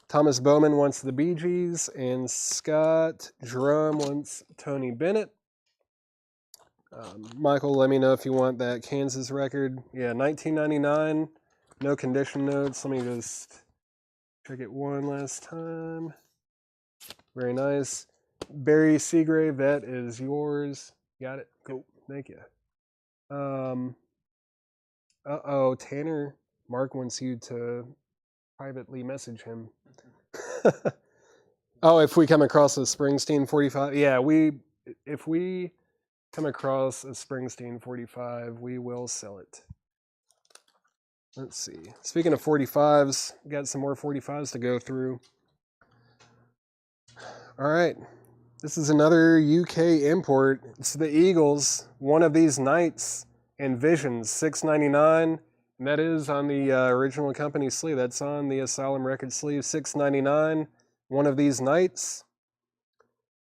Thomas Bowman wants the Bee Gees, and Scott Drum wants Tony Bennett. Michael, let me know if you want that Kansas record. Yeah, $19.99. No condition notes. Let me just check it one last time. Very nice. Barry Seagrave, that is yours. Got it? Cool. Thank you. Tanner. Mark wants you to privately message him. Oh, if we come across a Springsteen 45. Yeah, if we come across a Springsteen 45, we will sell it. Let's see. Speaking of 45s, got some more 45s to go through. All right. This is another UK import. It's the Eagles, One of These Nights, and Visions, $6.99. And that is on the original company sleeve. That's on the Asylum Records sleeve, $6.99. One of These Nights.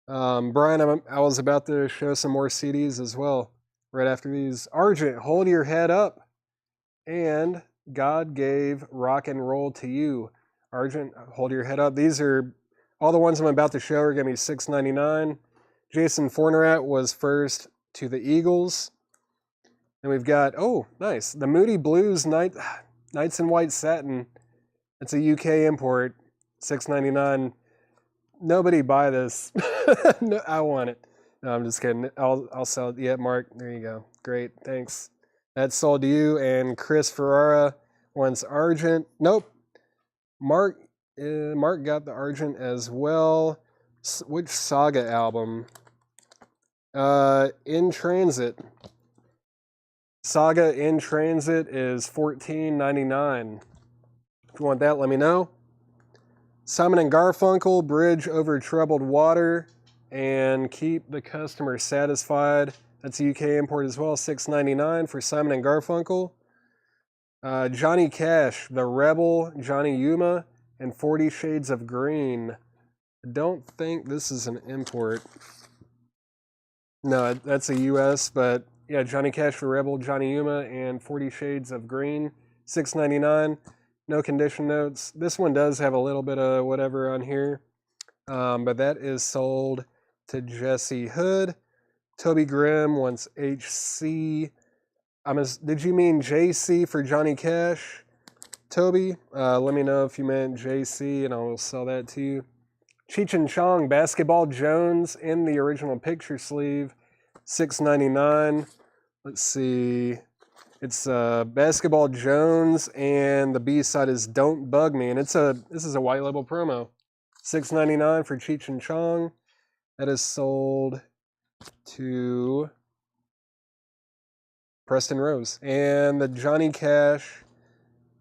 Brian, I was about to show some more CDs as well right after these. Argent, Hold Your Head Up. And God Gave Rock and Roll to You. Argent, Hold Your Head Up. These are, all the ones I'm about to show are going to be $6.99. Jason Fornerat was first to the Eagles. And we've got, oh, nice, the Moody Blues Nights in White Satin. It's a UK import, $6.99. Nobody buy this. No, I want it. No, I'm just kidding. I'll sell it. Yeah, Mark, there you go. Great, thanks. That's sold to you. And Chris Ferrara wants Argent. Nope. Mark got the Argent as well. Which Saga album? In Transit. Saga in Transit is $14.99. If you want that, let me know. Simon and Garfunkel, Bridge Over Troubled Water, and Keep the Customer Satisfied. That's a UK import as well, $6.99 for Simon and Garfunkel. Johnny Cash, The Rebel, Johnny Yuma, and 40 Shades of Green. I don't think this is an import. No, that's a US, but yeah, Johnny Cash, The Rebel, Johnny Yuma, and 40 Shades of Green, $6.99. No condition notes. This one does have a little bit of whatever on here, but that is sold to Jesse Hood. Toby Grimm wants HC. Did you mean JC for Johnny Cash, Toby? Let me know if you meant JC, and I will sell that to you. Cheech and Chong Basketball Jones in the original picture sleeve, $6.99. Let's see. It's Basketball Jones, and the B side is Don't Bug Me, and this is a white label promo. $6.99 for Cheech and Chong. That is sold to Preston Rose, and the Johnny Cash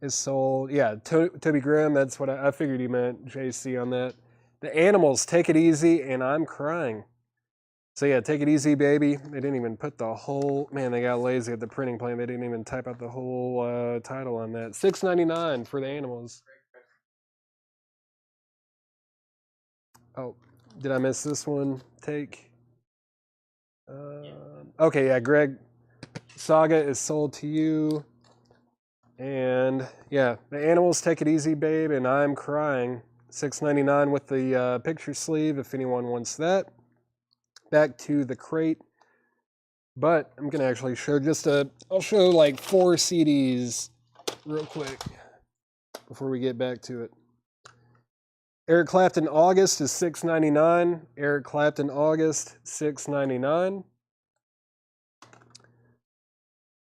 is sold. Yeah, Toby Grimm. That's what I figured he meant. JC on that. The Animals, Take It Easy, and I'm Crying. So yeah, Take It Easy, Baby. They didn't even put the whole, man, they got lazy at the printing plant. They didn't even type out the whole title on that. $6.99 for the Animals. Oh, did I miss this one? Okay, yeah, Greg. Saga is sold to you. And yeah, the Animals, Take It Easy, Babe, and I'm Crying. $6.99 with the picture sleeve if anyone wants that. Back to the crate. But I'm going to actually show I'll show like 4 CDs real quick before we get back to it. Eric Clapton August is $6.99. Eric Clapton August, $6.99.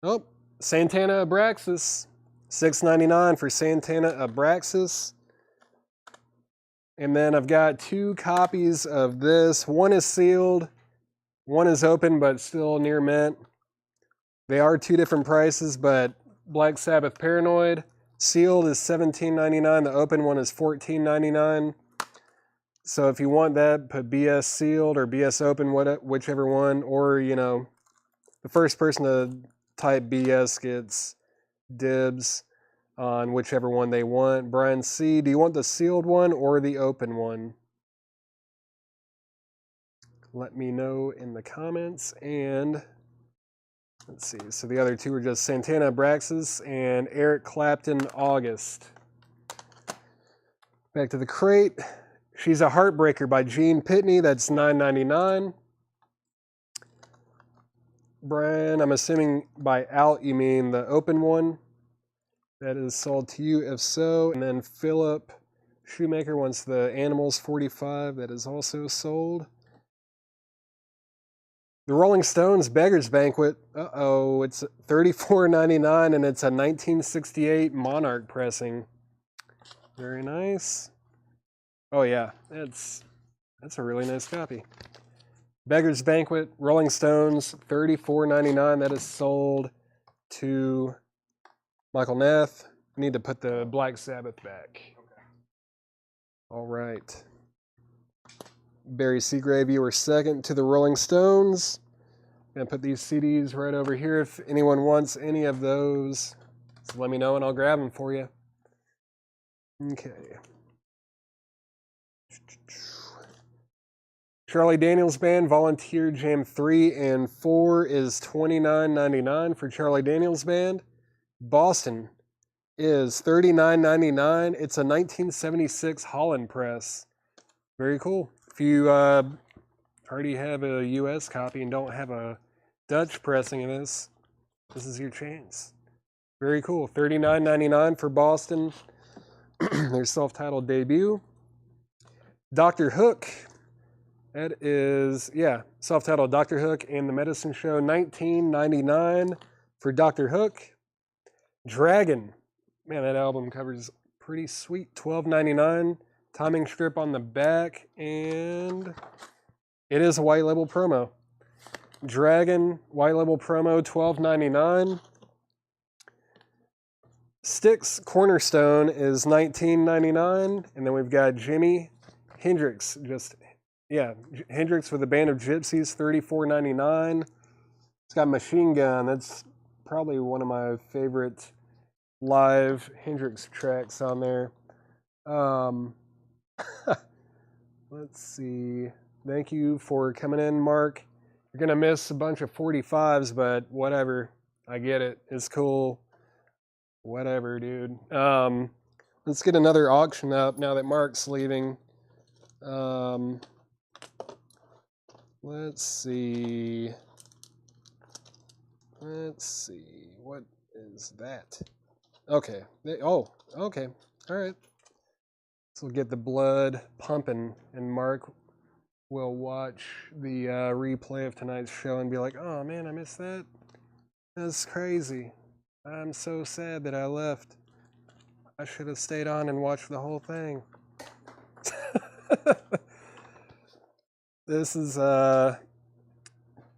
Oh, Santana Abraxas, $6.99 for Santana Abraxas. And then I've got 2 copies of this. One is sealed. One is open, but still near mint. They are 2 different prices, but Black Sabbath Paranoid sealed is $17.99. The open one is $14.99. So if you want that, put BS sealed or BS open, whichever one. Or, the first person to type BS gets dibs on whichever one they want. Brian C., do you want the sealed one or the open one? Let me know in the comments. And let's see. So the other 2 are just Santana Abraxas and Eric Clapton August. Back to the crate. She's a Heartbreaker by Gene Pitney. That's $9.99. Brian, I'm assuming by out you mean the open one. That is sold to you if so. And then Philip Shoemaker wants the Animals 45. That is also sold. The Rolling Stones Beggar's Banquet. It's $34.99 and it's a 1968 Monarch pressing. Very nice. Oh yeah, that's a really nice copy. Beggar's Banquet, Rolling Stones, $34.99. That is sold to Michael Nath. I need to put the Black Sabbath back. Okay. All right. Barry Seagrave, you were second to the Rolling Stones. I'm going to put these CDs right over here. If anyone wants any of those, just let me know and I'll grab them for you. Okay. Charlie Daniels Band, Volunteer Jam 3 and 4 is $29.99 for Charlie Daniels Band. Boston is $39.99. It's a 1976 Holland press. Very cool. If you already have a US copy and don't have a Dutch pressing of this is your chance. Very cool. $39.99 for Boston. Their self-titled debut. Dr. Hook. That is, self-titled Dr. Hook and the Medicine Show, $19.99 for Dr. Hook. Dragon. Man, that album cover is pretty sweet. $12.99. Timing strip on the back, and it is a white label promo. Dragon, white label promo, $12.99. Styx Cornerstone is $19.99. And then we've got Jimi Hendrix, Hendrix with a Band of Gypsies, $34.99. It's got Machine Gun. That's probably one of my favorite live Hendrix tracks on there. Let's see. Thank you for coming in, Mark. You're going to miss a bunch of 45s, but whatever. I get it. It's cool. Whatever, dude. Let's get another auction up now that Mark's leaving. Let's see. What is that? Okay. Okay. All right. This will get the blood pumping, and Mark will watch the replay of tonight's show and be like, oh man, I missed that. That's crazy. I'm so sad that I left. I should have stayed on and watched the whole thing. This is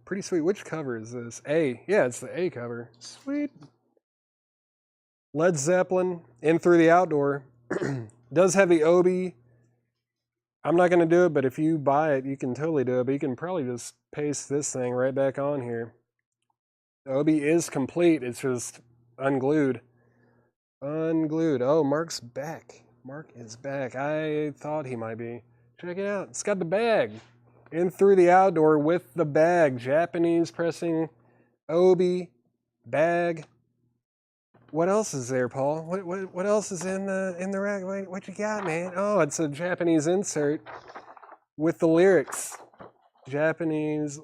pretty sweet. Which cover is this? A. Yeah, it's the A cover. Sweet. Led Zeppelin, In Through the Outdoor. Does have the Obi. I'm not going to do it, but if you buy it, you can totally do it. But you can probably just paste this thing right back on here. The Obi is complete. It's just unglued. Unglued. Oh, Mark's back. Mark is back. I thought he might be. Check it out. It's got the bag. In Through the Outdoor with the bag. Japanese pressing. Obi. Bag. What else is there, Paul? What else is in the rack? What you got, man? Oh, it's a Japanese insert with the lyrics. Japanese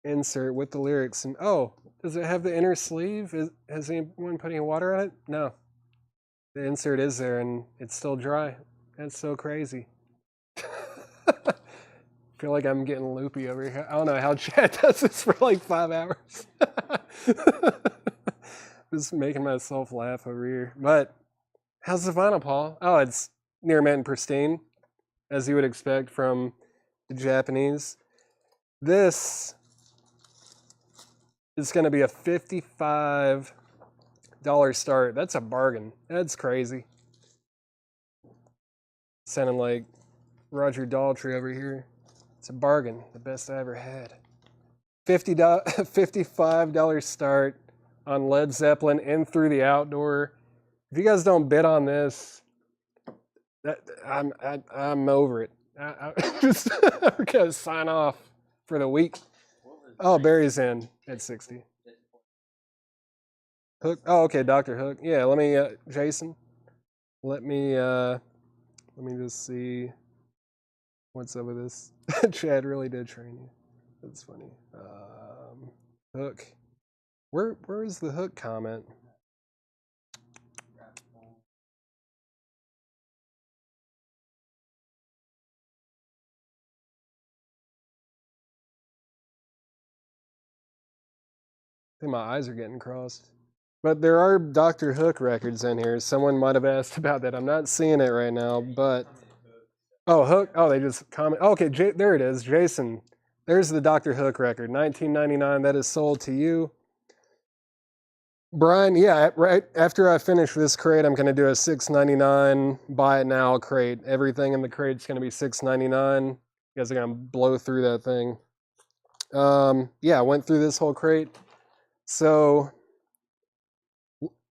insert with the lyrics. And oh, does it have the inner sleeve? Has anyone put any water on it? No. The insert is there and it's still dry. That's so crazy. I feel like I'm getting loopy over here. I don't know how Chad does this for like 5 hours. Just making myself laugh over here. But how's the vinyl, Paul? Oh, it's near mint and pristine, as you would expect from the Japanese. This is going to be a $55 start. That's a bargain. That's crazy. Sounding like Roger Daltrey over here. It's a bargain. The best I ever had. $55 start on Led Zeppelin, In Through the Outdoor. If you guys don't bid on this, I'm over it. I'm gonna sign off for the week. Oh, Barry's in at 60. Hook. Oh, okay, Dr. Hook. Yeah, let me, Jason. Let me just see what's up with this. Chad really did train you. That's funny. Hook. Where is the Hook comment? I think my eyes are getting crossed. But there are Dr. Hook records in here. Someone might have asked about that. I'm not seeing it right now, but... Oh, Hook. Oh, they just comment. Oh, okay, there it is. Jason. There's the Dr. Hook record. $19.99. That is sold to you. Brian, yeah, right after I finish this crate, I'm going to do a $6.99 buy it now crate. Everything in the crate's going to be $6.99. You guys are going to blow through that thing. Yeah, I went through this whole crate. So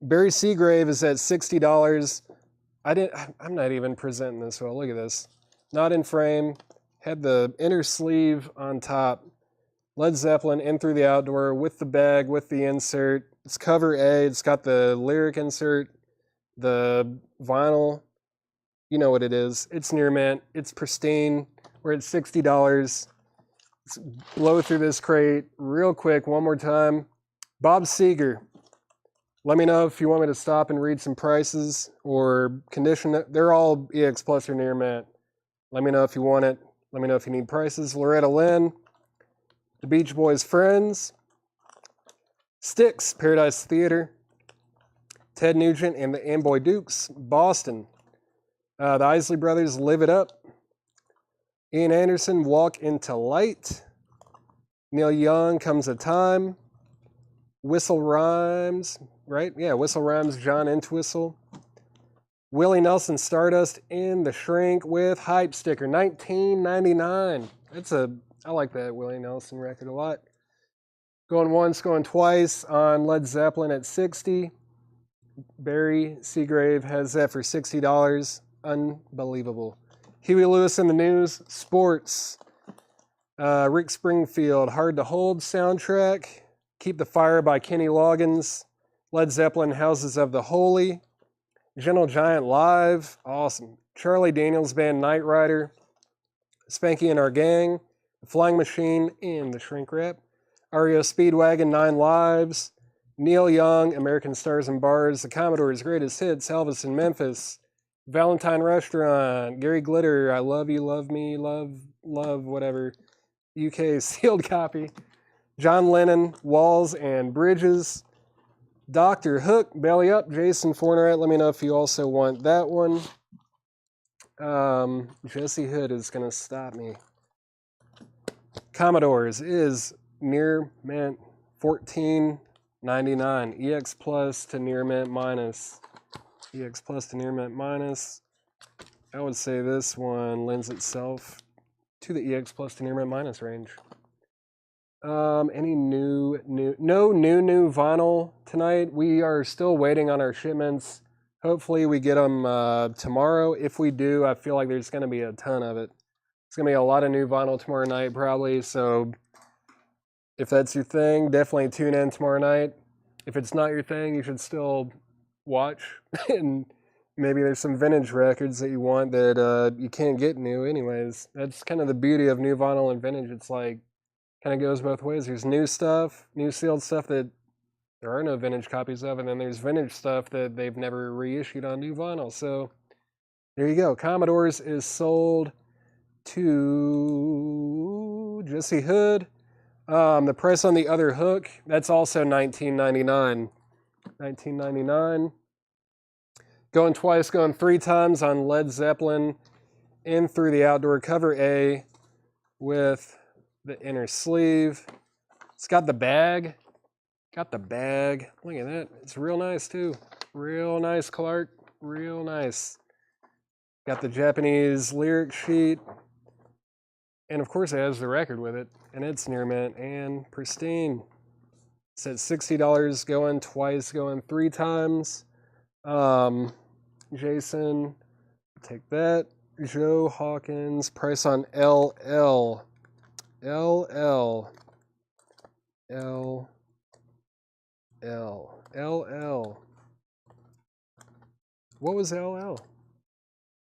Barry Seagrave is at $60. I'm not even presenting this well. Look at this. Not in frame. Had the inner sleeve on top. Led Zeppelin, In Through the Outdoor with the bag, with the insert. It's cover A. It's got the lyric insert, the vinyl. You know what it is. It's near mint. It's pristine. We're at $60. Let's blow through this crate real quick one more time. Bob Seeger. Let me know if you want me to stop and read some prices or condition. They're all EX Plus or near mint. Let me know if you want it. Let me know if you need prices. Loretta Lynn. The Beach Boys' Friends. Styx, Paradise Theater. Ted Nugent and the Amboy Dukes, Boston. The Isley Brothers, Live It Up. Ian Anderson, Walk Into Light. Neil Young, Comes a Time. Whistle Rhymes, right? Yeah, Whistle Rhymes, John Entwistle. Willie Nelson, Stardust in the Shrink with Hype Sticker, $19.99. I like that Willie Nelson record a lot. Going once, going twice on Led Zeppelin at $60. Barry Seagrave has that for $60. Unbelievable. Huey Lewis in the News, Sports. Rick Springfield, Hard to Hold soundtrack. Keep the Fire by Kenny Loggins. Led Zeppelin, Houses of the Holy. Gentle Giant Live, awesome. Charlie Daniels Band, Knight Rider. Spanky and Our Gang. The Flying Machine in the Shrink Wrap. REO Speedwagon, 9 Lives. Neil Young, American Stars and Bars. The Commodore's Greatest Hits, Elvis in Memphis. Valentine Restaurant, Gary Glitter, I love you, love me, love, whatever. UK sealed copy. John Lennon, Walls and Bridges. Dr. Hook, Belly Up, Jason Forneret. Let me know if you also want that one. Jesse Hood is going to stop me. Commodores is near mint 14.99. EX plus to near mint minus. EX plus to near mint minus. I would say this one lends itself to the EX plus to near mint minus range. Any no new vinyl tonight. We are still waiting on our shipments. Hopefully we get them tomorrow. If we do, I feel like there's going to be a ton of it. It's going to be a lot of new vinyl tomorrow night probably, so if that's your thing, definitely tune in tomorrow night. If it's not your thing, you should still watch, and maybe there's some vintage records that you want that you can't get new anyways. That's kind of the beauty of new vinyl and vintage. It's like, kind of goes both ways. There's new stuff, new sealed stuff that there are no vintage copies of, and then there's vintage stuff that they've never reissued on new vinyl. So there you go. Commodores is sold to Jesse Hood. The price on the other hook, that's also $19.99. $19.99. Going twice, going 3 times on Led Zeppelin in through the outdoor, cover A with the inner sleeve. It's got the bag. Got the bag. Look at that. It's real nice too. Real nice, Clark. Real nice. Got the Japanese lyric sheet. And of course it has the record with it. And it's near mint and pristine. It's at $60 going twice, going 3 times. Jason, take that. Joe Hawkins, price on LL. LL. What was LL?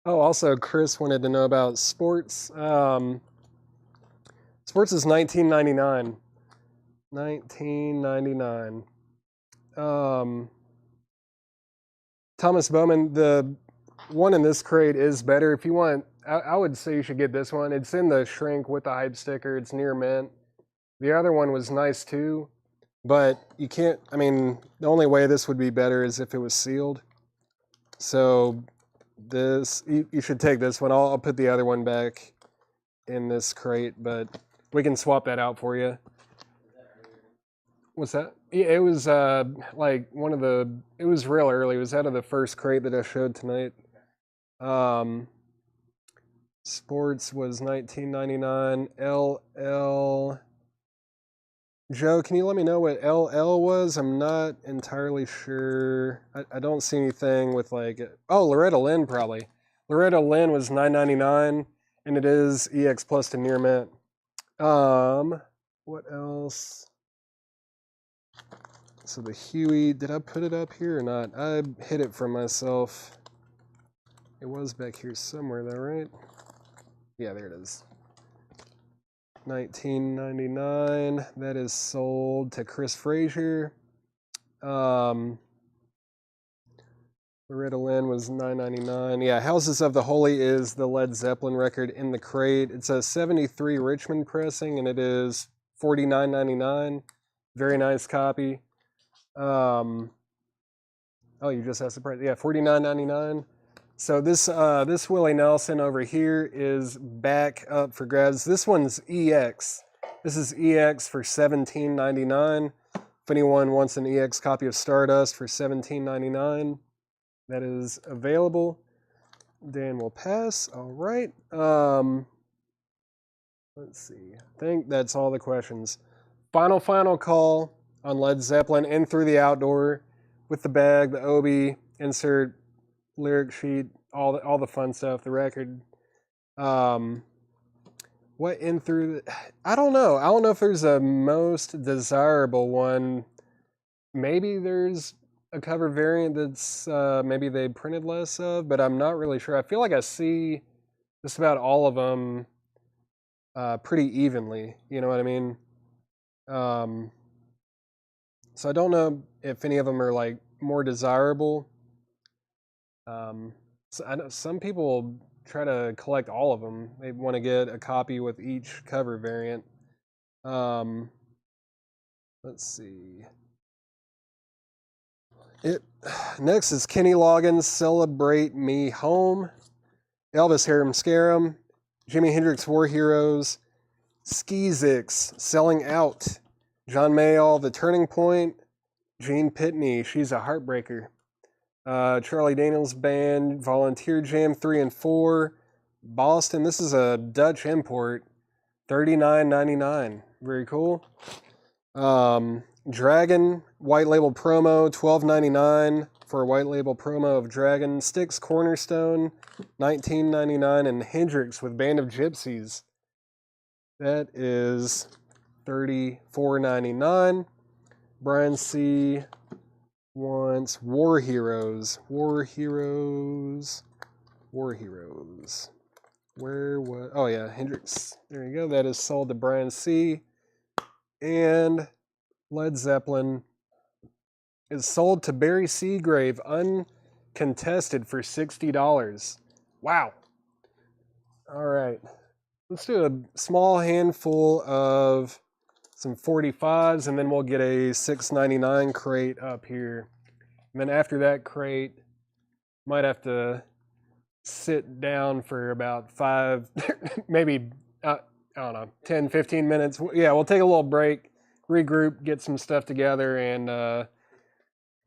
Oh, also Chris wanted to know about sports. Sports is $19.99. $19.99. Thomas Bowman, the one in this crate is better. If you want, I would say you should get this one. It's in the shrink with the hype sticker. It's near mint. The other one was nice too, but you can't, I mean, the only way this would be better is if it was sealed. So this, you should take this one. I'll put the other one back in this crate, but we can swap that out for you. What's that? Yeah, it was like one of the, it was real early. It was out of the first crate that I showed tonight. Sports was $19.99. LL. Joe, can you let me know what LL was? I'm not entirely sure. I don't see anything with like, oh, Loretta Lynn probably. Loretta Lynn was $9.99, and it is EX plus to near mint. What else? So the Huey, did I put it up here or not? I hid it from myself. It was back here somewhere though, right? Yeah, there it is. $19.99. That is sold to Chris Frazier. Loretta Lynn was $9.99. Yeah, Houses of the Holy is the Led Zeppelin record in the crate. It's a 73 Richmond pressing, and it is $49.99. Very nice copy. Oh, you just asked the price. Yeah, $49.99. So this Willie Nelson over here is back up for grabs. This one's EX. This is EX for $17.99. If anyone wants an EX copy of Stardust for $17.99, that is available. Dan will pass. All right. Let's see. I think that's all the questions. Final call on Led Zeppelin in through the outdoor with the bag, the Obi, insert lyric sheet, all the fun stuff, the record. What in through the, I don't know. I don't know if there's a most desirable one. Maybe there's a cover variant that's maybe they printed less of, but I'm not really sure. I feel like I see just about all of them pretty evenly. You know what I mean? So I don't know if any of them are like more desirable. I know some people try to collect all of them. They want to get a copy with each cover variant. Let's see. Next is Kenny Loggins' "Celebrate Me Home," Elvis Harem Scarum, Jimi Hendrix War Heroes, Skeezix Selling Out, John Mayall The Turning Point, Gene Pitney She's a Heartbreaker, Charlie Daniels Band Volunteer Jam 3 and 4, Boston. This is a Dutch import, $39.99. Very cool. Dragon white label promo, $12.99 for a white label promo of Dragon. Styx Cornerstone, $19.99, and Hendrix with Band of Gypsies. That is $34.99. Brian C. wants War Heroes. War Heroes. Where was... Oh, yeah, Hendrix. There you go. That is sold to Brian C. And Led Zeppelin is sold to Barry Seagrave, uncontested, for $60. Wow. All right. Let's do a small handful of some 45s, and then we'll get a $6.99 crate up here. And then after that crate, might have to sit down for about 5, maybe, I don't know, 10, 15 minutes. Yeah, we'll take a little break, regroup, get some stuff together, and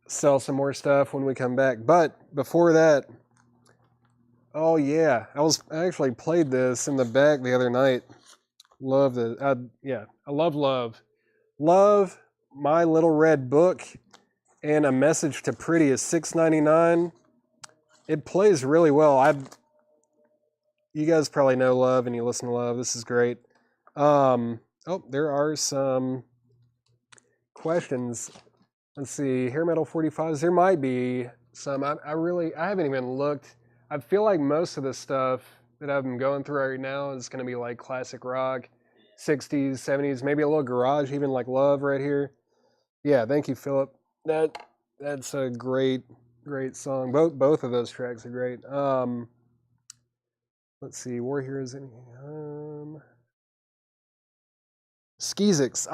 sell some more stuff when we come back. But before that, oh yeah, I actually played this in the back the other night. Love the, yeah, I love My Little Red Book, and A Message to Pretty is $6.99. It plays really well. You guys probably know Love and you listen to Love. This is great. Oh, there are some questions. Let's see, Hair Metal 45s. There might be some. I haven't even looked. I feel like most of the stuff that I've been going through right now is going to be like classic rock, 60s, 70s, maybe a little garage, even like Love right here. Yeah, thank you, Philip. That's a great song. Both of those tracks are great. Let's see, War Heroes. Skeezix.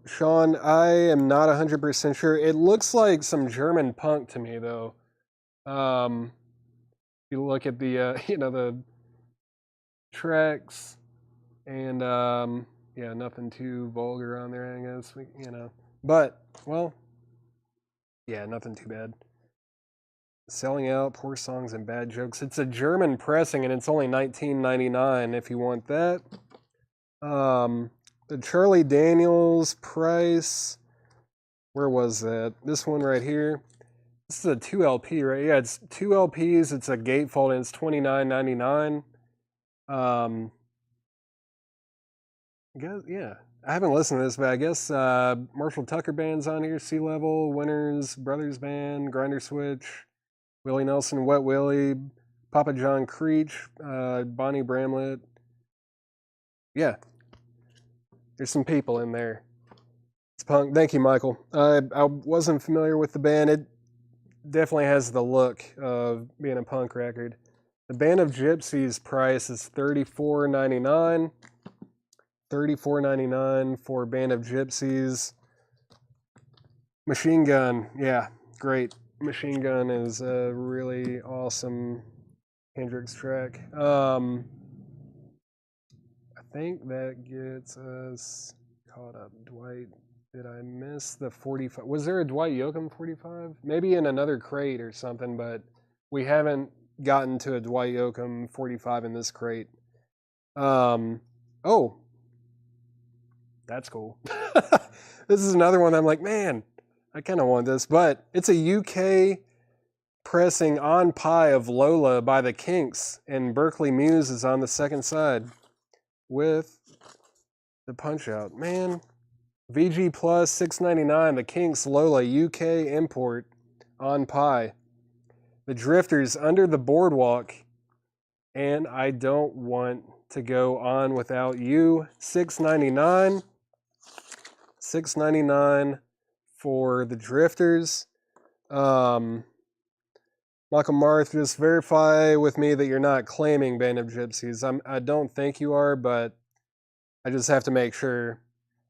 Sean, I am not 100% sure. It looks like some German punk to me, though. If you look at the, the tracks, and yeah, nothing too vulgar on there, I guess. But, well, yeah, nothing too bad. Selling Out, Poor Songs and Bad Jokes. It's a German pressing, and it's only $19.99 if you want that. The Charlie Daniels price, where was that? This one right here. This is a 2 LP, right? Yeah, it's 2 LPs. It's a gatefold, and it's $29.99. I guess, yeah. I haven't listened to this, but I guess Marshall Tucker Band's on here. Sea Level, Winners, Brothers Band, Grinder Switch, Willie Nelson, Wet Willie, Papa John Creech, Bonnie Bramlett. Yeah. There's some people in there. It's punk. Thank you, Michael. I wasn't familiar with the band. It definitely has the look of being a punk record. The Band of Gypsies price is $34.99. $34.99 for Band of Gypsies. Machine Gun, yeah, great. Machine Gun is a really awesome Hendrix track. I think that gets us caught up. Dwight, did I miss the 45? Was there a Dwight Yoakam 45? Maybe in another crate or something, but we haven't gotten to a Dwight Yoakam 45 in this crate. Oh, that's cool. This is another one I'm like, man, I kind of want this, but it's a UK pressing on Pie of Lola by the Kinks, and Berkeley Muse is on the second side with the punch out. Man, VG Plus $6.99, the Kinks Lola UK import on Pie. The Drifters, Under the Boardwalk, and I Don't Want to Go On Without You, $6.99. $6.99 for the Drifters. Michael Marth, just verify with me that you're not claiming Band of Gypsies. I don't think you are, but I just have to make sure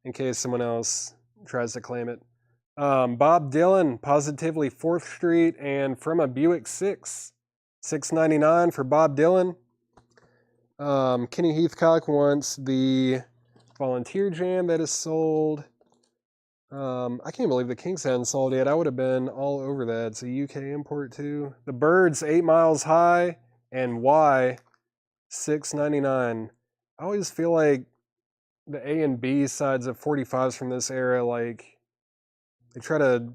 in case someone else tries to claim it. Bob Dylan, Positively 4th Street, and From a Buick 6. $6.99 for Bob Dylan. Kenny Heathcock wants the Volunteer Jam that is sold. I can't believe the Kinks hadn't sold yet. I would have been all over that. It's a UK import too. The Birds, 8 Miles High, and Y, $6.99. I always feel like the A and B sides of 45s from this era, like, they try to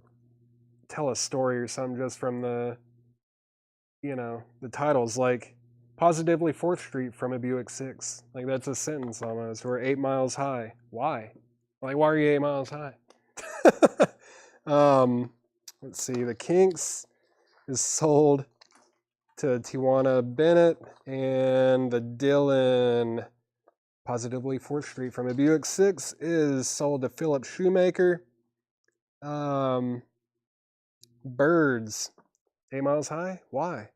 tell a story or something just from the, the titles. Like, Positively 4th Street from a Buick 6. Like, that's a sentence almost. Or 8 Miles High. Why? Like, why are you 8 miles high? Let's see. The Kinks is sold to Tijuana Bennett, and the Dylan Positively 4th Street from a Buick 6 is sold to Philip Shoemaker. Birds, 8 Miles High. Why?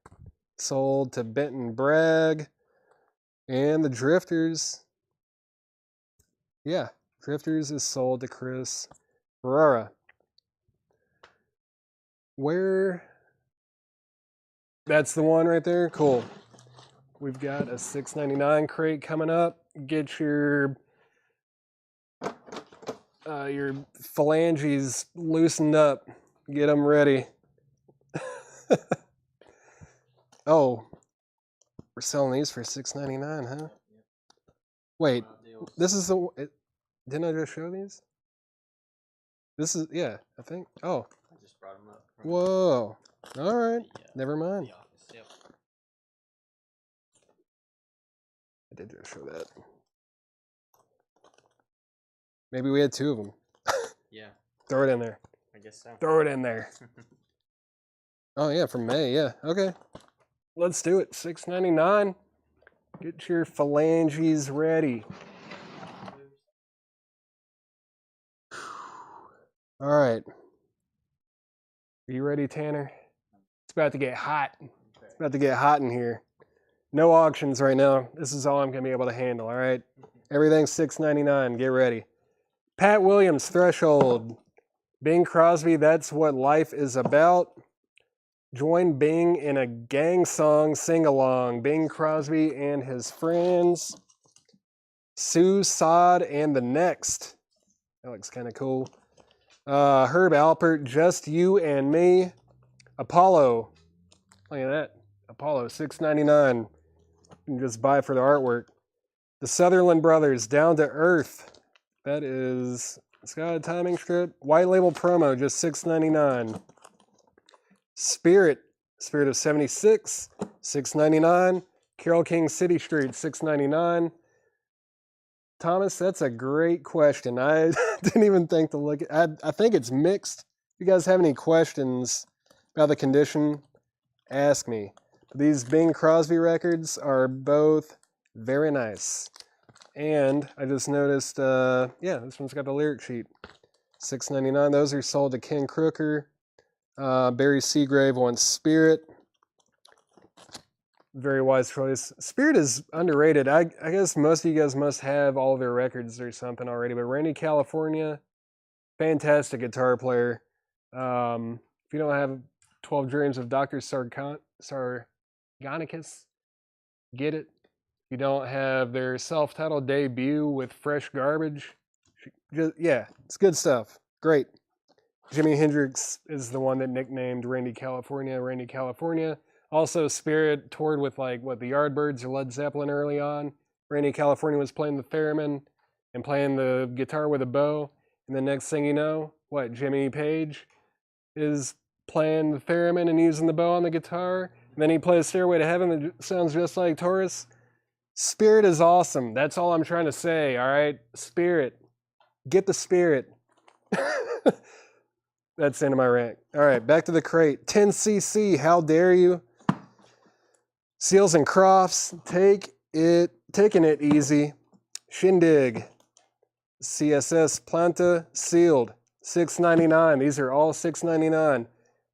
Sold to Benton Bragg, and the Drifters. Yeah, Drifters is sold to Chris Ferrara. Where? That's the one right there. Cool. We've got a $6.99 crate coming up. Get your phalanges loosened up. Get them ready. Oh, we're selling these for $6.99, huh? Wait, this is the. Didn't I just show these? This is, yeah, I think. Oh. I just brought them up. Whoa. All right. Never mind. The office, yep. I did just show that. Maybe we had 2 of them. Yeah. Throw it in there. I guess so. Throw it in there. Oh, yeah, from May. Yeah. Okay. Let's do it. $6.99. Get your phalanges ready. All right. Are you ready, Tanner? It's about to get hot. It's about to get hot in here. No auctions right now. This is all I'm going to be able to handle, all right? Everything's $6.99. Get ready. Pat Williams, Threshold. Bing Crosby, That's What Life Is About. Join Bing in a gang song sing-along. Bing Crosby and his friends. Sue Sod and the Next. That looks kind of cool. Herb Alpert, Just You and Me. Apollo. Look at that. Apollo, $6.99. You can just buy for the artwork. The Sutherland Brothers, Down to Earth. That is, it's got a timing strip. White label promo, just $6.99. Spirit of 76, $6.99. Carole King City Street, $6.99. Thomas, that's a great question. I didn't even think to look at. I think it's mixed. If you guys have any questions about the condition, ask me. These Bing Crosby records are both very nice. And I just noticed, yeah, this one's got the lyric sheet. $6.99. Those are sold to Ken Crooker. Barry Seagrave wants Spirit. Very wise choice. Spirit is underrated. I guess most of you guys must have all their records or something already, but Randy California, fantastic guitar player. If you don't have 12 Dreams of Dr. Sargonicus, get it. If you don't have their self-titled debut with Fresh Garbage, yeah, it's good stuff. Great. Jimi Hendrix is the one that nicknamed Randy California. Also, Spirit toured with, like, the Yardbirds or Led Zeppelin early on. Randy California was playing the theremin and playing the guitar with a bow. And the next thing you know, Jimmy Page is playing the theremin and using the bow on the guitar. And then he plays Stairway to Heaven that sounds just like Taurus. Spirit is awesome. That's all I'm trying to say, all right? Spirit. Get the spirit. That's the end of my rant. All right, back to the crate. 10cc, How Dare You? Seals and Crofts, Taking It Easy. Shindig. CSS Planta, Sealed. $6.99. These are all $6.99.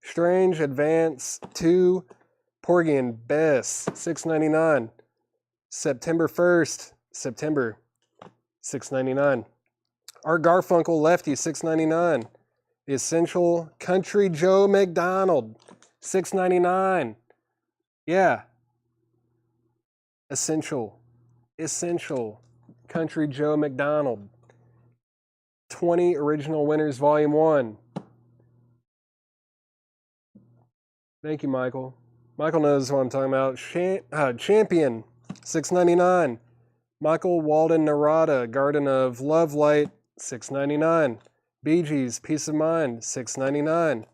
Strange Advance 2, Porgian, Bess, $6.99. September 1st, September, $6.99. Art Garfunkel, Lefty, $6.99. The Essential Country Joe McDonald, $6.99. Yeah. Essential Country Joe McDonald. 20 Original Winners, Volume 1. Thank you, Michael. Michael knows what I'm talking about. Champion, $6.99. Michael Walden Narada, Garden of Love Light, $6.99. Bee Gees, Peace of Mind, $6.99.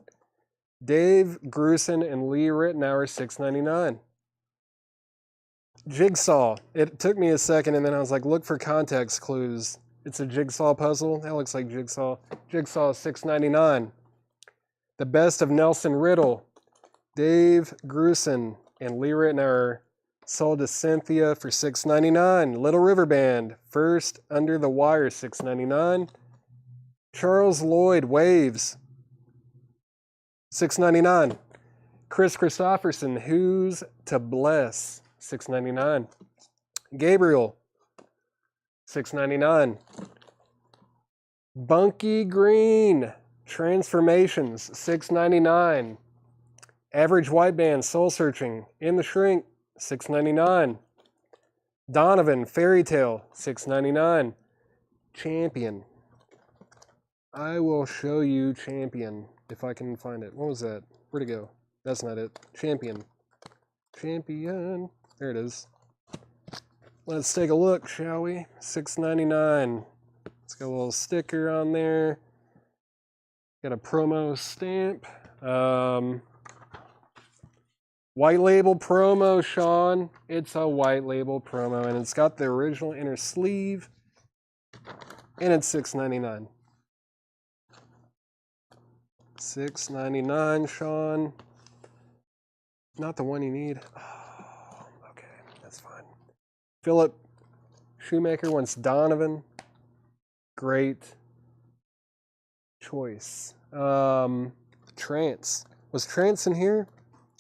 Dave Grusin and Lee Rittenauer, $6.99. Jigsaw. It took me a second, and then I was like, look for context clues. It's a jigsaw puzzle. That looks like Jigsaw. Jigsaw, $6.99. The Best of Nelson Riddle. Dave Grusin and Lee Rittenauer sold to Cynthia for $6.99. Little River Band, First Under the Wire, $6.99. Charles Lloyd, Waves, $6.99. Chris Christopherson, Who's to Bless, $6.99. Gabriel, $6.99. Bunky Green, Transformations, $6.99. Average White Band, Soul Searching, In the Shrink, $6.99. Donovan, Fairy Tale, $6.99. Champion. I will show you Champion if I can find it. What was that? Where'd it go? That's not it. Champion. Champion. There it is. Let's take a look, shall we? $6.99. It's got a little sticker on there. Got a promo stamp. White label promo, Sean. It's a white label promo, and it's got the original inner sleeve, and it's $6.99. $6.99, Sean. Not the one you need. Oh, okay, that's fine. Philip Shoemaker wants Donovan. Great choice. Trance. Was Trance in here?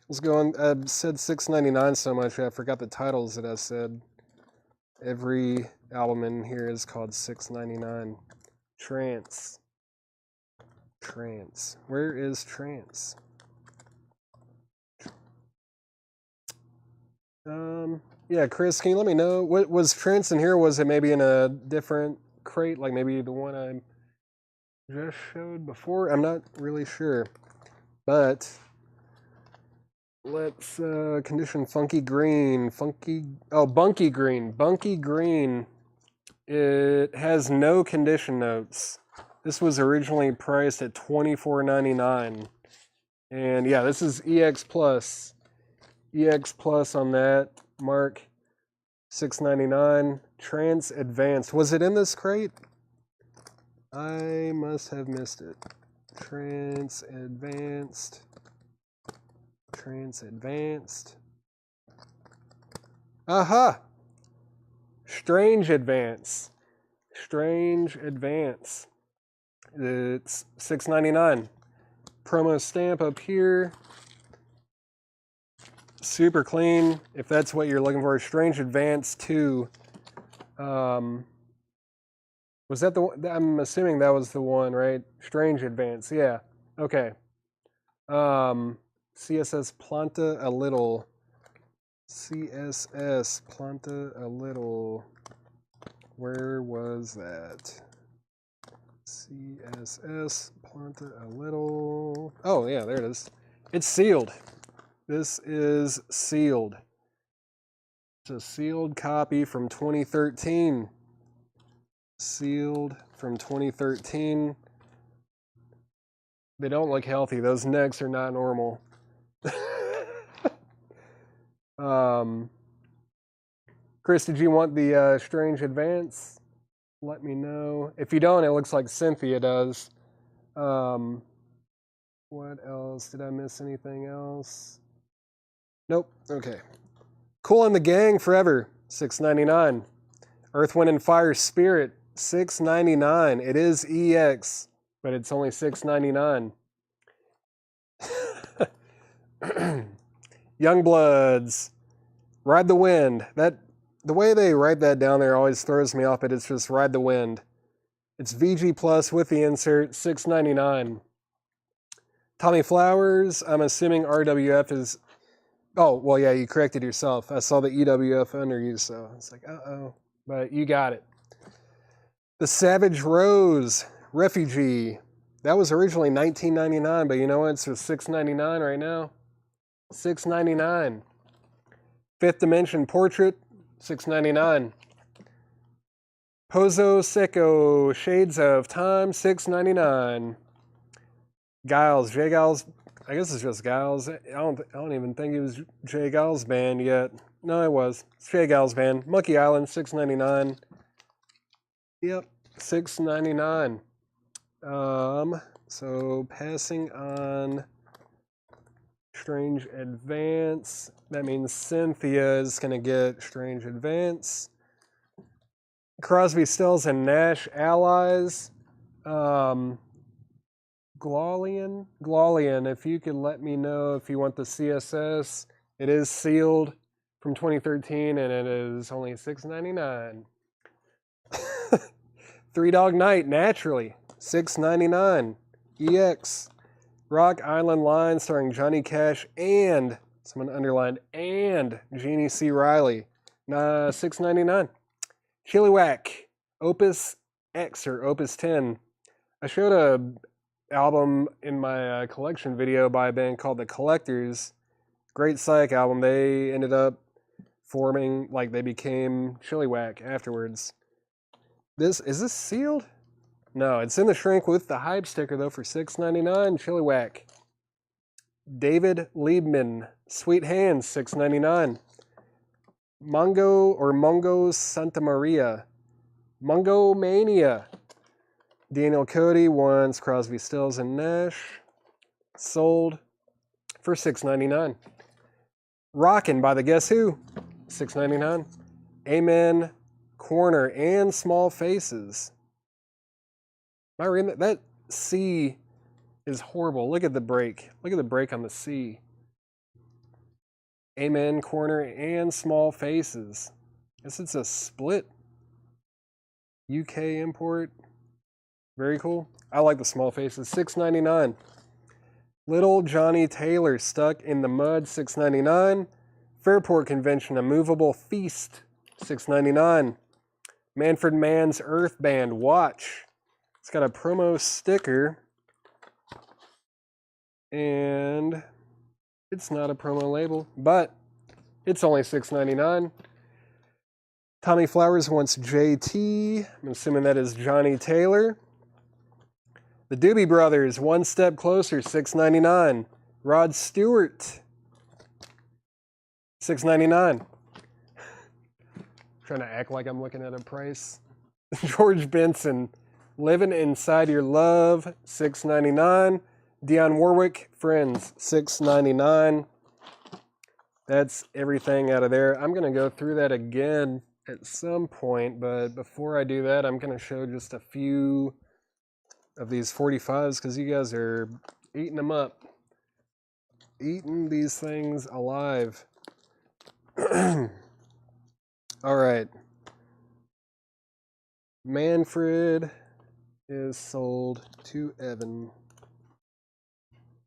Let's go on. I said $6.99 so much I forgot the titles that I said. Every album in here is called $6.99. Trance. Trance. Where is Trance? Yeah, Chris, can you let me know? What was Trance in here? Was it maybe in a different crate, like maybe the one I just showed before? I'm not really sure. But let's condition Funky Green. Bunky Green. Bunky Green. It has no condition notes. This was originally priced at $24.99. And yeah, this is EX Plus. EX Plus on that. Mark, $6.99. Trance Advanced. Was it in this crate? I must have missed it. Trance Advanced. Trance Advanced. Aha! Strange Advance. Strange Advance. It's $6.99. Promo stamp up here. Super clean. If that's what you're looking for. Strange Advance 2. Was that the one? I'm assuming that was the one, right? Strange Advance. Yeah. Okay. CSS Planta a little. CSS Planta a little. Where was that? CSS Planta a little. Oh, yeah, there it is. It's sealed. This is sealed. It's a sealed copy from 2013. Sealed from 2013. They don't look healthy. Those necks are not normal. Chris, did you want the Strange Advance? Let me know. If you don't, it looks like Cynthia does. What else? Did I miss anything else? Nope. Okay. Cool and the Gang Forever, $6.99. Earth, Wind, and Fire Spirit, $6.99. It is EX, but it's only $6.99. Youngbloods. Ride the Wind. The way they write that down there always throws me off, but it's just Ride the Wind. It's VG Plus with the insert, $6.99. Tommy Flowers, I'm assuming RWF is... Oh, well, yeah, you corrected yourself. I saw the EWF under you, so it's like, uh-oh. But you got it. The Savage Rose, Refugee. That was originally $19.99, but you know what? It's just $6.99 right now. $6.99. Fifth Dimension Portrait, $6.99. Pozo Seco, Shades of Time, $6.99. Giles, J. Giles, I guess it's just Giles. I don't even think it was J. Giles' band yet. No, it was. It's J. Giles' band. Monkey Island, $6.99. Yep, $6.99. So passing on Strange Advance. That means Cynthia is going to get Strange Advance. Crosby, Stills, and Nash Allies. Glalian, if you could let me know if you want the CSS. It is sealed from 2013, and it is only $6.99. Three Dog Night, Naturally, $6.99. EX. Rock Island Line starring Johnny Cash and, someone underlined, and Jeannie C. Riley, $6.99. Chilliwack, Opus X or Opus 10. I showed a album in my collection video by a band called The Collectors. Great psych album. They ended up forming, like they became Chilliwack afterwards. Is this sealed? No, it's in the shrink with the hype sticker though for $6.99. Chilliwack. David Liebman, Sweet Hands, $6.99. Mongo Santa Maria. Mongo Mania. Daniel Cody wants Crosby, Stills, and Nash. Sold for $6.99. Rockin' by the Guess Who, $6.99. Amen, Corner, and Small Faces. Am I reading that? That C is horrible. Look at the break. Look at the break on the C. Amen, Corner, and Small Faces. Guess it's a split. UK import. Very cool. I like the Small Faces. $6.99. Little Johnny Taylor, Stuck in the Mud, $6.99. Fairport Convention, A Movable Feast, $6.99. Manfred Mann's Earth Band, Watch. It's got a promo sticker. And it's not a promo label, but it's only $6.99. Tommy Flowers wants JT. I'm assuming that is Johnny Taylor. The Doobie Brothers, One Step Closer, $6.99. Rod Stewart, $6.99. Trying to act like I'm looking at a price. George Benson, Living Inside Your Love, $6.99. Dionne Warwick, Friends, $6.99. That's everything out of there. I'm going to go through that again at some point, but before I do that, I'm going to show just a few of these 45s because you guys are eating them up. Eating these things alive. All right. Manfred is sold to Evan.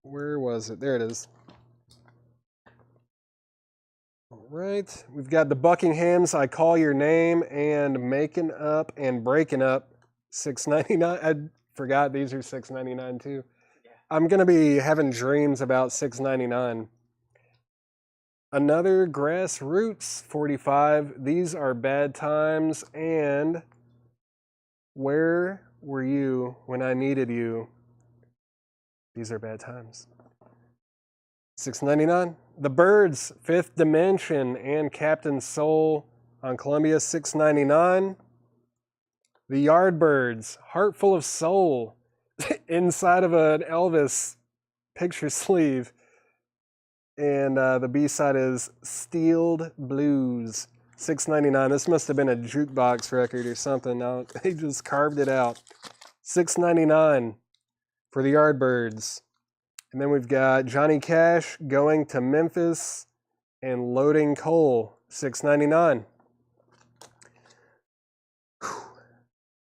Where was it? There it is. All right. We've got the Buckingham's I Call Your Name and Making Up and Breaking Up, $6.99. I forgot these are $6.99 too. Yeah. I'm going to be having dreams about $6.99. Another Grassroots 45. These are Bad Times and Where Were You When I Needed You? These are Bad Times. $6.99. The Byrds, Fifth Dimension, and Captain Soul on Columbia, $6.99. The Yardbirds, Heart Full of Soul, inside of an Elvis picture sleeve. And the B-side is Steeled Blues, $6.99. This must have been a jukebox record or something. Now they just carved it out. $6.99 for the Yardbirds. And then we've got Johnny Cash, Going to Memphis, and Loading Coal, $6.99.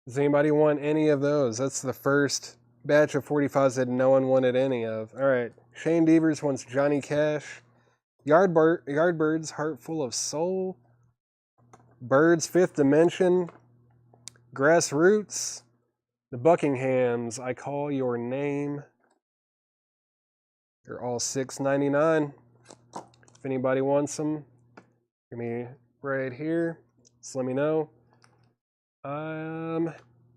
Does anybody want any of those? That's the first batch of 45s that no one wanted any of. All right. Shane Devers wants Johnny Cash. Yardbirds, Heart Full of Soul. Birds, Fifth Dimension. Grassroots. The Buckinghams, I Call Your Name. They're all $6.99. If anybody wants them, give me right here. Just let me know. I'm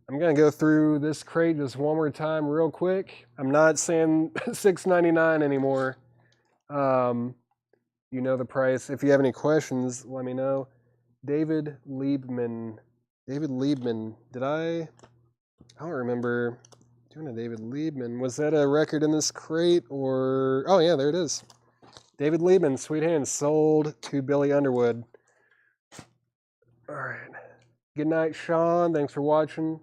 gonna go through this crate just one more time real quick. I'm not saying $6.99 anymore. You know the price. If you have any questions, let me know. David Liebman. I don't remember doing a David Liebman. Was that a record in this crate or? Oh yeah, there it is. David Liebman, Sweet Hands, sold to Billy Underwood. All right. Good night, Sean. Thanks for watching.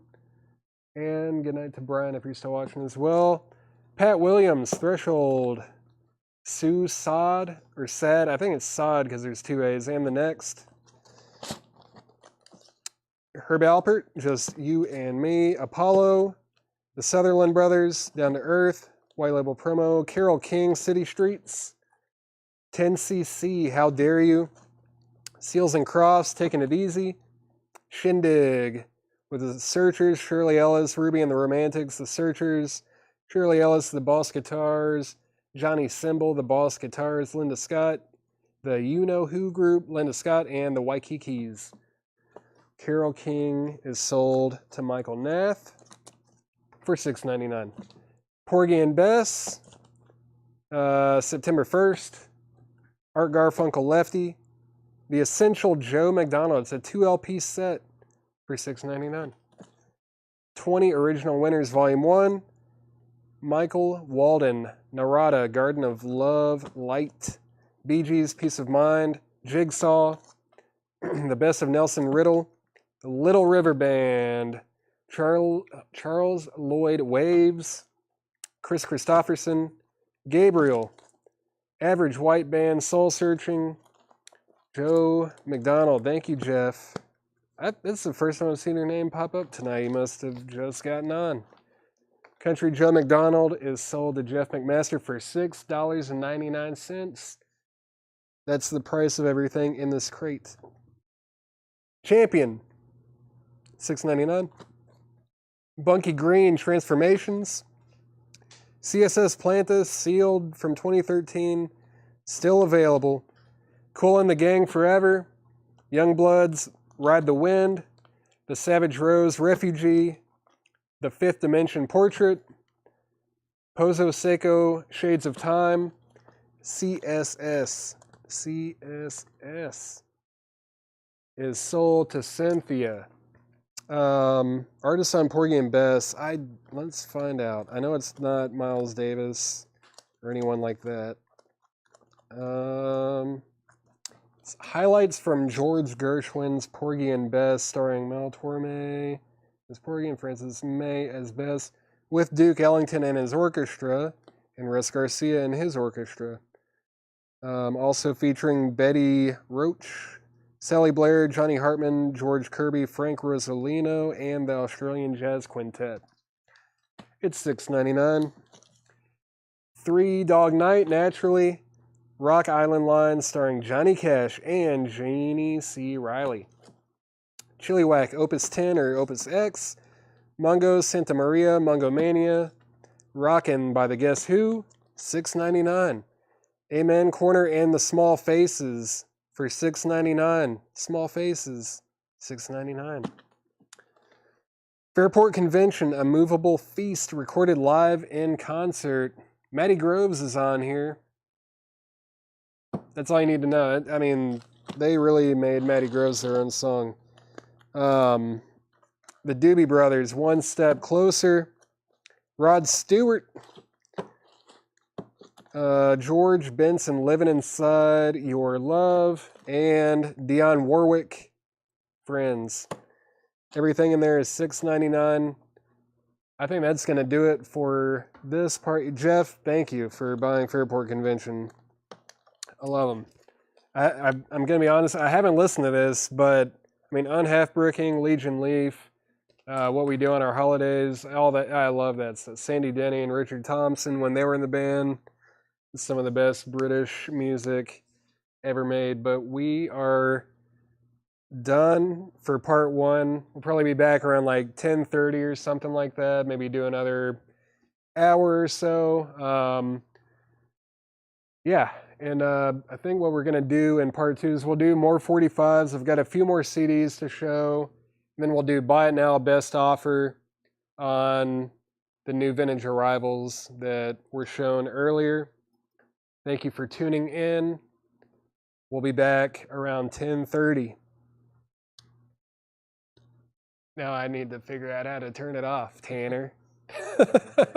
And good night to Brian if you're still watching as well. Pat Williams, Threshold. Sue Sod, or Sad. I think it's Sod because there's two A's. And the next. Herb Alpert, just you and me. Apollo. The Sutherland Brothers, Down to Earth. White Label Promo. Carole King, City Streets. 10cc, How Dare You. Seals and Crofts, Taking It Easy. Shindig, with the Searchers, Shirley Ellis, Ruby and the Romantics, the Searchers, Shirley Ellis, the Boss Guitars, Johnny Symbol, the Boss Guitars, Linda Scott, the You Know Who group, Linda Scott, and the Waikikis. Carole King is sold to Michael Nath for $6.99. Porgy and Bess, September 1st. Art Garfunkel Lefty. The Essential Joe McDonald. It's a 2 LP set for $6.99. 20 Original Winners Volume 1. Michael Walden. Narada, Garden of Love, Light. Bee Gees, Peace of Mind. Jigsaw. The Best of Nelson Riddle. The Little River Band. Charles Lloyd Waves. Chris Christopherson. Gabriel. Average White Band, Soul Searching. Joe McDonald. Thank you, Jeff. That's the first time I've seen her name pop up tonight. You must have just gotten on. Country Joe McDonald is sold to Jeff McMaster for $6.99. That's the price of everything in this crate. Champion, $6.99. Bunky Green, Transformations. CSS Plantis, sealed from 2013, still available. Cool and the Gang Forever, Youngbloods, Ride the Wind, The Savage Rose, Refugee, The Fifth Dimension Portrait, Pozo Seco, Shades of Time, CSS is sold to Cynthia. Artist on Porgy and Bess, let's find out. I know it's not Miles Davis or anyone like that. Highlights from George Gershwin's Porgy and Bess, starring Mel Torme as Porgy and Francis May as Bess, with Duke Ellington and his orchestra, and Russ Garcia and his orchestra. Also featuring Betty Roach, Sally Blair, Johnny Hartman, George Kirby, Frank Rosolino, and the Australian Jazz Quintet. It's $6.99. Three Dog Night, naturally. Rock Island Line, starring Johnny Cash and Janie C. Riley. Chilliwack, Opus 10 or Opus X. Mungo, Santa Maria, Mungo Mania. Rockin' by the Guess Who, $6.99. Amen Corner and the Small Faces for $6.99. Small Faces, $6.99. Fairport Convention, A Movable Feast, recorded live in concert. Matty Groves is on here. That's all you need to know. I mean, they really made Matty Groves their own song. The Doobie Brothers, One Step Closer. Rod Stewart. George Benson, Living Inside Your Love. And Dionne Warwick, Friends. Everything in there is $6.99. I think that's going to do it for this part. Jeff, thank you for buying Fairport Convention. I love them. I'm gonna be honest. I haven't listened to this, but I mean, Unhalfbrooking, Legion Leaf, What We Do on Our Holidays, all that. I love that stuff. Sandy Denny and Richard Thompson when they were in the band, some of the best British music ever made. But we are done for part one. We'll probably be back around like 10:30 or something like that. Maybe do another hour or so. Yeah, and I think what we're gonna do in part two is we'll do more 45s. I've got a few more CDs to show, and then we'll do buy it now best offer on the new vintage arrivals that were shown earlier. Thank you for tuning in. We'll be back around 10:30. Now I need to figure out how to turn it off, Tanner.